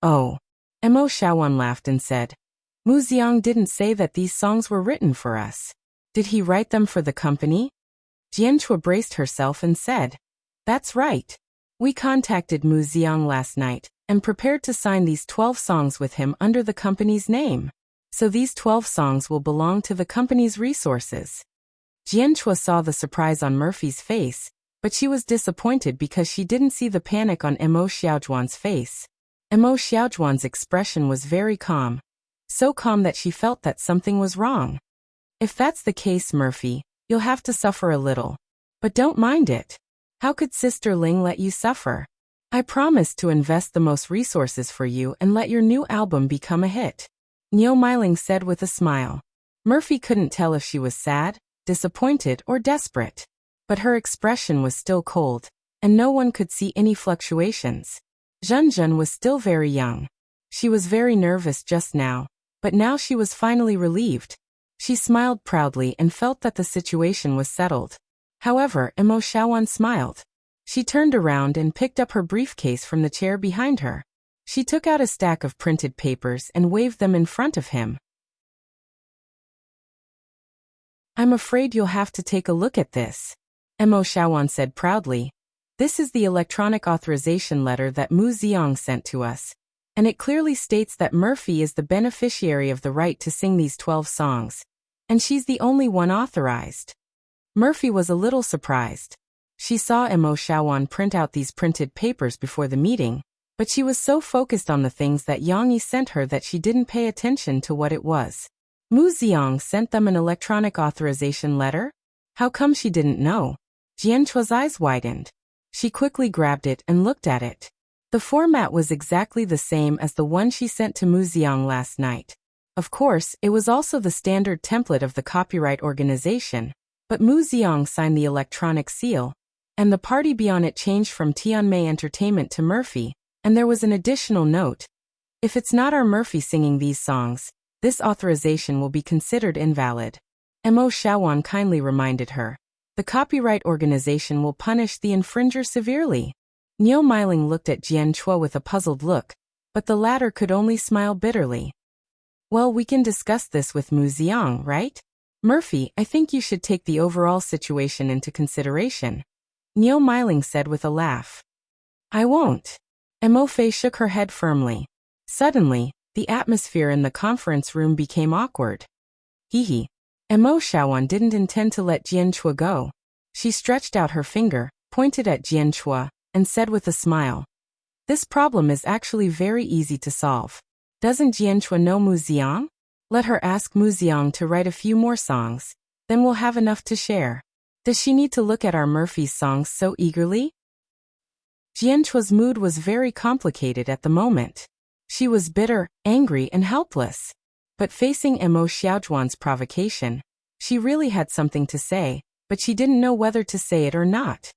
S1: "Oh." Emo Shawan laughed and said, "Mu Xiang didn't say that these songs were written for us. Did he write them for the company?" Jianchua braced herself and said, "That's right. We contacted Mu Xiang last night and prepared to sign these 12 songs with him under the company's name. So these 12 songs will belong to the company's resources." Jianchua saw the surprise on Murphy's face, but she was disappointed because she didn't see the panic on Emo Xiaojuan's face. Emo Xiaojuan's expression was very calm. So calm that she felt that something was wrong. "If that's the case, Murphy, you'll have to suffer a little. But don't mind it. How could Sister Ling let you suffer? I promise to invest the most resources for you and let your new album become a hit," Niu Meiling said with a smile. Murphy couldn't tell if she was sad, disappointed, or desperate. But her expression was still cold, and no one could see any fluctuations. Zhenzhen was still very young. She was very nervous just now, but now she was finally relieved. She smiled proudly and felt that the situation was settled. However, Emo Shawan smiled. She turned around and picked up her briefcase from the chair behind her. She took out a stack of printed papers and waved them in front of him. "I'm afraid you'll have to take a look at this," Emo Shawan said proudly. "This is the electronic authorization letter that Mu Xiang sent to us, and it clearly states that Murphy is the beneficiary of the right to sing these 12 songs, and she's the only one authorized." Murphy was a little surprised. She saw Emo Shawan print out these printed papers before the meeting, but she was so focused on the things that Yang Yi sent her that she didn't pay attention to what it was. Mu Xiang sent them an electronic authorization letter? How come she didn't know? Jianchua's eyes widened. She quickly grabbed it and looked at it. The format was exactly the same as the one she sent to Mu Xiang last night. Of course, it was also the standard template of the copyright organization, but Mu Xiang signed the electronic seal, and the party beyond it changed from Tianmei Entertainment to Murphy, and there was an additional note. If it's not our Murphy singing these songs, this authorization will be considered invalid. Emo Shawan kindly reminded her. The copyright organization will punish the infringer severely. Niu Meiling looked at Jianchua with a puzzled look, but the latter could only smile bitterly. Well, we can discuss this with Mu Xiang, right? Murphy, I think you should take the overall situation into consideration, Niu Miling said with a laugh. I won't. Mo Fei shook her head firmly. Suddenly, the atmosphere in the conference room became awkward. Hee. Mo Shaoan didn't intend to let Jian Chua go. She stretched out her finger, pointed at Jian Chua, and said with a smile, this problem is actually very easy to solve. Doesn't Jian Chua know Mu Xiang? Let her ask Mu Xiang to write a few more songs, then we'll have enough to share. Does she need to look at our Murphy's songs so eagerly? Jian Chua's mood was very complicated at the moment. She was bitter, angry, and helpless. But facing Mo Xiaozhuan's provocation, she really had something to say, but she didn't know whether to say it or not.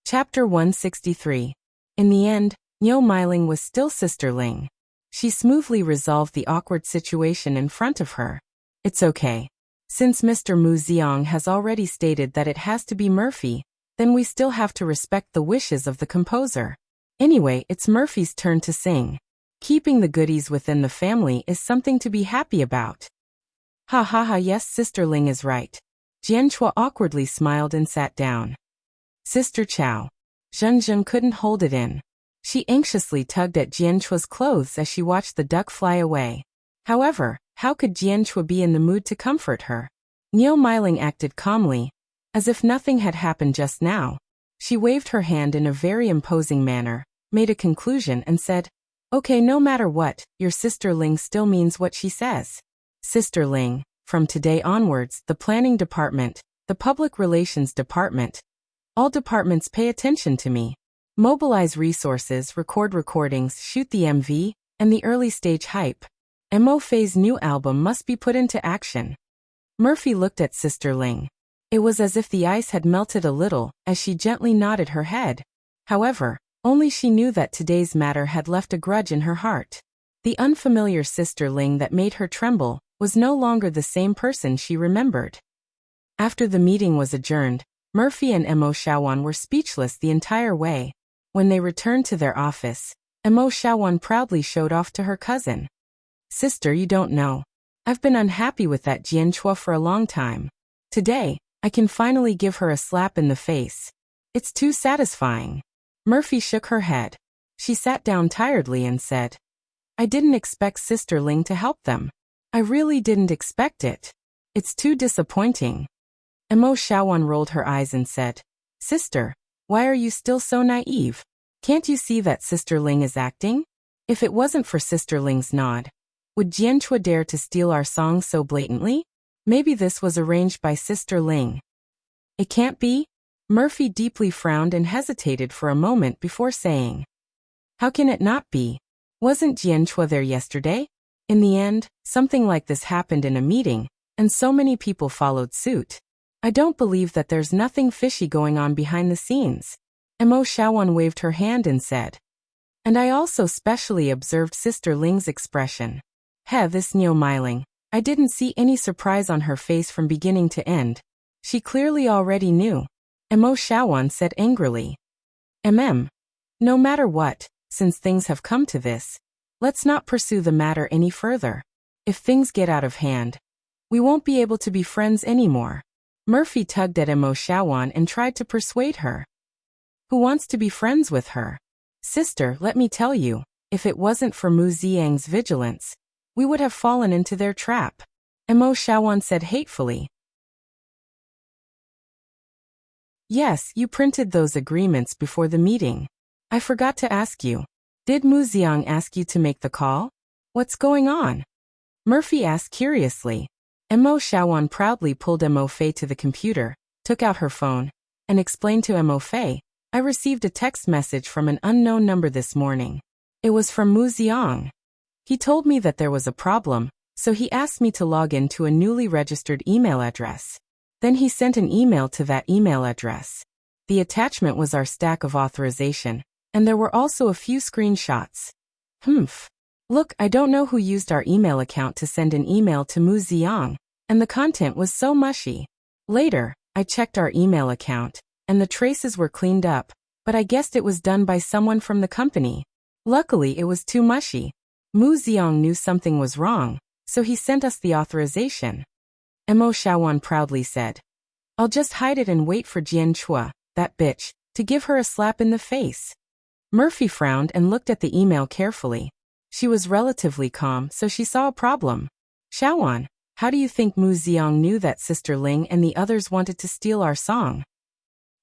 S1: Chapter 163. In the end, Niu Miling was still Sister Ling. She smoothly resolved the awkward situation in front of her. It's okay. Since Mr. Mu Xiang has already stated that it has to be Murphy, then we still have to respect the wishes of the composer. Anyway, it's Murphy's turn to sing. Keeping the goodies within the family is something to be happy about. Ha ha ha, yes, Sister Ling is right. Jian Chua awkwardly smiled and sat down. Sister Chow. Zhenzhen couldn't hold it in. She anxiously tugged at Jian Chua's clothes as she watched the duck fly away. However, how could Jian Chua be in the mood to comfort her? Niu Miling acted calmly, as if nothing had happened just now. She waved her hand in a very imposing manner, made a conclusion and said, okay, no matter what, your Sister Ling still means what she says. Sister Ling, from today onwards, the planning department, the public relations department, all departments pay attention to me. Mobilize resources, record recordings, shoot the MV, and the early stage hype. Mo Fei's new album must be put into action. Murphy looked at Sister Ling. It was as if the ice had melted a little, as she gently nodded her head. However, only she knew that today's matter had left a grudge in her heart. The unfamiliar Sister Ling that made her tremble was no longer the same person she remembered. After the meeting was adjourned, Murphy and Mo Shaoan were speechless the entire way. When they returned to their office, Mo Shaoan proudly showed off to her cousin. Sister, you don't know. I've been unhappy with that Jian Chua for a long time. Today, I can finally give her a slap in the face. It's too satisfying. Murphy shook her head. She sat down tiredly and said, I didn't expect Sister Ling to help them. I really didn't expect it. It's too disappointing. Mo Shaoan rolled her eyes and said, Sister, why are you still so naive? Can't you see that Sister Ling is acting? If it wasn't for Sister Ling's nod, would Jian Chua dare to steal our songs so blatantly? Maybe this was arranged by Sister Ling. It can't be? Murphy deeply frowned and hesitated for a moment before saying, how can it not be? Wasn't Jian Chua there yesterday? In the end, something like this happened in a meeting, and so many people followed suit. I don't believe that there's nothing fishy going on behind the scenes. Mo Shaoan waved her hand and said. And I also specially observed Sister Ling's expression. This Niu Miling. I didn't see any surprise on her face from beginning to end. She clearly already knew. Mo Shaoan said angrily. No matter what, since things have come to this, let's not pursue the matter any further. If things get out of hand, we won't be able to be friends anymore. Murphy tugged at Mo Shaoan and tried to persuade her. Who wants to be friends with her? Sister, let me tell you, if it wasn't for Mu Xiang's vigilance, we would have fallen into their trap. Mo Shaoan said hatefully. Yes, you printed those agreements before the meeting. I forgot to ask you. Did Mu Xiang ask you to make the call? What's going on? Murphy asked curiously. Mo Shaoan proudly pulled Mo Fei to the computer, took out her phone, and explained to Mo Fei, I received a text message from an unknown number this morning. It was from Mu Xiang. He told me that there was a problem, so he asked me to log in to a newly registered email address. Then he sent an email to that email address. The attachment was our stack of authorization, and there were also a few screenshots. Look, I don't know who used our email account to send an email to Mu Xiang, and the content was so mushy. Later, I checked our email account, and the traces were cleaned up, but I guessed it was done by someone from the company. Luckily, it was too mushy. Mu Xiang knew something was wrong, so he sent us the authorization. Mo Xiaowan proudly said. I'll just hide it and wait for Jian Chua, that bitch, to give her a slap in the face. Murphy frowned and looked at the email carefully. She was relatively calm, so she saw a problem. Xiaowan, how do you think Mu Xiang knew that Sister Ling and the others wanted to steal our song?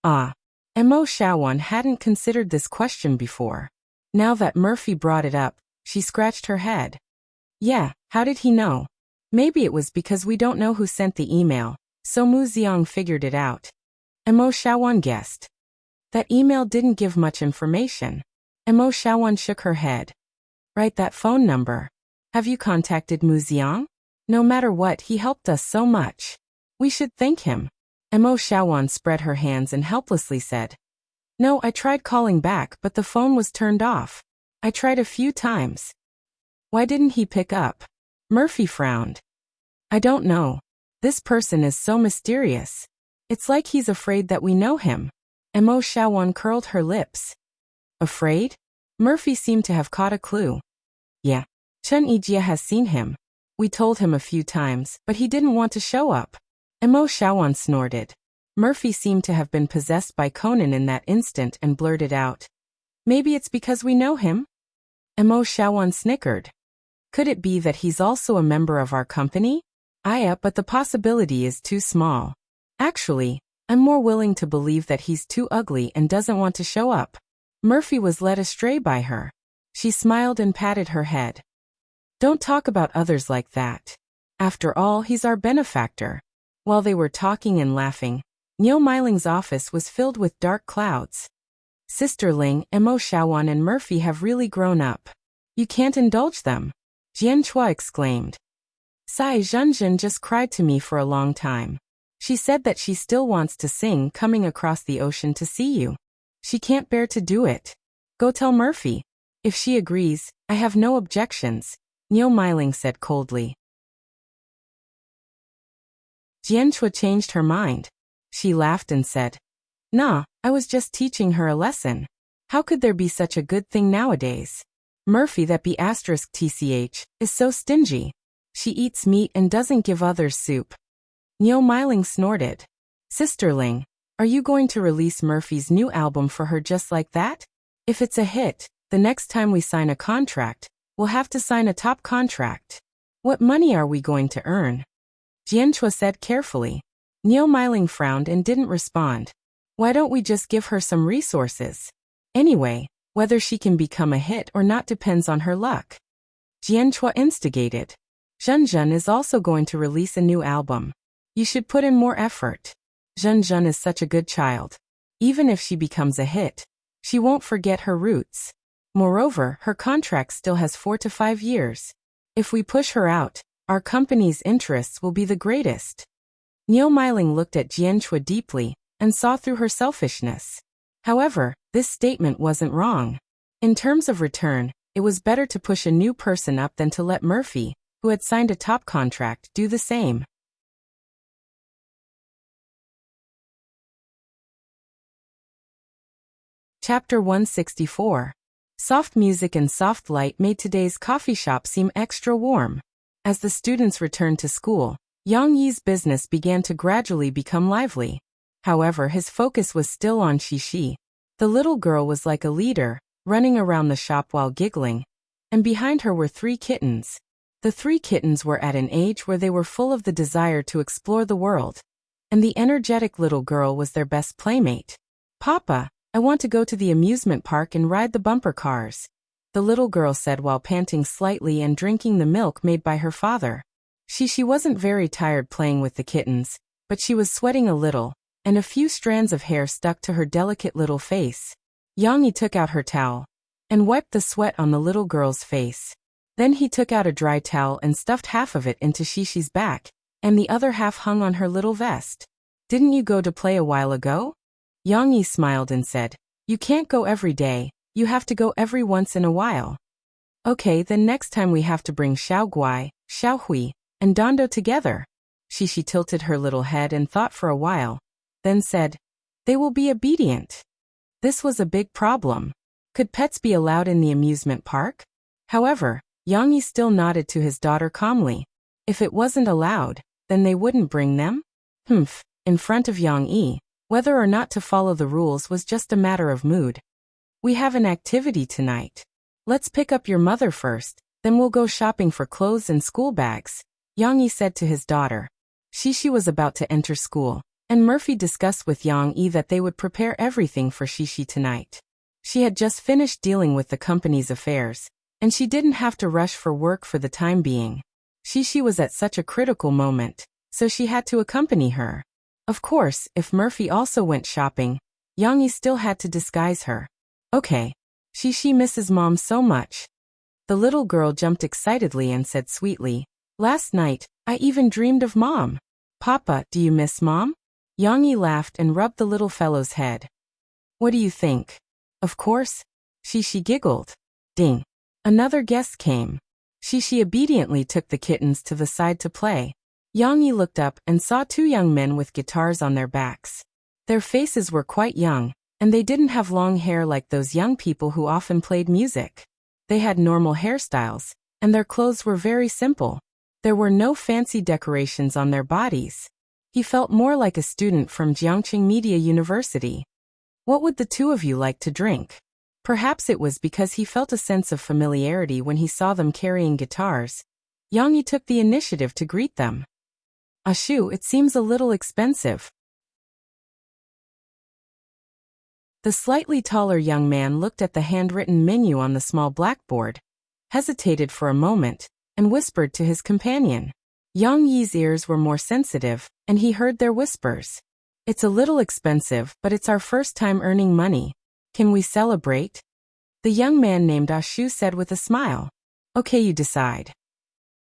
S1: Mo Xiaowan hadn't considered this question before. Now that Murphy brought it up, she scratched her head. Yeah, how did he know? Maybe it was because we don't know who sent the email, so Mu Xiang figured it out. Mo Xiaowan guessed. That email didn't give much information. Mo Xiaowan shook her head. Write that phone number. Have you contacted Mu Xiang? No matter what, he helped us so much. We should thank him. Mo Xiaowan spread her hands and helplessly said. No, I tried calling back, but the phone was turned off. I tried a few times. Why didn't he pick up? Murphy frowned. I don't know. This person is so mysterious. It's like he's afraid that we know him. Mo Xiaowan curled her lips. Afraid? Murphy seemed to have caught a clue. Yeah. Chen Yijie has seen him. We told him a few times, but he didn't want to show up. Mo Xiaowan snorted. Murphy seemed to have been possessed by Conan in that instant and blurted out. Maybe it's because we know him? Mo Xiaowan snickered. Could it be that he's also a member of our company? But the possibility is too small. Actually, I'm more willing to believe that he's too ugly and doesn't want to show up. Murphy was led astray by her. She smiled and patted her head. Don't talk about others like that. After all, he's our benefactor. While they were talking and laughing, Niu Miling's office was filled with dark clouds. Sister Ling, Mo Xiaowan and Murphy have really grown up. You can't indulge them. Jian Chua exclaimed. Sai Zhenzhen just cried to me for a long time. She said that she still wants to sing Coming Across the Ocean to See You. She can't bear to do it. Go tell Murphy. If she agrees, I have no objections, Niu Miling said coldly. Jian Chua changed her mind. She laughed and said, Nah, I was just teaching her a lesson. How could there be such a good thing nowadays? Murphy, that be asterisk tch, is so stingy. She eats meat and doesn't give others soup. Niu Miling snorted. Sister Ling, are you going to release Murphy's new album for her just like that? If it's a hit, the next time we sign a contract, we'll have to sign a top contract. What money are we going to earn? Jian Chua said carefully. Niu Miling frowned and didn't respond. Why don't we just give her some resources? Anyway, whether she can become a hit or not depends on her luck. Jian Chua instigated. Zhenzhen is also going to release a new album. You should put in more effort. Zhenzhen is such a good child. Even if she becomes a hit, she won't forget her roots. Moreover, her contract still has 4 to 5 years. If we push her out, our company's interests will be the greatest. Niu Miling looked at Jian Chua deeply and saw through her selfishness. However, this statement wasn't wrong. In terms of return, it was better to push a new person up than to let Murphy, who had signed a top contract, do the same. Chapter 164. Soft music and soft light made today's coffee shop seem extra warm. As the students returned to school, Yang Yi's business began to gradually become lively. However, his focus was still on Shishi. The little girl was like a leader, running around the shop while giggling, and behind her were 3 kittens. The 3 kittens were at an age where they were full of the desire to explore the world, and the energetic little girl was their best playmate. Papa, I want to go to the amusement park and ride the bumper cars, the little girl said while panting slightly and drinking the milk made by her father. She wasn't very tired playing with the kittens, but she was sweating a little, and a few strands of hair stuck to her delicate little face. Yang Yi took out her towel and wiped the sweat on the little girl's face. Then he took out a dry towel and stuffed half of it into Shishi's back, and the other half hung on her little vest. Didn't you go to play a while ago? Yang Yi smiled and said, You can't go every day, you have to go every once in a while. Okay, then next time we have to bring Xiao Guai, Xiao Hui, and Dondo together. Shishi tilted her little head and thought for a while, then said, They will be obedient. This was a big problem. Could pets be allowed in the amusement park? However, Yang Yi still nodded to his daughter calmly. If it wasn't allowed, then they wouldn't bring them? In front of Yang Yi, whether or not to follow the rules was just a matter of mood. We have an activity tonight. Let's pick up your mother first, then we'll go shopping for clothes and school bags, Yang Yi said to his daughter. Shishi was about to enter school, and Murphy discussed with Yang Yi that they would prepare everything for Shishi tonight. She had just finished dealing with the company's affairs, and she didn't have to rush for work for the time being. Shishi was at such a critical moment, so she had to accompany her. Of course, if Murphy also went shopping, Yang Yi still had to disguise her. Okay. Shishi misses Mom so much. The little girl jumped excitedly and said sweetly, "Last night, I even dreamed of Mom. Papa, do you miss Mom?" Yang Yi laughed and rubbed the little fellow's head. What do you think? Of course. Shishi giggled. Ding. Another guest came. Shishi obediently took the kittens to the side to play. Yang Yi looked up and saw two young men with guitars on their backs. Their faces were quite young, and they didn't have long hair like those young people who often played music. They had normal hairstyles, and their clothes were very simple. There were no fancy decorations on their bodies. He felt more like a student from Jiangqing Media University. What would the two of you like to drink? Perhaps it was because he felt a sense of familiarity when he saw them carrying guitars. Yang Yi took the initiative to greet them. Ashu, it seems a little expensive. The slightly taller young man looked at the handwritten menu on the small blackboard, hesitated for a moment, and whispered to his companion. Yang Yi's ears were more sensitive, and he heard their whispers. It's a little expensive, but it's our first time earning money. Can we celebrate? The young man named Ashu said with a smile. Okay, you decide.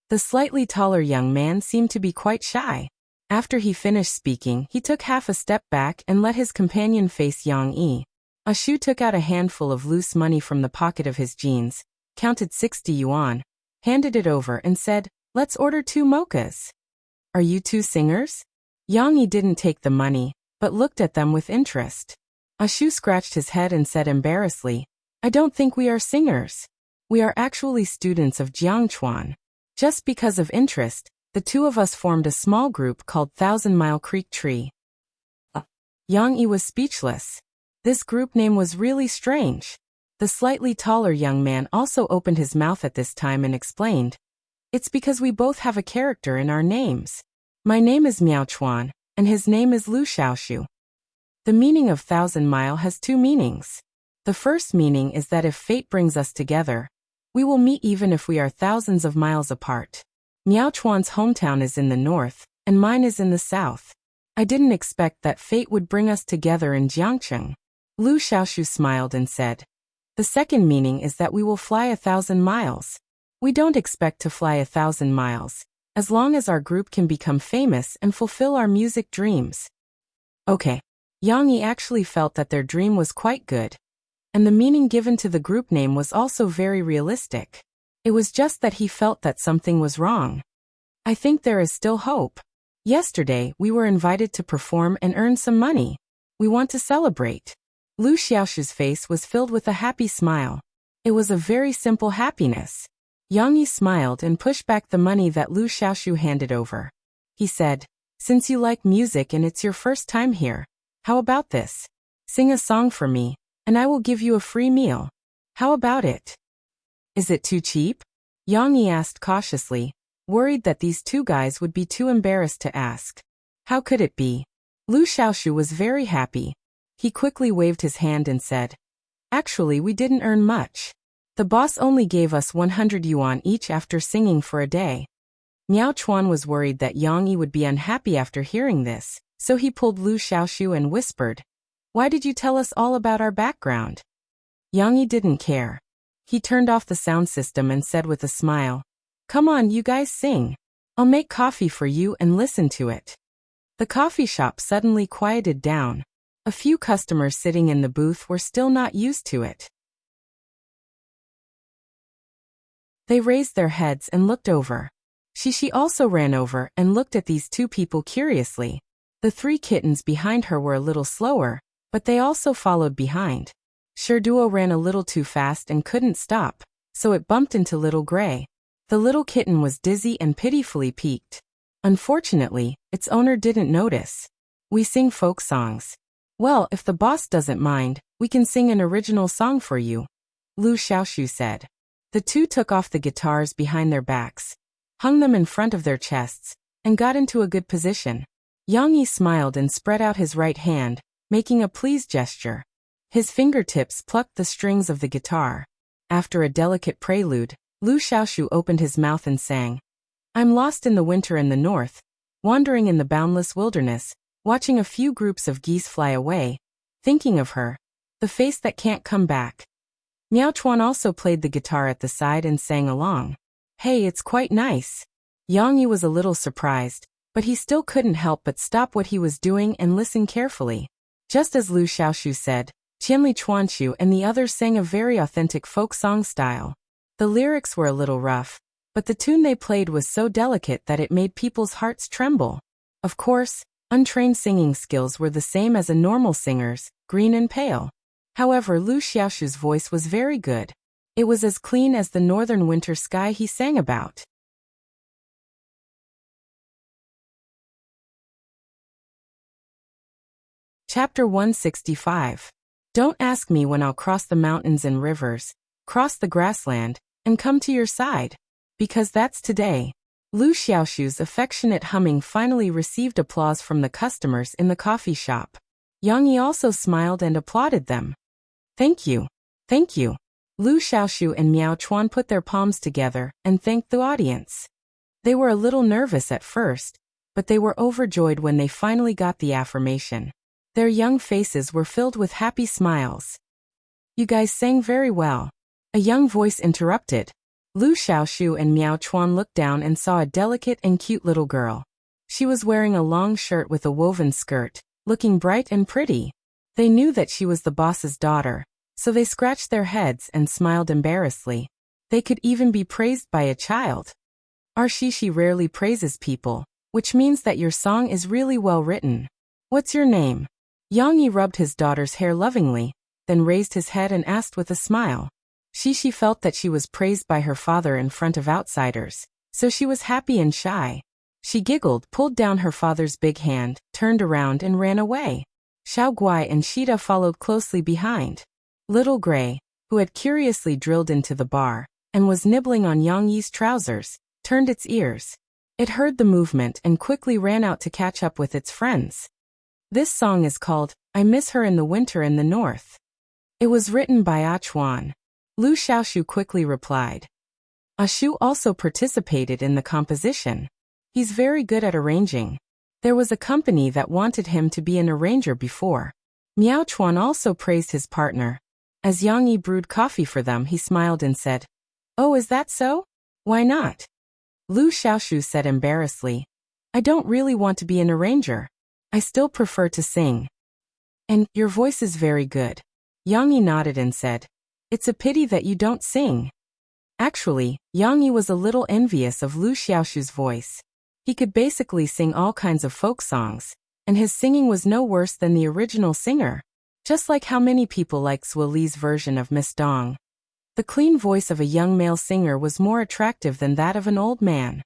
S1: The slightly taller young man seemed to be quite shy. After he finished speaking, he took half a step back and let his companion face Yang Yi. Ashu took out a handful of loose money from the pocket of his jeans, counted 60 yuan, handed it over and said, "Let's order 2 mochas." Are you 2 singers? Yang Yi didn't take the money, but looked at them with interest. Ashu scratched his head and said embarrassedly, "I don't think we are singers. We are actually students of Jiangchuan." Just because of interest, the two of us formed a small group called 1,000 Mile Creek Tree. Yang Yi was speechless. This group name was really strange. The slightly taller young man also opened his mouth at this time and explained, "It's because we both have a character in our names. My name is Miao Chuan, and his name is Lu Xiaoshu." The meaning of 1,000 Mile has 2 meanings. The first meaning is that if fate brings us together, we will meet even if we are thousands of miles apart. Miao Chuan's hometown is in the north, and mine is in the south. I didn't expect that fate would bring us together in Jiangcheng. Lu Xiaoshu smiled and said, "The second meaning is that we will fly 1,000 miles. We don't expect to fly 1,000 miles, as long as our group can become famous and fulfill our music dreams." Okay. Yang Yi actually felt that their dream was quite good. And the meaning given to the group name was also very realistic. It was just that he felt that something was wrong. I think there is still hope. Yesterday, we were invited to perform and earn some money. We want to celebrate. Lu Xiaoshu's face was filled with a happy smile. It was a very simple happiness. Yang Yi smiled and pushed back the money that Lu Xiaoshu handed over. He said, "Since you like music and it's your first time here, how about this? Sing a song for me, and I will give you a free meal. How about it?" Is it too cheap? Yang Yi asked cautiously, worried that these two guys would be too embarrassed to ask. How could it be? Lu Xiaoshu was very happy. He quickly waved his hand and said, "Actually, we didn't earn much. The boss only gave us 100 yuan each after singing for a day." Miao Chuan was worried that Yang Yi would be unhappy after hearing this, so he pulled Lu Xiaoshu and whispered, "Why did you tell us all about our background?" Yang Yi didn't care. He turned off the sound system and said with a smile, "Come on, you guys sing. I'll make coffee for you and listen to it." The coffee shop suddenly quieted down. A few customers sitting in the booth were still not used to it. They raised their heads and looked over. Shishi also ran over and looked at these two people curiously. The 3 kittens behind her were a little slower, but they also followed behind. Sherduo ran a little too fast and couldn't stop, so it bumped into Little Gray. The little kitten was dizzy and pitifully peaked. Unfortunately, its owner didn't notice. We sing folk songs. Well, if the boss doesn't mind, we can sing an original song for you, Lu Xiaoshu said. The two took off the guitars behind their backs, hung them in front of their chests, and got into a good position. Yang Yi smiled and spread out his right hand, making a please gesture. His fingertips plucked the strings of the guitar. After a delicate prelude, Lu Xiaoshu opened his mouth and sang. I'm lost in the winter in the north, wandering in the boundless wilderness, watching a few groups of geese fly away, thinking of her, the face that can't come back. Miao Chuan also played the guitar at the side and sang along. Hey, it's quite nice. Yang Yi was a little surprised, but he still couldn't help but stop what he was doing and listen carefully. Just as Lu Xiaoshu said, Qianli Chuanchu and the others sang a very authentic folk song style. The lyrics were a little rough, but the tune they played was so delicate that it made people's hearts tremble. Of course, untrained singing skills were the same as a normal singer's, green and pale. However, Lu Xiaoshu's voice was very good. It was as clean as the northern winter sky he sang about. Chapter 165. Don't ask me when I'll cross the mountains and rivers, cross the grassland, and come to your side. Because that's today. Lu Xiaoshu's affectionate humming finally received applause from the customers in the coffee shop. Yang Yi also smiled and applauded them. Thank you. Thank you. Lu Xiaoshu and Miao Chuan put their palms together and thanked the audience. They were a little nervous at first, but they were overjoyed when they finally got the affirmation. Their young faces were filled with happy smiles. You guys sang very well. A young voice interrupted. Lu Xiaoshu and Miao Chuan looked down and saw a delicate and cute little girl. She was wearing a long shirt with a woven skirt, looking bright and pretty. They knew that she was the boss's daughter, so they scratched their heads and smiled embarrassedly. They could even be praised by a child. Our Shishi rarely praises people, which means that your song is really well written. What's your name? Yang Yi rubbed his daughter's hair lovingly, then raised his head and asked with a smile. Shishi felt that she was praised by her father in front of outsiders, so she was happy and shy. She giggled, pulled down her father's big hand, turned around and ran away. Xiao Guai and Shida followed closely behind. Little Gray, who had curiously drilled into the bar, and was nibbling on Yang Yi's trousers, turned its ears. It heard the movement and quickly ran out to catch up with its friends. This song is called, I Miss Her in the Winter in the North. It was written by Ah Chuan. Lu Xiaoshu quickly replied. Ah Shu also participated in the composition. He's very good at arranging. There was a company that wanted him to be an arranger before. Miao Chuan also praised his partner. As Yang Yi brewed coffee for them, he smiled and said, Oh, is that so? Why not? Lu Xiaoshu said embarrassedly, I don't really want to be an arranger. I still prefer to sing. And your voice is very good. Yang Yi nodded and said, It's a pity that you don't sing. Actually, Yang Yi was a little envious of Lu Xiaoshu's voice. He could basically sing all kinds of folk songs, and his singing was no worse than the original singer. Just like how many people like Sui Li's version of Miss Dong. The clean voice of a young male singer was more attractive than that of an old man.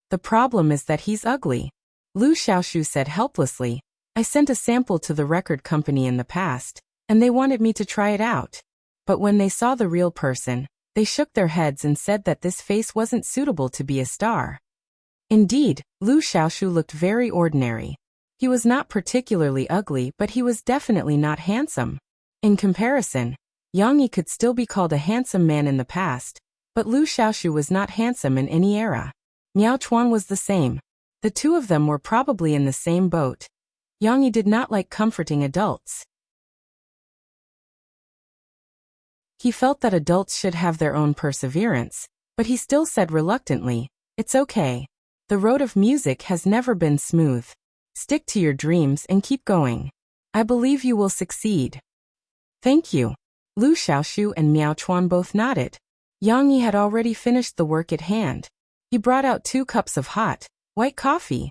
S1: The problem is that he's ugly. Lu Xiaoshu said helplessly, I sent a sample to the record company in the past, and they wanted me to try it out. But when they saw the real person, they shook their heads and said that this face wasn't suitable to be a star. Indeed, Lu Xiaoshu looked very ordinary. He was not particularly ugly, but he was definitely not handsome. In comparison, Yang Yi could still be called a handsome man in the past, but Lu Xiaoshu was not handsome in any era. Miao Chuan was the same. The two of them were probably in the same boat. Yang Yi did not like comforting adults. He felt that adults should have their own perseverance, but he still said reluctantly, It's okay. The road of music has never been smooth. Stick to your dreams and keep going. I believe you will succeed. Thank you. Lu Xiaoshu and Miao Chuan both nodded. Yang Yi had already finished the work at hand. He brought out 2 cups of hot, white coffee.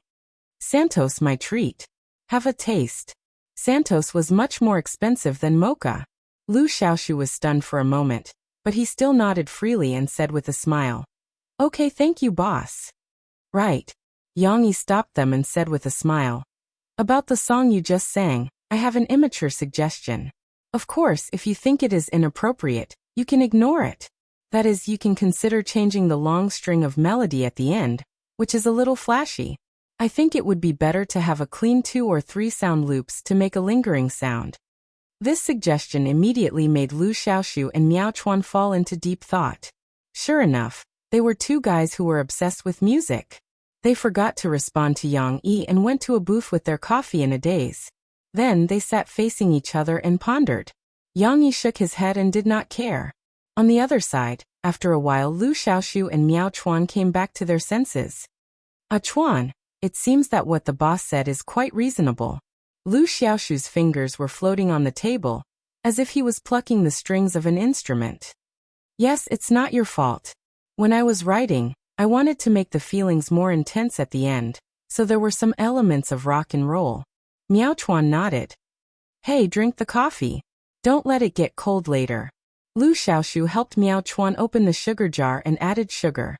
S1: Santos, my treat. Have a taste. Santos was much more expensive than mocha. Lu Xiaoshu was stunned for a moment, but he still nodded freely and said with a smile, "Okay, thank you, boss." "Right." Yang Yi stopped them and said with a smile, "About the song you just sang, I have an immature suggestion. Of course, if you think it is inappropriate, you can ignore it. That is, you can consider changing the long string of melody at the end, which is a little flashy. I think it would be better to have a clean 2 or 3 sound loops to make a lingering sound." This suggestion immediately made Lu Xiaoshu and Miao Chuan fall into deep thought. Sure enough, they were two guys who were obsessed with music. They forgot to respond to Yang Yi and went to a booth with their coffee in a daze. Then they sat facing each other and pondered. Yang Yi shook his head and did not care. On the other side, after a while Lu Xiaoshu and Miao Chuan came back to their senses. Chuan, it seems that what the boss said is quite reasonable." Lu Xiaoshu's fingers were floating on the table, as if he was plucking the strings of an instrument. "Yes, it's not your fault. When I was writing, I wanted to make the feelings more intense at the end, so there were some elements of rock and roll." Miao Chuan nodded. "Hey, drink the coffee. Don't let it get cold later." Lu Xiaoshu helped Miao Chuan open the sugar jar and added sugar.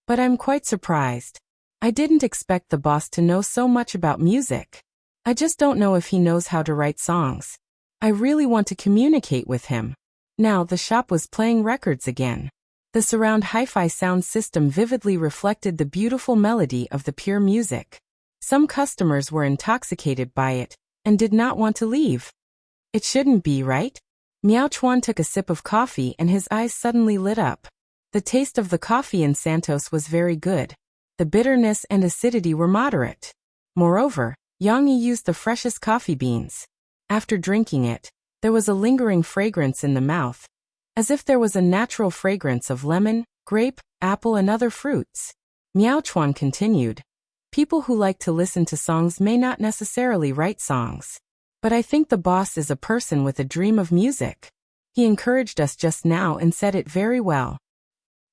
S1: "But I'm quite surprised. I didn't expect the boss to know so much about music. I just don't know if he knows how to write songs. I really want to communicate with him." Now the shop was playing records again. The surround hi-fi sound system vividly reflected the beautiful melody of the pure music. Some customers were intoxicated by it and did not want to leave. "It shouldn't be, right?" Miao Chuan took a sip of coffee and his eyes suddenly lit up. The taste of the coffee in Santos was very good. The bitterness and acidity were moderate. Moreover, Yang Yi used the freshest coffee beans. After drinking it, there was a lingering fragrance in the mouth, as if there was a natural fragrance of lemon, grape, apple and other fruits. Miao Chuan continued, "People who like to listen to songs may not necessarily write songs. But I think the boss is a person with a dream of music. He encouraged us just now and said it very well."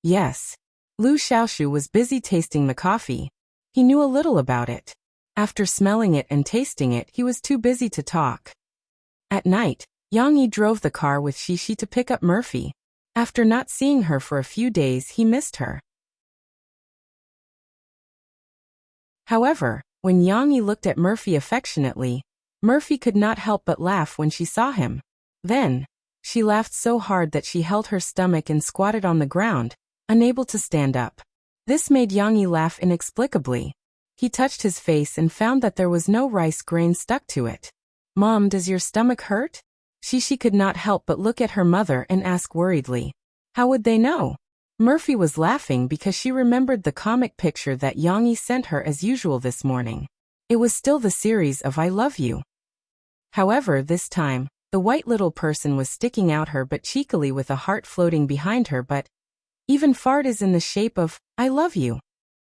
S1: Yes. Lu Xiaoshu was busy tasting the coffee. He knew a little about it. After smelling it and tasting it, he was too busy to talk. At night, Yang Yi drove the car with Shishi to pick up Murphy. After not seeing her for a few days, he missed her. However, when Yang Yi looked at Murphy affectionately, Murphy could not help but laugh when she saw him. Then, she laughed so hard that she held her stomach and squatted on the ground, unable to stand up. This made Yang Yi laugh inexplicably. He touched his face and found that there was no rice grain stuck to it. "Mom, does your stomach hurt?" Shishi could not help but look at her mother and ask worriedly. How would they know? Murphy was laughing because she remembered the comic picture that Yang Yi sent her as usual this morning. It was still the series of I Love You. However, this time, the white little person was sticking out her but cheekily with a heart floating behind her, but even fart is in the shape of I love you.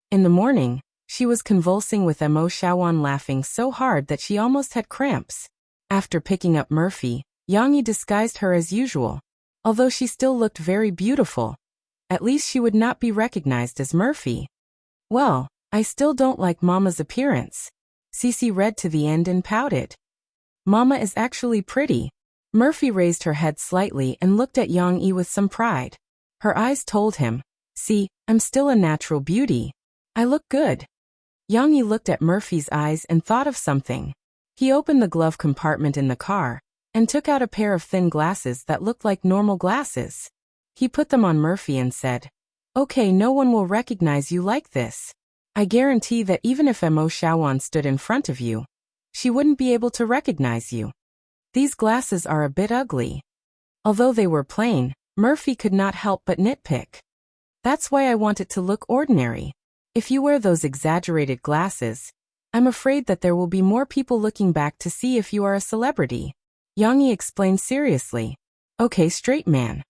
S1: In the morning, she was convulsing with Mo Shawan, laughing so hard that she almost had cramps. After picking up Murphy, Yang Yi disguised her as usual. Although she still looked very beautiful, at least she would not be recognized as Murphy. "Well, I still don't like Mama's appearance." Cece read to the end and pouted. "Mama is actually pretty." Murphy raised her head slightly and looked at Yang Yi with some pride. Her eyes told him, "See, I'm still a natural beauty. I look good." Yang Yi looked at Murphy's eyes and thought of something. He opened the glove compartment in the car and took out a pair of thin glasses that looked like normal glasses. He put them on Murphy and said, "Okay, no one will recognize you like this. I guarantee that even if Mo Shawan stood in front of you, she wouldn't be able to recognize you. These glasses are a bit ugly." Although they were plain, Murphy could not help but nitpick. "That's why I want it to look ordinary. If you wear those exaggerated glasses, I'm afraid that there will be more people looking back to see if you are a celebrity." Yang Yi explained seriously. "Okay, straight man."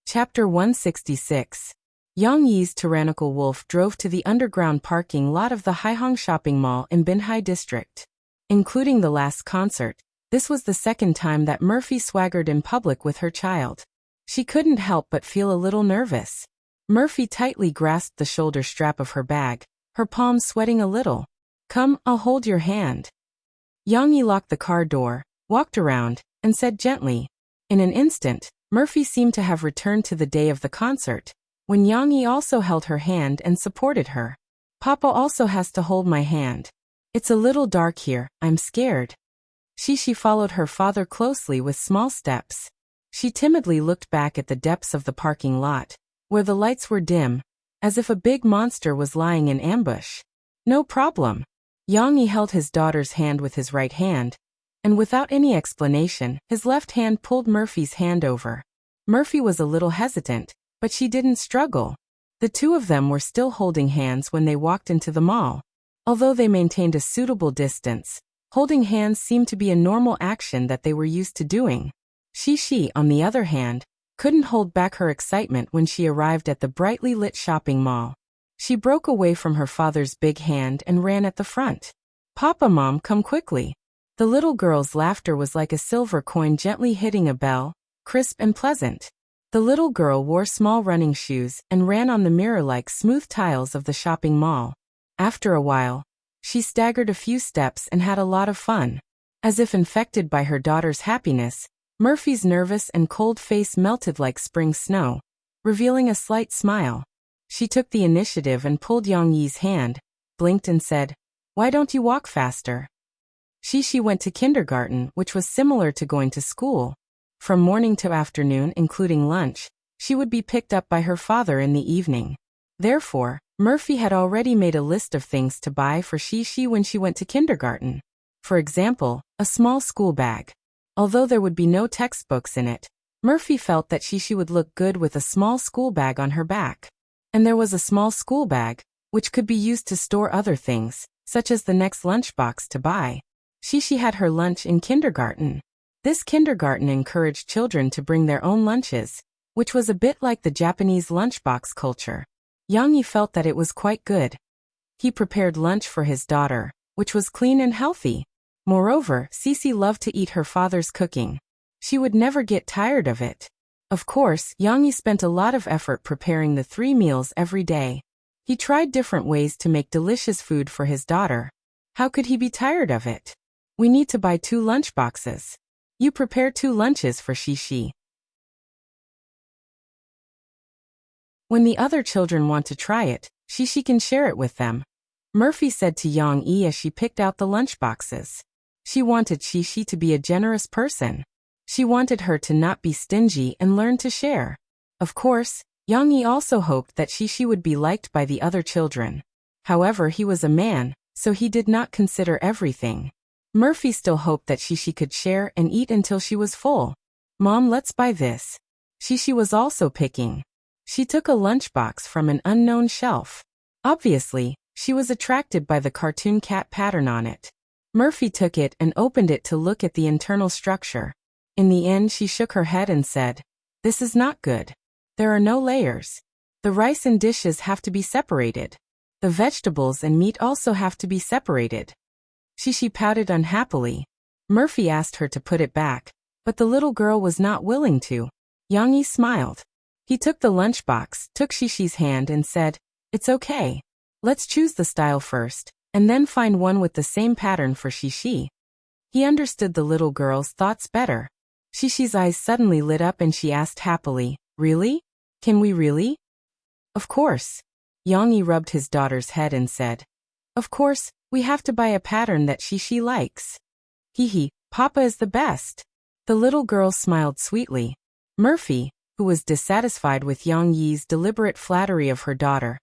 S1: Chapter 166. Yang Yi's tyrannical wolf drove to the underground parking lot of the Haihong shopping mall in Binhai district. Including the last concert, this was the second time that Murphy swaggered in public with her child. She couldn't help but feel a little nervous. Murphy tightly grasped the shoulder strap of her bag, her palms sweating a little. Come, I'll hold your hand. Yang locked the car door, walked around, and said gently. In an instant, Murphy seemed to have returned to the day of the concert, when Yang also held her hand and supported her. Papa also has to hold my hand. It's a little dark here, I'm scared. She followed her father closely with small steps. She timidly looked back at the depths of the parking lot, where the lights were dim, as if a big monster was lying in ambush. No problem. Yang held his daughter's hand with his right hand, and without any explanation, his left hand pulled Murphy's hand over. Murphy was a little hesitant, but she didn't struggle. The two of them were still holding hands when they walked into the mall. Although they maintained a suitable distance, holding hands seemed to be a normal action that they were used to doing. She, on the other hand, couldn't hold back her excitement when she arrived at the brightly lit shopping mall. She broke away from her father's big hand and ran at the front. Papa, Mom, come quickly. The little girl's laughter was like a silver coin gently hitting a bell, crisp and pleasant. The little girl wore small running shoes and ran on the mirror-like smooth tiles of the shopping mall. After a while, she staggered a few steps and had a lot of fun. As if infected by her daughter's happiness, Murphy's nervous and cold face melted like spring snow, revealing a slight smile. She took the initiative and pulled Yang Yi's hand, blinked and said, "Why don't you walk faster?" She went to kindergarten, which was similar to going to school. From morning to afternoon, including lunch, she would be picked up by her father in the evening. Therefore, Murphy had already made a list of things to buy for she when she went to kindergarten. For example, a small school bag. Although there would be no textbooks in it, Murphy felt that she would look good with a small school bag on her back. And there was a small school bag, which could be used to store other things, such as the next lunchbox to buy. She had her lunch in kindergarten. This kindergarten encouraged children to bring their own lunches, which was a bit like the Japanese lunchbox culture. Yang felt that it was quite good. He prepared lunch for his daughter, which was clean and healthy. Moreover, Cici loved to eat her father's cooking. She would never get tired of it. Of course, Yang spent a lot of effort preparing the 3 meals every day. He tried different ways to make delicious food for his daughter. How could he be tired of it? We need to buy 2 lunchboxes. You prepare 2 lunches for Shi. When the other children want to try it, Shi can share it with them. Murphy said to Yang as she picked out the lunchboxes. She wanted Shi to be a generous person. She wanted her to not be stingy and learn to share. Of course, Yang also hoped that Shi would be liked by the other children. However, he was a man, so he did not consider everything. Murphy still hoped that Shi could share and eat until she was full. Mom, let's buy this. Shi was also picking. She took a lunchbox from an unknown shelf. Obviously, she was attracted by the cartoon cat pattern on it. Murphy took it and opened it to look at the internal structure. In the end, she shook her head and said, "This is not good. There are no layers. The rice and dishes have to be separated. The vegetables and meat also have to be separated." She pouted unhappily. Murphy asked her to put it back, but the little girl was not willing to. Yang smiled. He took the lunchbox, took Shishi's hand and said, "It's okay. Let's choose the style first, and then find one with the same pattern for Shishi." He understood the little girl's thoughts better. Shishi's eyes suddenly lit up and she asked happily, "Really? Can we really?" "Of course." Yang rubbed his daughter's head and said, "Of course, we have to buy a pattern that Shishi likes." Papa is the best." The little girl smiled sweetly. Murphy, who was dissatisfied with Yang Yi's deliberate flattery of her daughter,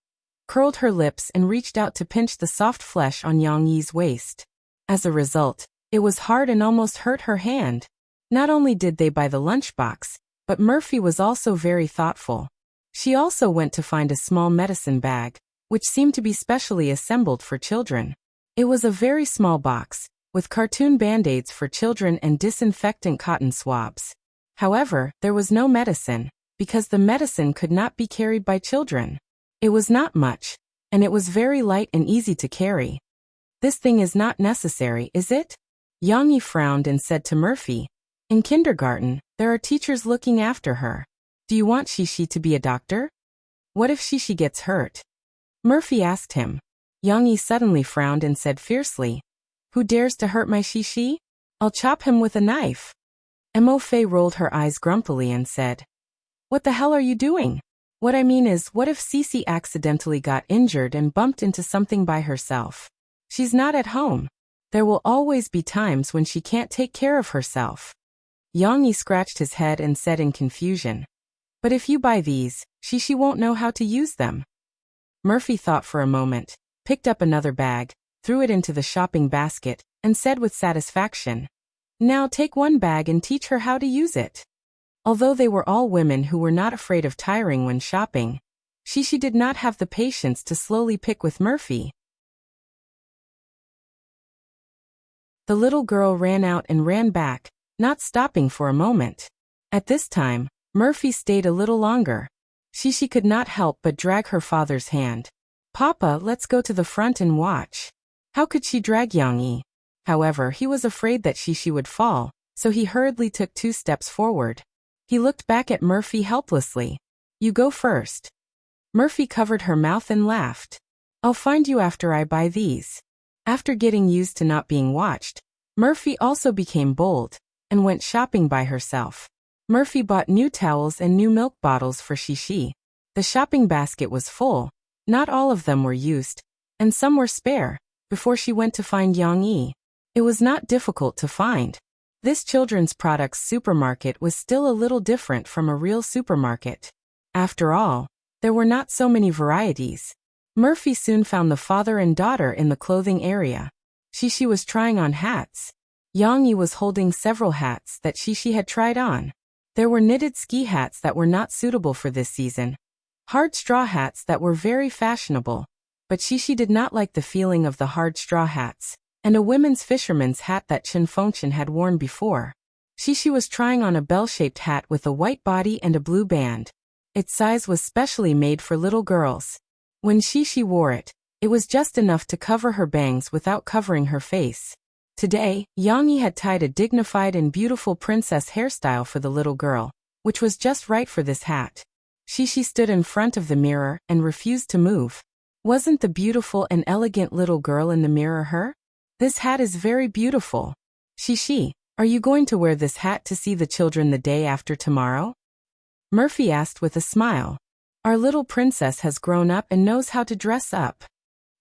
S1: curled her lips and reached out to pinch the soft flesh on Yang Yi's waist. As a result, it was hard and almost hurt her hand. Not only did they buy the lunchbox, but Murphy was also very thoughtful. She also went to find a small medicine bag, which seemed to be specially assembled for children. It was a very small box, with cartoon band-aids for children and disinfectant cotton swabs. However, there was no medicine, because the medicine could not be carried by children. It was not much, and it was very light and easy to carry. "This thing is not necessary, is it?" Yang frowned and said to Murphy, "In kindergarten, there are teachers looking after her. Do you want Shishi to be a doctor?" What if Shishi gets hurt? Murphy asked him. Yang Yi suddenly frowned and said fiercely, "Who dares to hurt my Shishi? I'll chop him with a knife." Mo Fei rolled her eyes grumpily and said, "What the hell are you doing? What I mean is, what if Cece accidentally got injured and bumped into something by herself? She's not at home. There will always be times when she can't take care of herself." Yang Yi scratched his head and said in confusion, "But if you buy these, Shishi won't know how to use them." Murphy thought for a moment, picked up another bag, threw it into the shopping basket, and said with satisfaction, "Now take one bag and teach her how to use it." Although they were all women who were not afraid of tiring when shopping, Shishi did not have the patience to slowly pick with Murphy. The little girl ran out and ran back, not stopping for a moment. At this time, Murphy stayed a little longer. Shishi could not help but drag her father's hand. "Papa, let's go to the front and watch." How could she drag Yang Yi? However, he was afraid that Shishi would fall, so he hurriedly took 2 steps forward. He looked back at Murphy helplessly. "You go first." Murphy covered her mouth and laughed. "I'll find you after I buy these." After getting used to not being watched, Murphy also became bold and went shopping by herself. Murphy bought new towels and new milk bottles for Shishi. The shopping basket was full, not all of them were used, and some were spare, before she went to find Yang Yi. It was not difficult to find. This children's products supermarket was still a little different from a real supermarket. After all, there were not so many varieties. Murphy soon found the father and daughter in the clothing area. Shishi was trying on hats. Yang Yi was holding several hats that Shishi had tried on. There were knitted ski hats that were not suitable for this season, hard straw hats that were very fashionable, but Shishi did not like the feeling of the hard straw hats, and a women's fisherman's hat that Chen Fengchen had worn before. Shishi was trying on a bell-shaped hat with a white body and a blue band. Its size was specially made for little girls. When Shishi wore it, it was just enough to cover her bangs without covering her face. Today, Yang Yi had tied a dignified and beautiful princess hairstyle for the little girl, which was just right for this hat. Shishi stood in front of the mirror and refused to move. Wasn't the beautiful and elegant little girl in the mirror her? "This hat is very beautiful. Shishi, are you going to wear this hat to see the children the day after tomorrow?" Murphy asked with a smile. "Our little princess has grown up and knows how to dress up."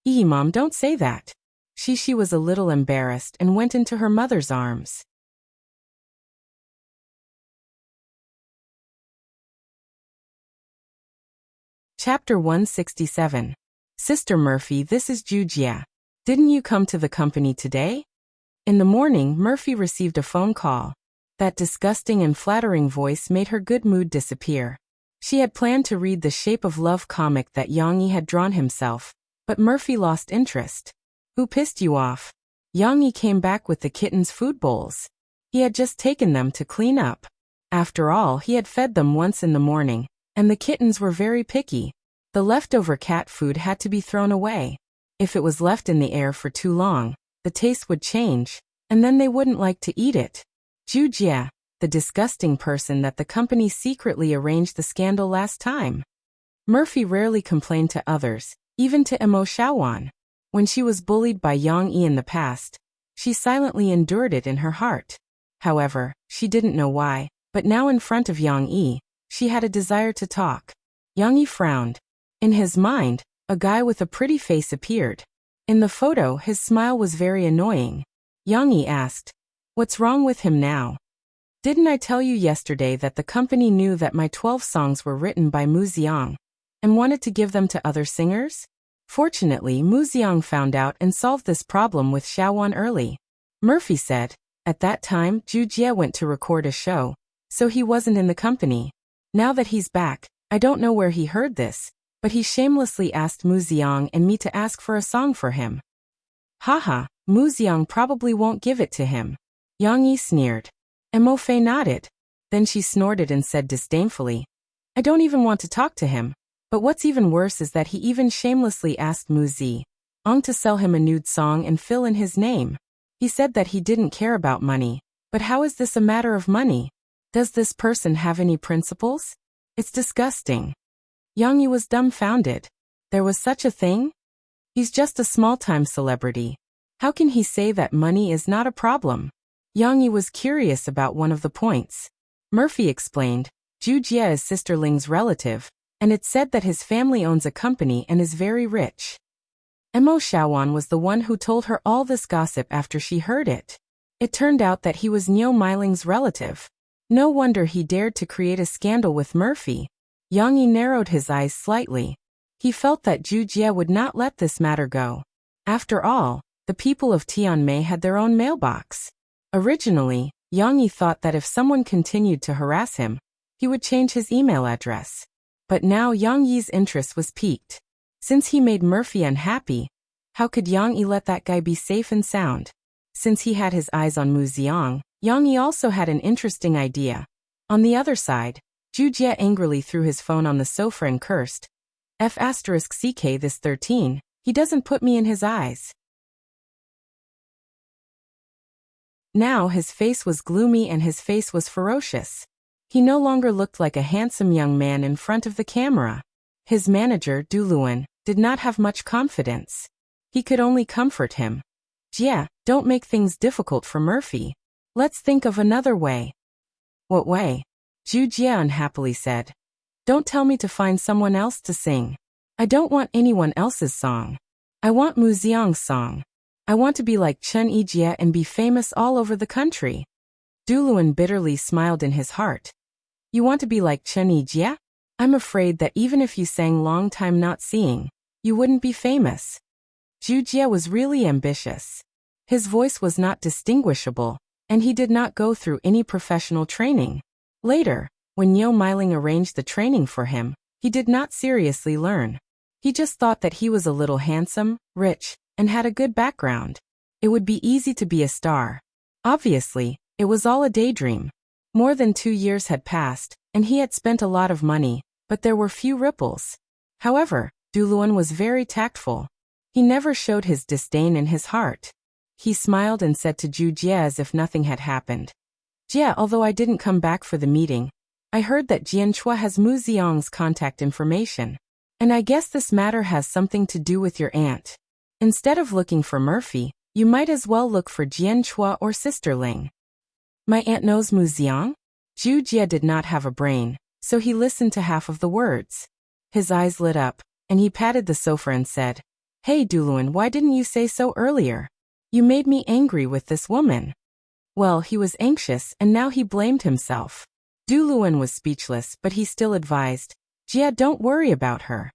S1: Mom, don't say that." Shishi was a little embarrassed and went into her mother's arms. Chapter 167. "Sister Murphy, this is Jujia. Didn't you come to the company today?" In the morning, Murphy received a phone call. That disgusting and flattering voice made her good mood disappear. She had planned to read the Shape of Love comic that Yang Yi had drawn himself, but Murphy lost interest. "Who pissed you off?" Yang Yi came back with the kittens' food bowls. He had just taken them to clean up. After all, he had fed them once in the morning, and the kittens were very picky. The leftover cat food had to be thrown away. If it was left in the air for too long, the taste would change, and then they wouldn't like to eat it. Jujia, the disgusting person that the company secretly arranged the scandal last time. Murphy rarely complained to others, even to Mo Shaowan. When she was bullied by Yang Yi in the past, she silently endured it in her heart. However, she didn't know why, but now in front of Yang Yi, she had a desire to talk. Yang Yi frowned. In his mind, a guy with a pretty face appeared. In the photo, his smile was very annoying. Yang Yi asked, "What's wrong with him now? Didn't I tell you yesterday that the company knew that my 12 songs were written by Mu Xiang and wanted to give them to other singers? Fortunately, Mu Xiang found out and solved this problem with Shaowan early." Murphy said. At that time, Jujia went to record a show, so he wasn't in the company. Now that he's back, I don't know where he heard this, but he shamelessly asked Mu Xiang and me to ask for a song for him. Haha, Mu Xiang probably won't give it to him. Yang Yi sneered. Mo Fei nodded. Then she snorted and said disdainfully, "I don't even want to talk to him. But what's even worse is that he even shamelessly asked Mu Xiang to sell him a nude song and fill in his name. He said that he didn't care about money. But how is this a matter of money? Does this person have any principles? It's disgusting." Yang Yi was dumbfounded. There was such a thing? He's just a small-time celebrity. How can he say that money is not a problem? Yang Yi was curious about one of the points. Murphy explained, Zhu Jie is Sister Ling's relative, and it's said that his family owns a company and is very rich. Mo Xiaowan was the one who told her all this gossip after she heard it. It turned out that he was Niu Meiling's relative. No wonder he dared to create a scandal with Murphy. Yang Yi narrowed his eyes slightly. He felt that Zhu Jie would not let this matter go. After all, the people of Tianmei had their own mailbox. Originally, Yang Yi thought that if someone continued to harass him, he would change his email address. But now Yang Yi's interest was piqued. Since he made Murphy unhappy, how could Yang Yi let that guy be safe and sound? Since he had his eyes on Mu Xiang, Yang Yi also had an interesting idea. On the other side, Zhu Jie angrily threw his phone on the sofa and cursed. F***ck this 13, he doesn't put me in his eyes. Now his face was gloomy and his face was ferocious. He no longer looked like a handsome young man in front of the camera. His manager, Du Luan, did not have much confidence. He could only comfort him. Jie, don't make things difficult for Murphy. Let's think of another way. What way? Zhu Jie unhappily said. Don't tell me to find someone else to sing. I don't want anyone else's song. I want Mu Xiang's song. I want to be like Chen Yijie and be famous all over the country. Du Luan bitterly smiled in his heart. You want to be like Chen Yijie? I'm afraid that even if you sang Long Time Not Seeing, you wouldn't be famous. Zhu Jie was really ambitious. His voice was not distinguishable, and he did not go through any professional training. Later, when Niu Meiling arranged the training for him, he did not seriously learn. He just thought that he was a little handsome, rich, and had a good background. It would be easy to be a star. Obviously, it was all a daydream. More than 2 years had passed, and he had spent a lot of money, but there were few ripples. However, Du Luan was very tactful. He never showed his disdain in his heart. He smiled and said to Zhu Jie as if nothing had happened. Jie, although I didn't come back for the meeting, I heard that Jian Chua has Mu Xiang's contact information. And I guess this matter has something to do with your aunt. Instead of looking for Murphy, you might as well look for Jian Chua or Sister Ling. My aunt knows Mu Xiang? Zhu Jie did not have a brain, so he listened to half of the words. His eyes lit up, and he patted the sofa and said, Hey Du Luan, why didn't you say so earlier? You made me angry with this woman. Well, he was anxious and now he blamed himself. Du Luan was speechless, but he still advised, Jie, don't worry about her.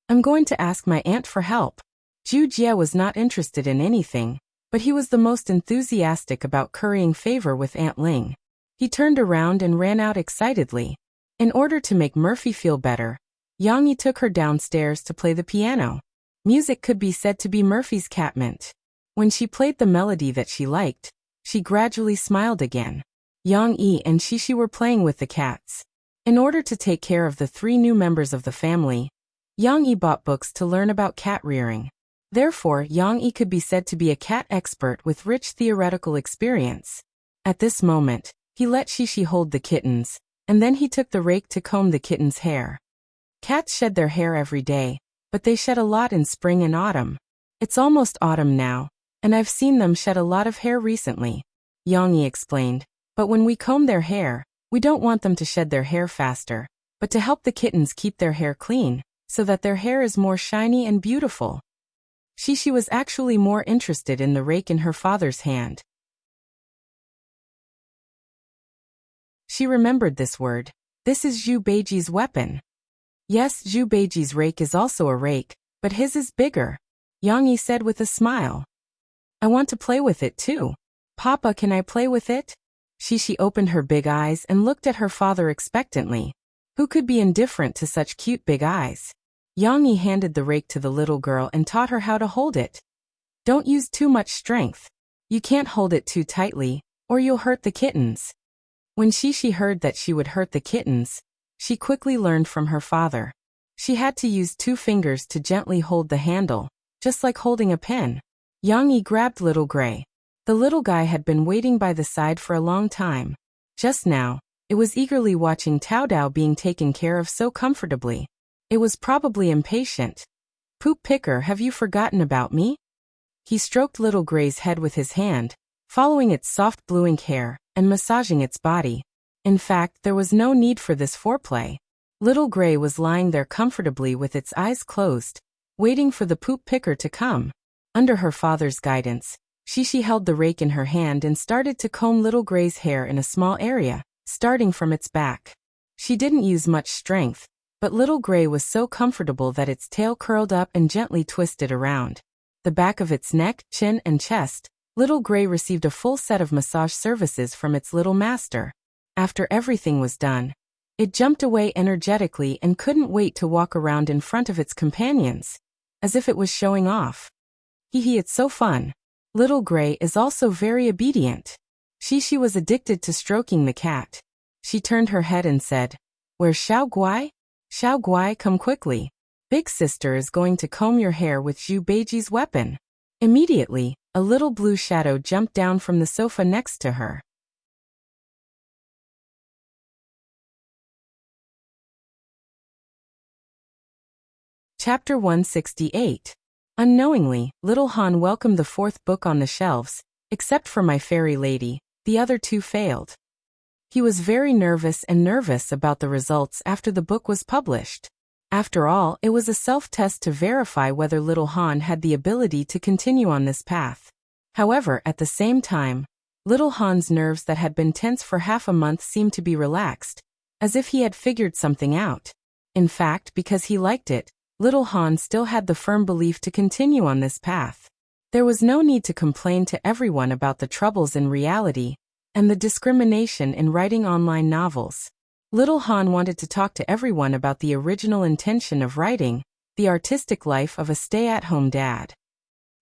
S1: I'm going to ask my aunt for help. Zhu Jie was not interested in anything, but he was the most enthusiastic about currying favor with Aunt Ling. He turned around and ran out excitedly. In order to make Murphy feel better, Yang Yi took her downstairs to play the piano. Music could be said to be Murphy's catmint. When she played the melody that she liked, she gradually smiled again. Yang Yi and Shishi were playing with the cats. In order to take care of the 3 new members of the family, Yang Yi bought books to learn about cat rearing. Therefore, Yang Yi could be said to be a cat expert with rich theoretical experience. At this moment, he let Shishi hold the kittens, and then he took the rake to comb the kittens' hair. Cats shed their hair every day, but they shed a lot in spring and autumn. It's almost autumn now, and I've seen them shed a lot of hair recently, Yang Yi explained. But when we comb their hair, we don't want them to shed their hair faster, but to help the kittens keep their hair clean, so that their hair is more shiny and beautiful. Shishi was actually more interested in the rake in her father's hand. She remembered this word. This is Zhu Beiji's weapon. Yes, Zhu Beiji's rake is also a rake, but his is bigger, Yang Yi said with a smile. I want to play with it too. Papa, can I play with it? Shishi opened her big eyes and looked at her father expectantly. Who could be indifferent to such cute big eyes? Yang Yi handed the rake to the little girl and taught her how to hold it. Don't use too much strength. You can't hold it too tightly, or you'll hurt the kittens. When Shishi heard that she would hurt the kittens, she quickly learned from her father. She had to use 2 fingers to gently hold the handle, just like holding a pen. Yang Yi grabbed Little Gray. The little guy had been waiting by the side for a long time. Just now, it was eagerly watching Tao Dao being taken care of so comfortably. It was probably impatient. Poop picker, have you forgotten about me? He stroked Little Gray's head with his hand, following its soft blue-ink hair, and massaging its body. In fact, there was no need for this foreplay. Little Gray was lying there comfortably with its eyes closed, waiting for the poop picker to come. Under her father's guidance, Shishi held the rake in her hand and started to comb Little Gray's hair in a small area, starting from its back. She didn't use much strength, but Little Gray was so comfortable that its tail curled up and gently twisted around the back of its neck, chin, and chest. Little Gray received a full set of massage services from its little master. After everything was done, it jumped away energetically and couldn't wait to walk around in front of its companions, as if it was showing off. Hee, it's so fun. Little Gray is also very obedient. Shishi was addicted to stroking the cat. She turned her head and said, "Where's Xiao Guai? Xiao Guai, come quickly. Big sister is going to comb your hair with Zhu Beiji's weapon." Immediately, a little blue shadow jumped down from the sofa next to her. Chapter 168. Unknowingly, Little Han welcomed the fourth book on the shelves. Except for My Fairy Lady, the other two failed. He was very nervous about the results after the book was published. After all, it was a self-test to verify whether Little Han had the ability to continue on this path. However, at the same time, Little Han's nerves that had been tense for half a month seemed to be relaxed, as if he had figured something out. In fact, because he liked it, Little Han still had the firm belief to continue on this path. There was no need to complain to everyone about the troubles in reality and the discrimination in writing online novels. Little Han wanted to talk to everyone about the original intention of writing, the artistic life of a stay-at-home dad.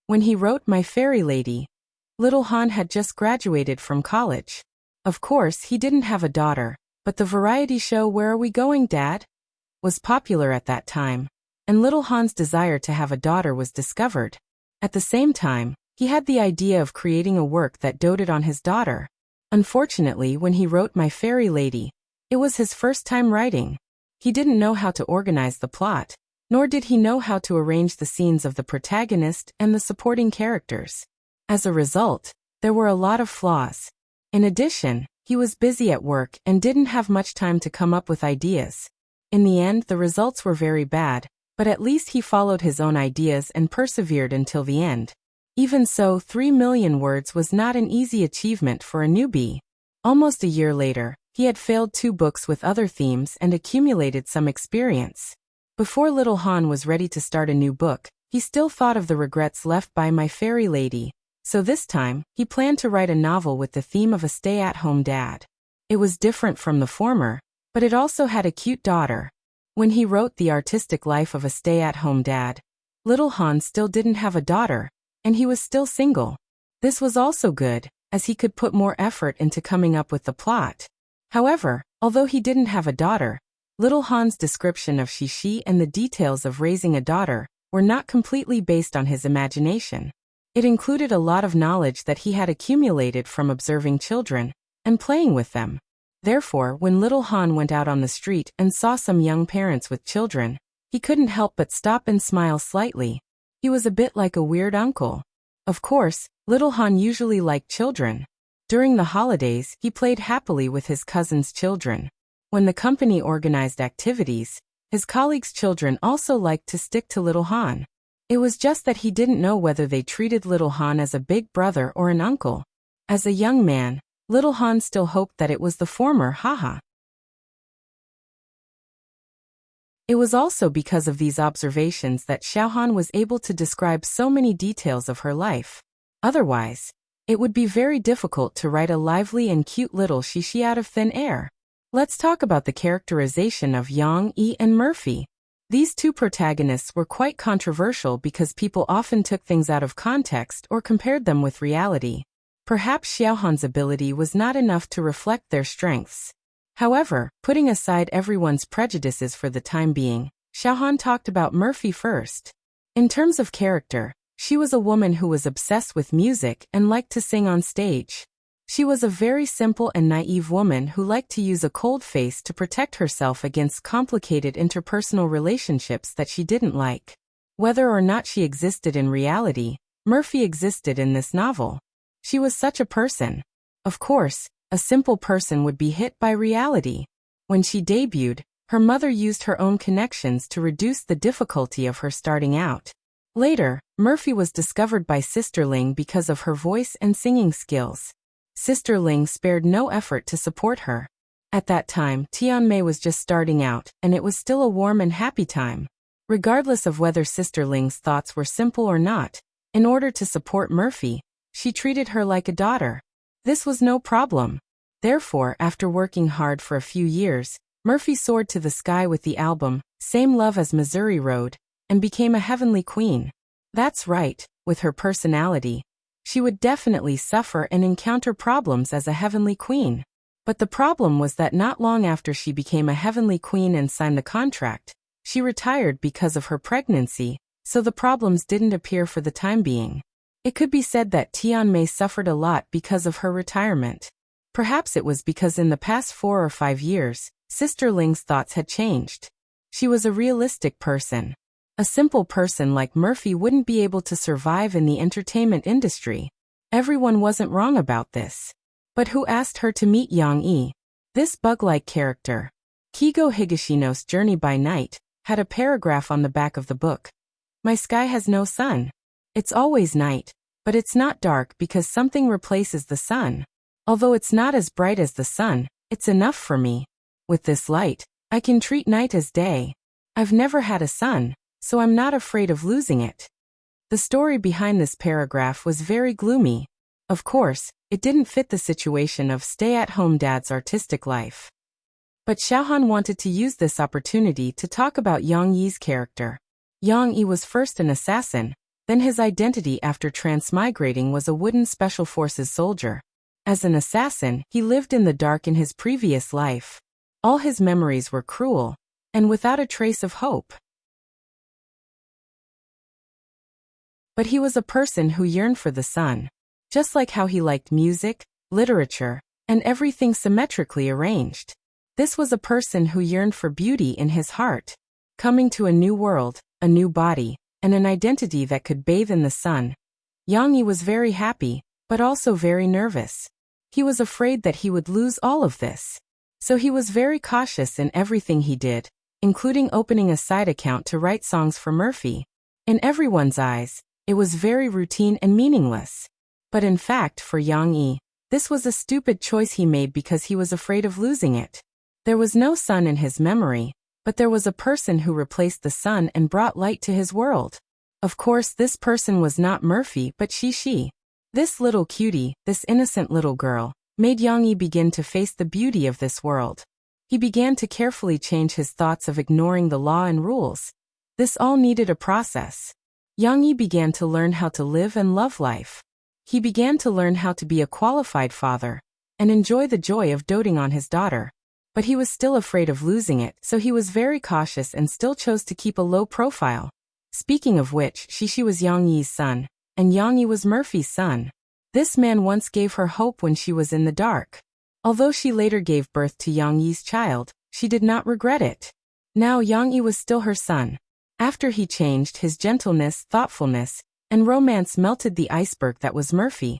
S1: When he wrote My Fairy Lady, Little Han had just graduated from college. Of course, he didn't have a daughter, but the variety show Where Are We Going, Dad? Was popular at that time, and Little Han's desire to have a daughter was discovered. At the same time, he had the idea of creating a work that doted on his daughter. Unfortunately, when he wrote My Fairy Lady, it was his first time writing. He didn't know how to organize the plot, nor did he know how to arrange the scenes of the protagonist and the supporting characters. As a result, there were a lot of flaws. In addition, he was busy at work and didn't have much time to come up with ideas. In the end, the results were very bad, but at least he followed his own ideas and persevered until the end. Even so, 3 million words was not an easy achievement for a newbie. Almost a year later, he had failed 2 books with other themes and accumulated some experience. Before Little Han was ready to start a new book, he still thought of the regrets left by My Fairy Lady, so this time, he planned to write a novel with the theme of a stay-at-home dad. It was different from the former, but it also had a cute daughter. When he wrote The Artistic Life of a Stay-at-Home Dad, Little Han still didn't have a daughter, and he was still single. This was also good, as he could put more effort into coming up with the plot. However, although he didn't have a daughter, Little Han's description of Shishi and the details of raising a daughter were not completely based on his imagination. It included a lot of knowledge that he had accumulated from observing children and playing with them. Therefore, when Little Han went out on the street and saw some young parents with children, he couldn't help but stop and smile slightly. He was a bit like a weird uncle. Of course, Little Han usually liked children. During the holidays, he played happily with his cousin's children. When the company organized activities, his colleagues' children also liked to stick to Little Han. It was just that he didn't know whether they treated Little Han as a big brother or an uncle. As a young man, Little Han still hoped that it was the former, haha. It was also because of these observations that Xiaohan was able to describe so many details of her life. Otherwise, it would be very difficult to write a lively and cute little Shishi out of thin air. Let's talk about the characterization of Yang Yi and Murphy. These 2 protagonists were quite controversial because people often took things out of context or compared them with reality. Perhaps Xiaohan's ability was not enough to reflect their strengths. However, putting aside everyone's prejudices for the time being, Xiaohan talked about Murphy first. In terms of character, she was a woman who was obsessed with music and liked to sing on stage. She was a very simple and naive woman who liked to use a cold face to protect herself against complicated interpersonal relationships that she didn't like. Whether or not she existed in reality, Murphy existed in this novel. She was such a person. Of course, a simple person would be hit by reality. When she debuted, her mother used her own connections to reduce the difficulty of her starting out. Later, Murphy was discovered by Sister Ling because of her voice and singing skills. Sister Ling spared no effort to support her. At that time, Tianmei was just starting out, and it was still a warm and happy time. Regardless of whether Sister Ling's thoughts were simple or not, in order to support Murphy, she treated her like a daughter. This was no problem. Therefore, after working hard for a few years, Murphy soared to the sky with the album, Same Love as Missouri Road, and became a heavenly queen. That's right, with her personality. She would definitely suffer and encounter problems as a heavenly queen. But the problem was that not long after she became a heavenly queen and signed the contract, she retired because of her pregnancy, so the problems didn't appear for the time being. It could be said that Tianmei suffered a lot because of her retirement. Perhaps it was because in the past 4 or 5 years, Sister Ling's thoughts had changed. She was a realistic person. A simple person like Murphy wouldn't be able to survive in the entertainment industry. Everyone wasn't wrong about this. But who asked her to meet Yang Yi? This bug-like character. Kigo Higashino's Journey by Night had a paragraph on the back of the book. My sky has no sun. It's always night, but it's not dark because something replaces the sun. Although it's not as bright as the sun, it's enough for me. With this light, I can treat night as day. I've never had a sun, so I'm not afraid of losing it. The story behind this paragraph was very gloomy. Of course, it didn't fit the situation of stay-at-home dad's artistic life. But Xiaohan wanted to use this opportunity to talk about Yang Yi's character. Yang Yi was first an assassin, then his identity after transmigrating was a wooden special forces soldier. As an assassin, he lived in the dark in his previous life. All his memories were cruel, and without a trace of hope. But he was a person who yearned for the sun. Just like how he liked music, literature, and everything symmetrically arranged. This was a person who yearned for beauty in his heart. Coming to a new world, a new body, and an identity that could bathe in the sun. Yang Yi was very happy, but also very nervous. He was afraid that he would lose all of this. So he was very cautious in everything he did, including opening a side account to write songs for Murphy. In everyone's eyes, it was very routine and meaningless. But in fact, for Yang Yi, this was a stupid choice he made because he was afraid of losing it. There was no sun in his memory, but there was a person who replaced the sun and brought light to his world. Of course, this person was not Murphy but she. This little cutie, this innocent little girl, made Yang Yi begin to face the beauty of this world. He began to carefully change his thoughts of ignoring the law and rules. This all needed a process. Yang Yi began to learn how to live and love life. He began to learn how to be a qualified father, and enjoy the joy of doting on his daughter. But he was still afraid of losing it, so he was very cautious and still chose to keep a low profile. Speaking of which, she was Yang Yi's son, and Yang Yi was Murphy's son. This man once gave her hope when she was in the dark. Although she later gave birth to Yang Yi's child, she did not regret it. Now Yang Yi was still her son. After he changed, his gentleness, thoughtfulness, and romance melted the iceberg that was Murphy,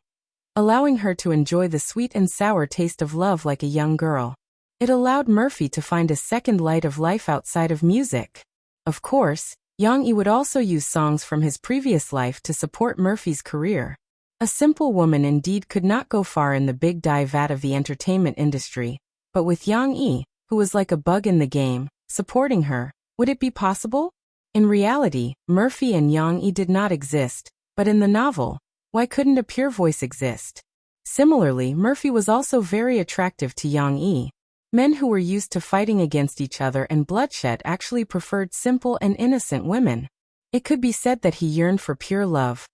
S1: allowing her to enjoy the sweet and sour taste of love like a young girl. It allowed Murphy to find a second light of life outside of music. Of course, Yang Yi would also use songs from his previous life to support Murphy's career. A simple woman indeed could not go far in the big vat of the entertainment industry, but with Yang Yi, who was like a bug in the game, supporting her, would it be possible? In reality, Murphy and Yang Yi did not exist, but in the novel, why couldn't a pure voice exist? Similarly, Murphy was also very attractive to Yang Yi. Men who were used to fighting against each other and bloodshed actually preferred simple and innocent women. It could be said that he yearned for pure love.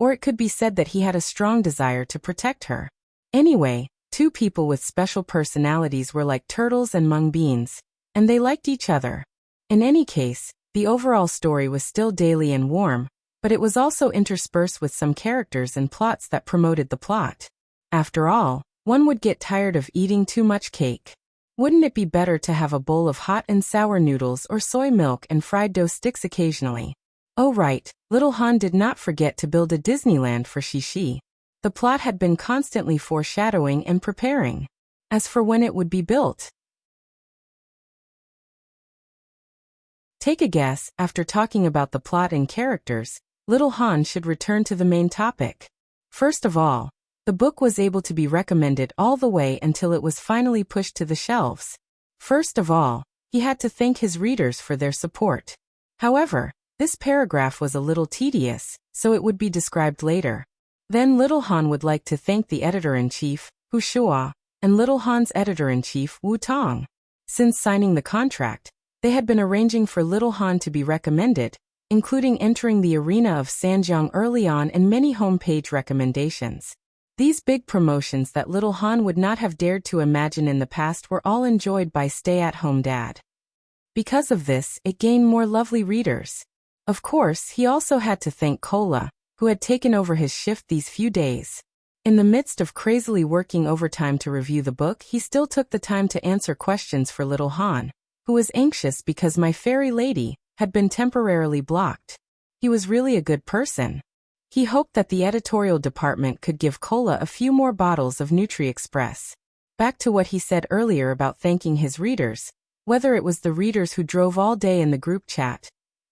S1: Or it could be said that he had a strong desire to protect her. Anyway, two people with special personalities were like turtles and mung beans, and they liked each other. In any case, the overall story was still daily and warm, but it was also interspersed with some characters and plots that promoted the plot. After all, One would get tired of eating too much cake. Wouldn't it be better to have a bowl of hot and sour noodles or soy milk and fried dough sticks occasionally? Oh right, little Han did not forget to build a Disneyland for Shishi. The plot had been constantly foreshadowing and preparing. As for when it would be built, take a guess. After talking about the plot and characters, little Han should return to the main topic. First of all, the book was able to be recommended all the way until it was finally pushed to the shelves. First of all, he had to thank his readers for their support. However, this paragraph was a little tedious, so it would be described later. Then little Han would like to thank the editor-in-chief, Hu Shua, and little Han's editor-in-chief, Wu Tong. Since signing the contract, they had been arranging for little Han to be recommended, including entering the arena of Sanjiang early on and many homepage recommendations. These big promotions that little Han would not have dared to imagine in the past were all enjoyed by stay-at-home dad. Because of this, it gained more lovely readers. Of course, he also had to thank Kola, who had taken over his shift these few days. In the midst of crazily working overtime to review the book, he still took the time to answer questions for little Han, who was anxious because My Fairy Lady had been temporarily blocked. He was really a good person. He hoped that the editorial department could give Kola a few more bottles of Nutri-Express. Back to what he said earlier about thanking his readers, whether it was the readers who drove all day in the group chat,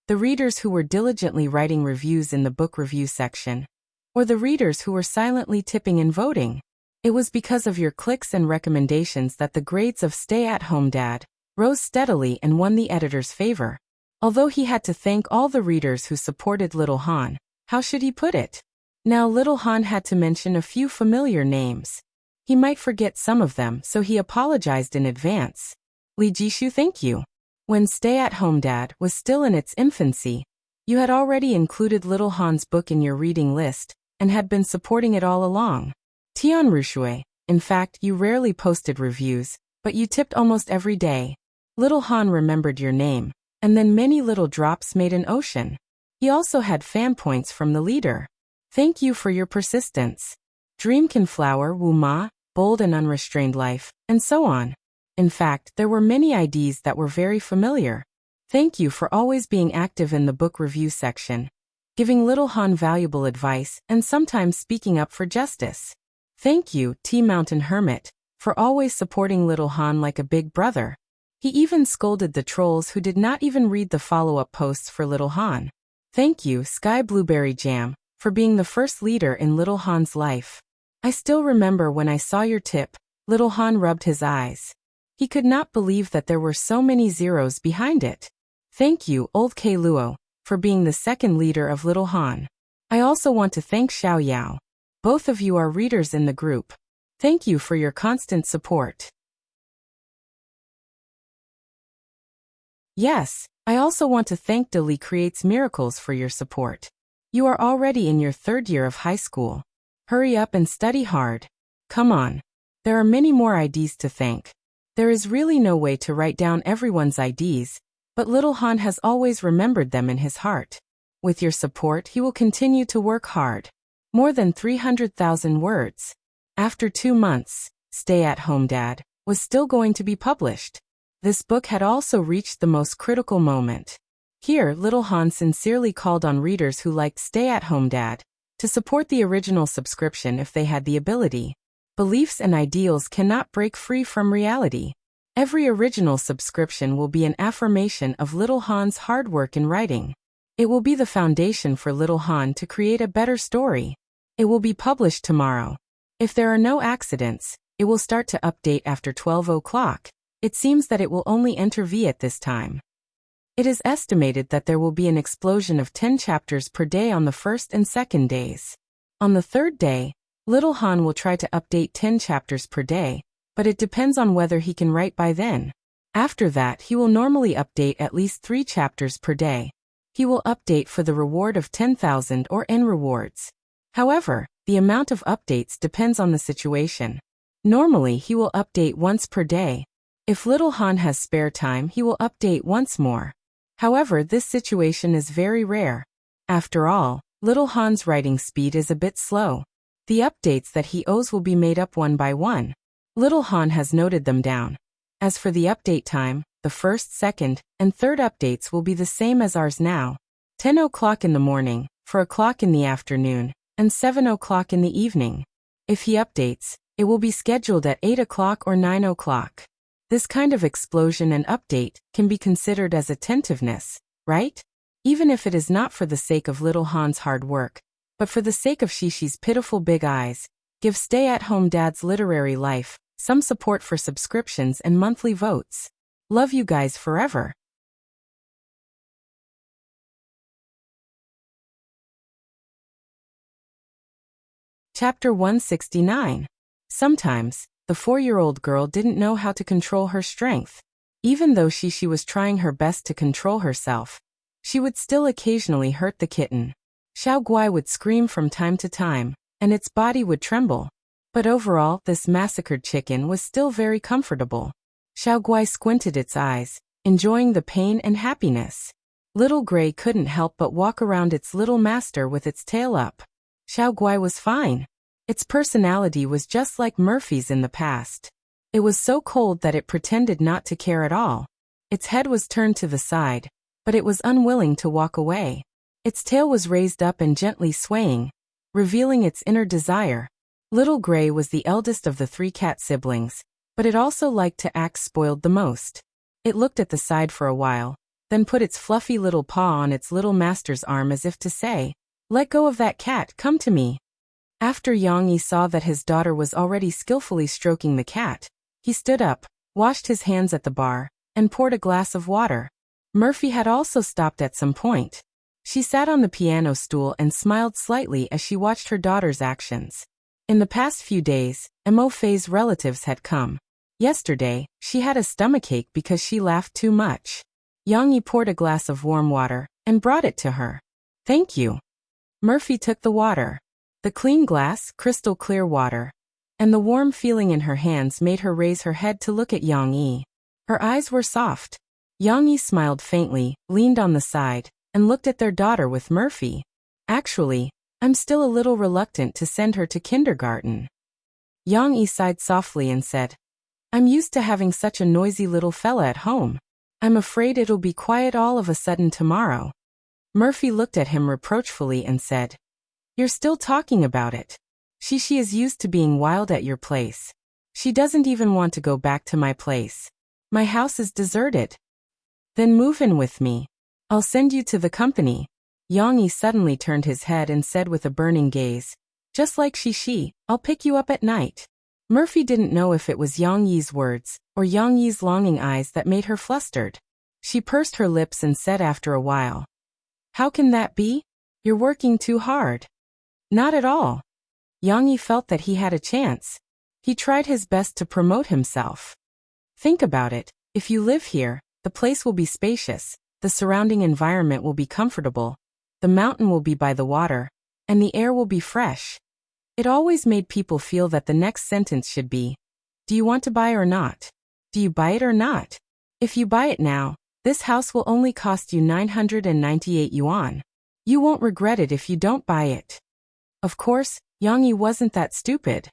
S1: the readers who were diligently writing reviews in the book review section, or the readers who were silently tipping and voting. It was because of your clicks and recommendations that the grades of Stay-at-Home Dad rose steadily and won the editor's favor. Although he had to thank all the readers who supported little Han, how should he put it? Now little Han had to mention a few familiar names. He might forget some of them, so he apologized in advance. Li Jishu, thank you. When Stay-at-Home Dad was still in its infancy, you had already included little Han's book in your reading list, and had been supporting it all along. Tian Rushui, in fact, you rarely posted reviews, but you tipped almost every day. Little Han remembered your name, and then many little drops made an ocean. He also had fan points from the leader. Thank you for your persistence. Dreamkin Flower, Wu Ma, Bold and Unrestrained Life, and so on. In fact, there were many IDs that were very familiar. Thank you for always being active in the book review section, giving little Han valuable advice, and sometimes speaking up for justice. Thank you, T Mountain Hermit, for always supporting little Han like a big brother. He even scolded the trolls who did not even read the follow-up posts for little Han. Thank you, Sky Blueberry Jam, for being the first leader in little Han's life. I still remember when I saw your tip, little Han rubbed his eyes. He could not believe that there were so many zeros behind it. Thank you, Old K Luo, for being the second leader of little Han. I also want to thank Xiao Yao. Both of you are readers in the group. Thank you for your constant support. Yes, I also want to thank Dali Creates Miracles for your support. You are already in your third year of high school. Hurry up and study hard. Come on. There are many more IDs to thank. There is really no way to write down everyone's IDs, but little Han has always remembered them in his heart. With your support, he will continue to work hard. More than 300,000 words. After 2 months, Stay-at-Home Dad was still going to be published. This book had also reached the most critical moment. Here, little Han sincerely called on readers who liked Stay-at-Home Dad to support the original subscription if they had the ability. Beliefs and ideals cannot break free from reality. Every original subscription will be an affirmation of little Han's hard work in writing. It will be the foundation for little Han to create a better story. It will be published tomorrow. If there are no accidents, it will start to update after 12 o'clock. It seems that it will only enter V at this time. It is estimated that there will be an explosion of 10 chapters per day on the first and second days. On the third day, little Han will try to update 10 chapters per day, but it depends on whether he can write by then. After that, he will normally update at least 3 chapters per day. He will update for the reward of 10,000 or N rewards. However, the amount of updates depends on the situation. Normally, he will update once per day. If little Han has spare time, he will update once more. However, this situation is very rare. After all, little Han's writing speed is a bit slow. The updates that he owes will be made up one by one. Little Han has noted them down. As for the update time, the first, second, and third updates will be the same as ours now. 10 o'clock in the morning, 4 o'clock in the afternoon, and 7 o'clock in the evening. If he updates, it will be scheduled at 8 o'clock or 9 o'clock. This kind of explosion and update can be considered as attentiveness, right? Even if it is not for the sake of little Han's hard work, but for the sake of Shishi's pitiful big eyes, give stay-at-home dad's literary life some support for subscriptions and monthly votes. Love you guys forever. Chapter 169. Sometimes, the 4-year-old girl didn't know how to control her strength. Even though Shishi was trying her best to control herself, she would still occasionally hurt the kitten. Xiao Guai would scream from time to time, and its body would tremble. But overall, this massacred chicken was still very comfortable. Xiao Guai squinted its eyes, enjoying the pain and happiness. Little Gray couldn't help but walk around its little master with its tail up. Xiao Guai was fine. Its personality was just like Murphy's in the past. It was so cold that it pretended not to care at all. Its head was turned to the side, but it was unwilling to walk away. Its tail was raised up and gently swaying, revealing its inner desire. Little Gray was the eldest of the 3 cat siblings, but it also liked to act spoiled the most. It looked at the side for a while, then put its fluffy little paw on its little master's arm as if to say, "Let go of that cat, come to me." After Yang Yi saw that his daughter was already skillfully stroking the cat, he stood up, washed his hands at the bar, and poured a glass of water. Murphy had also stopped at some point. She sat on the piano stool and smiled slightly as she watched her daughter's actions. In the past few days, Mo Fei's relatives had come. Yesterday, she had a stomachache because she laughed too much. Yang Yi poured a glass of warm water and brought it to her. "Thank you." Murphy took the water. The clean glass, crystal clear water, and the warm feeling in her hands made her raise her head to look at Yang Yi. Her eyes were soft. Yang Yi smiled faintly, leaned on the side, and looked at their daughter with Murphy. "Actually, I'm still a little reluctant to send her to kindergarten." Yang Yi sighed softly and said, "I'm used to having such a noisy little fella at home. I'm afraid it'll be quiet all of a sudden tomorrow." Murphy looked at him reproachfully and said, "You're still talking about it. Shishi is used to being wild at your place. She doesn't even want to go back to my place. My house is deserted." "Then move in with me. I'll send you to the company." Yang Yi suddenly turned his head and said with a burning gaze, "Just like Shishi, I'll pick you up at night." Murphy didn't know if it was Yang Yi's words or Yang Yi's longing eyes that made her flustered. She pursed her lips and said after a while, "How can that be? You're working too hard." "Not at all." Yang Yi felt that he had a chance. He tried his best to promote himself. "Think about it. If you live here, the place will be spacious, the surrounding environment will be comfortable, the mountain will be by the water, and the air will be fresh." It always made people feel that the next sentence should be, "Do you want to buy or not? Do you buy it or not? If you buy it now, this house will only cost you 998 yuan. You won't regret it if you don't buy it." Of course, Yang Yi wasn't that stupid.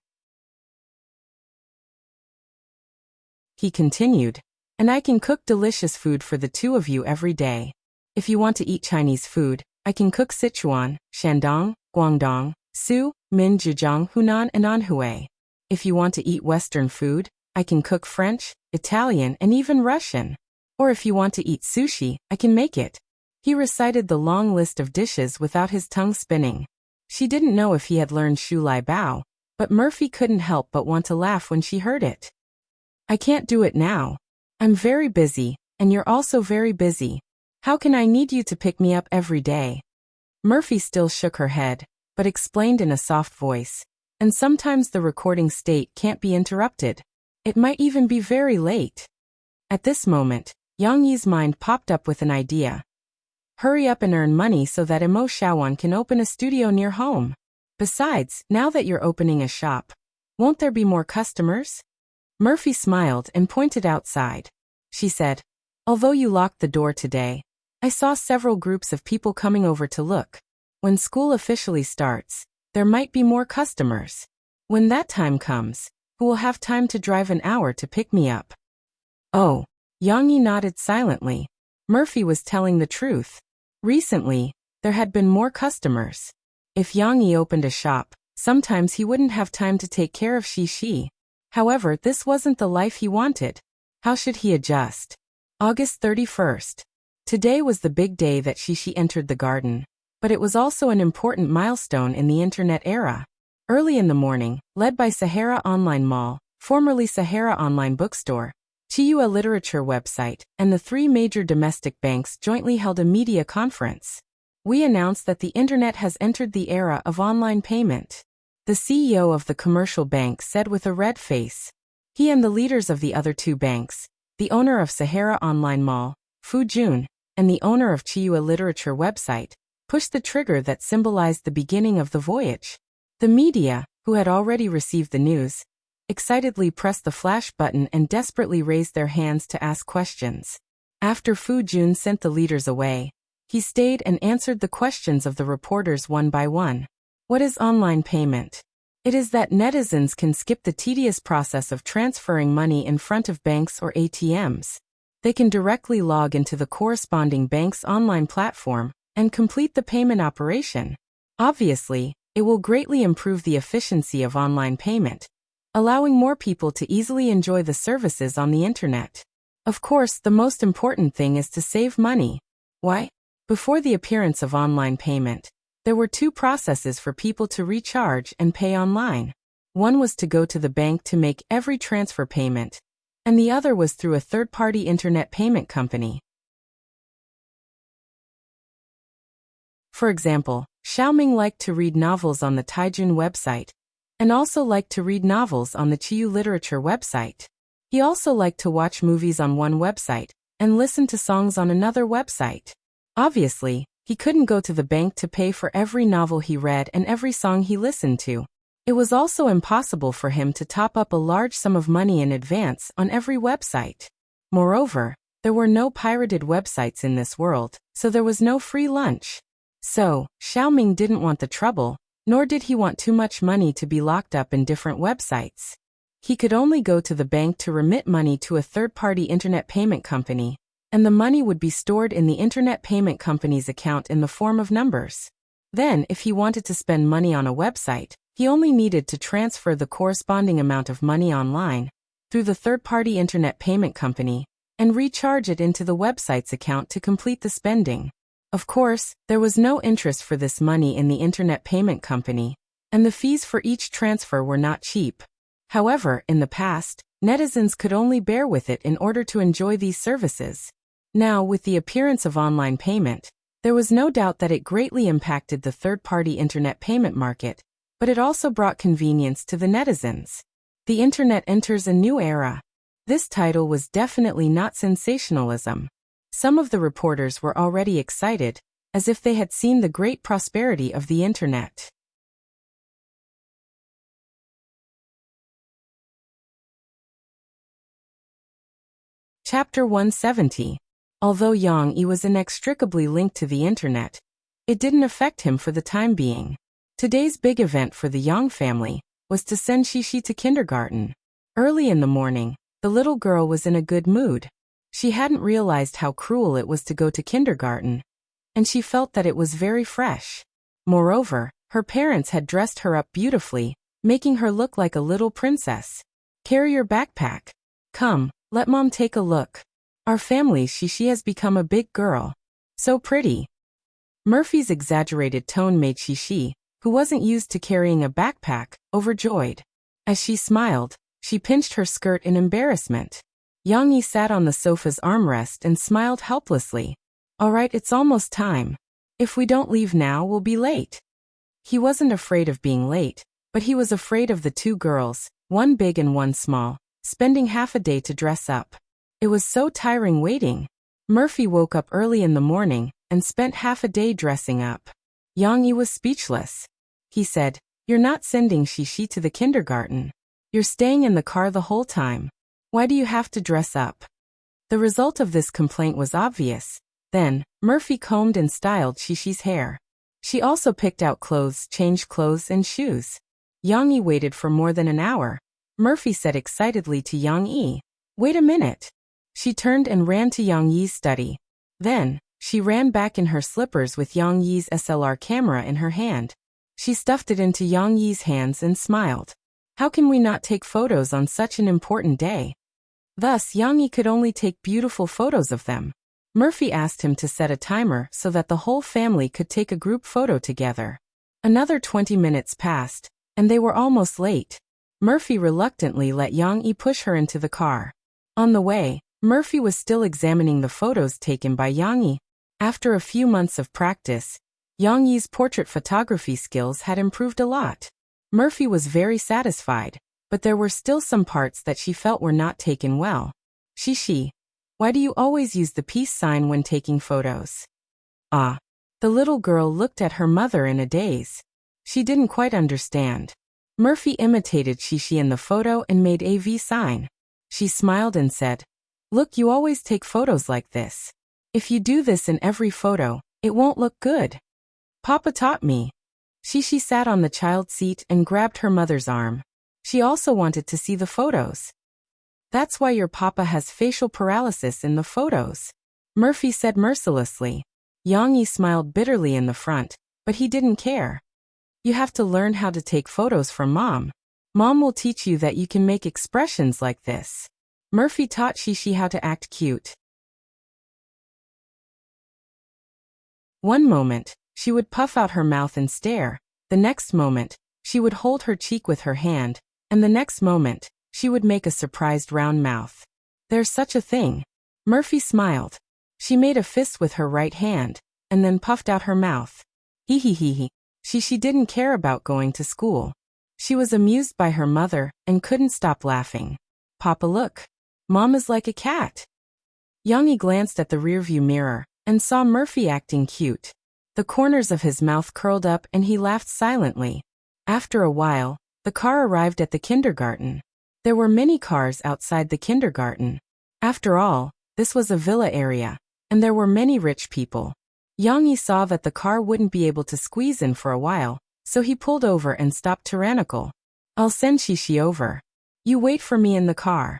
S1: He continued, "And I can cook delicious food for the 2 of you every day. If you want to eat Chinese food, I can cook Sichuan, Shandong, Guangdong, Su, Min, Zhejiang, Hunan, and Anhui. If you want to eat Western food, I can cook French, Italian, and even Russian. Or if you want to eat sushi, I can make it." He recited the long list of dishes without his tongue spinning. She didn't know if he had learned Shu Lai Bao, but Murphy couldn't help but want to laugh when she heard it. "I can't do it now. I'm very busy, and you're also very busy. How can I need you to pick me up every day?" Murphy still shook her head, but explained in a soft voice, "And sometimes the recording state can't be interrupted. It might even be very late." At this moment, Yang Yi's mind popped up with an idea. "Hurry up and earn money so that Mo Shawan can open a studio near home. Besides, now that you're opening a shop, won't there be more customers?" Murphy smiled and pointed outside. She said, "Although you locked the door today, I saw several groups of people coming over to look. When school officially starts, There might be more customers. When that time comes, who will have time to drive an hour to pick me up? Oh. Yang Yi nodded silently. Murphy was telling the truth. Recently, there had been more customers. If Yang Yi opened a shop, sometimes he wouldn't have time to take care of Xi. However, this wasn't the life he wanted. How should he adjust? August 31st. Today was the big day that Xi entered the garden. But it was also an important milestone in the internet era. Early in the morning, led by Sahara Online Mall, formerly Sahara Online Bookstore, Chiyua Literature website, and the three major domestic banks jointly held a media conference. We announced that the internet has entered the era of online payment. The CEO of the commercial bank said with a red face. He and the leaders of the other two banks, the owner of Sahara Online Mall, Fu Jun, and the owner of Chiyua Literature website, pushed the trigger that symbolized the beginning of the voyage. The media, who had already received the news, excitedly pressed the flash button and desperately raised their hands to ask questions. After Fu Jun sent the leaders away, he stayed and answered the questions of the reporters one by one. What is online payment? It is that netizens can skip the tedious process of transferring money in front of banks or ATMs. They can directly log into the corresponding bank's online platform and complete the payment operation. Obviously, it will greatly improve the efficiency of online payment, allowing more people to easily enjoy the services on the internet. Of course, the most important thing is to save money. Why? Before the appearance of online payment, there were two processes for people to recharge and pay online. One was to go to the bank to make every transfer payment, and the other was through a third-party internet payment company. For example, Xiaoming liked to read novels on the Taijun website, and also liked to read novels on the Chiyu Literature website. He also liked to watch movies on one website, and listen to songs on another website. Obviously, he couldn't go to the bank to pay for every novel he read and every song he listened to. It was also impossible for him to top up a large sum of money in advance on every website. Moreover, there were no pirated websites in this world, so there was no free lunch. So, Xiaoming didn't want the trouble, nor did he want too much money to be locked up in different websites. He could only go to the bank to remit money to a third-party internet payment company, and the money would be stored in the internet payment company's account in the form of numbers. Then, if he wanted to spend money on a website, he only needed to transfer the corresponding amount of money online, through the third-party internet payment company, and recharge it into the website's account to complete the spending. Of course, there was no interest for this money in the internet payment company, and the fees for each transfer were not cheap. However, in the past, netizens could only bear with it in order to enjoy these services. Now, with the appearance of online payment, there was no doubt that it greatly impacted the third-party internet payment market, but it also brought convenience to the netizens. The internet enters a new era. This title was definitely not sensationalism. Some of the reporters were already excited, as if they had seen the great prosperity of the internet. Chapter 170. Although Yang Yi was inextricably linked to the internet, it didn't affect him for the time being. Today's big event for the Yang family was to send Xi to kindergarten. Early in the morning, the little girl was in a good mood. She hadn't realized how cruel it was to go to kindergarten, and she felt that it was very fresh. Moreover, her parents had dressed her up beautifully, making her look like a little princess. Carry your backpack. Come, let mom take a look. Our family Xi has become a big girl. So pretty. Murphy's exaggerated tone made Xi, who wasn't used to carrying a backpack, overjoyed. As she smiled, she pinched her skirt in embarrassment. Yang Yi sat on the sofa's armrest and smiled helplessly. All right, it's almost time. If we don't leave now, we'll be late. He wasn't afraid of being late, but he was afraid of the two girls, one big and one small, spending half a day to dress up. It was so tiring waiting. Murphy woke up early in the morning and spent half a day dressing up. Yang Yi was speechless. He said, "You're not sending Xi to the kindergarten. You're staying in the car the whole time. Why do you have to dress up?" The result of this complaint was obvious. Then, Murphy combed and styled Xi hair. She also picked out clothes, changed clothes, and shoes. Yang Yi waited for more than an hour. Murphy said excitedly to Yang Yi, "Wait a minute." She turned and ran to Yang Yi's study. Then, she ran back in her slippers with Yang Yi's SLR camera in her hand. She stuffed it into Yang Yi's hands and smiled. How can we not take photos on such an important day? Thus, Yang Yi could only take beautiful photos of them. Murphy asked him to set a timer so that the whole family could take a group photo together. Another 20 minutes passed, and they were almost late. Murphy reluctantly let Yang Yi push her into the car. On the way, Murphy was still examining the photos taken by Yang Yi. After a few months of practice, Yang Yi's portrait photography skills had improved a lot. Murphy was very satisfied, but there were still some parts that she felt were not taken well. Shishi, why do you always use the peace sign when taking photos? Ah. The little girl looked at her mother in a daze. She didn't quite understand. Murphy imitated Shishi in the photo and made a V sign. She smiled and said, "Look, you always take photos like this. If you do this in every photo, it won't look good. Papa taught me." Shishi sat on the child seat and grabbed her mother's arm. She also wanted to see the photos. "That's why your papa has facial paralysis in the photos," Murphy said mercilessly. Yang Yi smiled bitterly in the front, but he didn't care. "You have to learn how to take photos from Mom. Mom will teach you that you can make expressions like this." Murphy taught Shishi how to act cute. One moment, she would puff out her mouth and stare. The next moment, she would hold her cheek with her hand, and the next moment, she would make a surprised round mouth. "There's such a thing." Murphy smiled. She made a fist with her right hand, and then puffed out her mouth. Hee hee hee hee. She didn't care about going to school. She was amused by her mother and couldn't stop laughing. "Papa, look. Mom is like a cat." Yang Yi glanced at the rearview mirror and saw Murphy acting cute. The corners of his mouth curled up and he laughed silently. After a while, the car arrived at the kindergarten. There were many cars outside the kindergarten. After all, this was a villa area, and there were many rich people. Yang Yi saw that the car wouldn't be able to squeeze in for a while, so he pulled over and stopped tyrannical. "I'll send Shishi over. You wait for me in the car."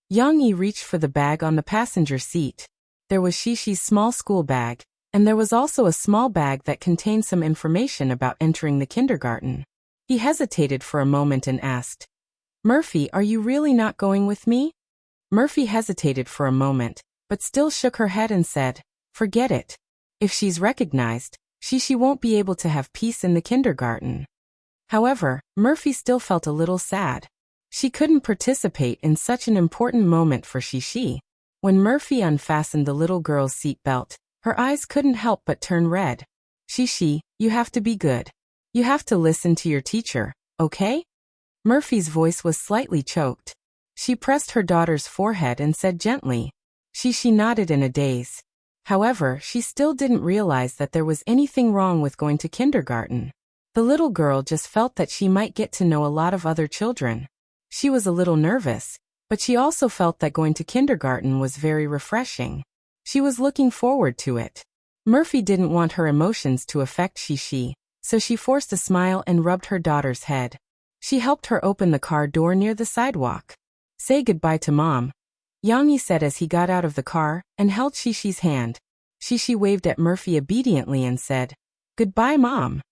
S1: Yang Yi reached for the bag on the passenger seat. There was Shishi's small school bag, and there was also a small bag that contained some information about entering the kindergarten. He hesitated for a moment and asked, "Murphy, are you really not going with me?" Murphy hesitated for a moment, but still shook her head and said, "Forget it. If she's recognized, Shishi won't be able to have peace in the kindergarten." However, Murphy still felt a little sad. She couldn't participate in such an important moment for Shishi. When Murphy unfastened the little girl's seat belt, her eyes couldn't help but turn red. "Shishi, you have to be good. You have to listen to your teacher, okay?" Murphy's voice was slightly choked. She pressed her daughter's forehead and said gently. Shishi nodded in a daze. However, she still didn't realize that there was anything wrong with going to kindergarten. The little girl just felt that she might get to know a lot of other children. She was a little nervous, but she also felt that going to kindergarten was very refreshing. She was looking forward to it. Murphy didn't want her emotions to affect Shishi, so she forced a smile and rubbed her daughter's head. She helped her open the car door near the sidewalk. "Say goodbye to Mom," Yang Yi said as he got out of the car and held Shishi's hand. Shishi waved at Murphy obediently and said, "Goodbye, Mom."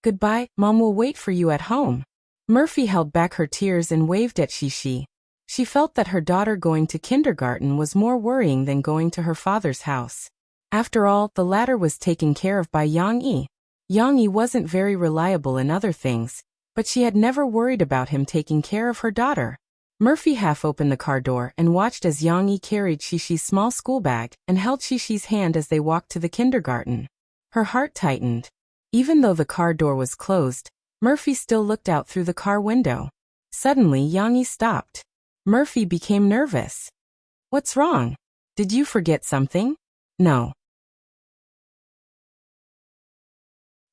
S1: "Goodbye, Mom will wait for you at home." Murphy held back her tears and waved at Shishi. She felt that her daughter going to kindergarten was more worrying than going to her father's house. After all, the latter was taken care of by Yang Yi. Yang Yi wasn't very reliable in other things, but she had never worried about him taking care of her daughter. Murphy half opened the car door and watched as Yang Yi carried Shishi's small school bag and held Shishi's hand as they walked to the kindergarten. Her heart tightened. Even though the car door was closed, Murphy still looked out through the car window. Suddenly, Yang Yi stopped. Murphy became nervous. "What's wrong? Did you forget something?" "No."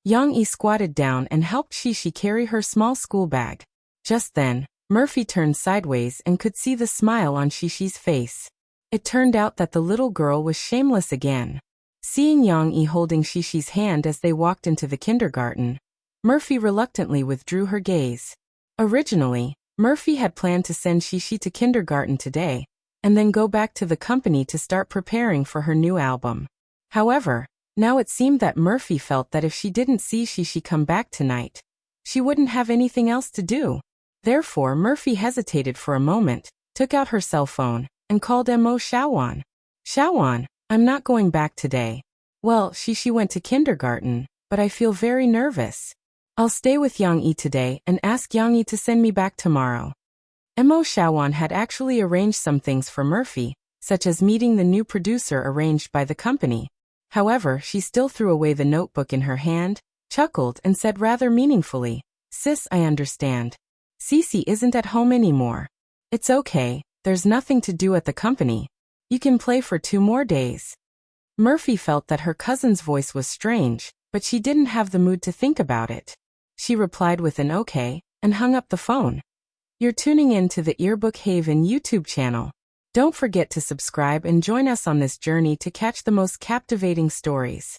S1: Yang Yi squatted down and helped Shishi carry her small school bag. Just then, Murphy turned sideways and could see the smile on Shishi's face. It turned out that the little girl was shameless again. Seeing Yang-yi holding Shishi's hand as they walked into the kindergarten, Murphy reluctantly withdrew her gaze. Originally, Murphy had planned to send Shishi to kindergarten today, and then go back to the company to start preparing for her new album. However, now it seemed that Murphy felt that if she didn't see Shishi come back tonight, she wouldn't have anything else to do. Therefore, Murphy hesitated for a moment, took out her cell phone, and called Mo Shawan. Shawan, I'm not going back today. Well, Shishi went to kindergarten, but I feel very nervous. I'll stay with Yang-yi today and ask Yang-yi to send me back tomorrow. Mo Shawan had actually arranged some things for Murphy, such as meeting the new producer arranged by the company. However, she still threw away the notebook in her hand, chuckled and said rather meaningfully, "Sis, I understand. Cece isn't at home anymore. It's okay, there's nothing to do at the company. You can play for 2 more days." Murphy felt that her cousin's voice was strange, but she didn't have the mood to think about it. She replied with an okay, and hung up the phone. You're tuning in to the Earbook Haven YouTube channel. Don't forget to subscribe and join us on this journey to catch the most captivating stories.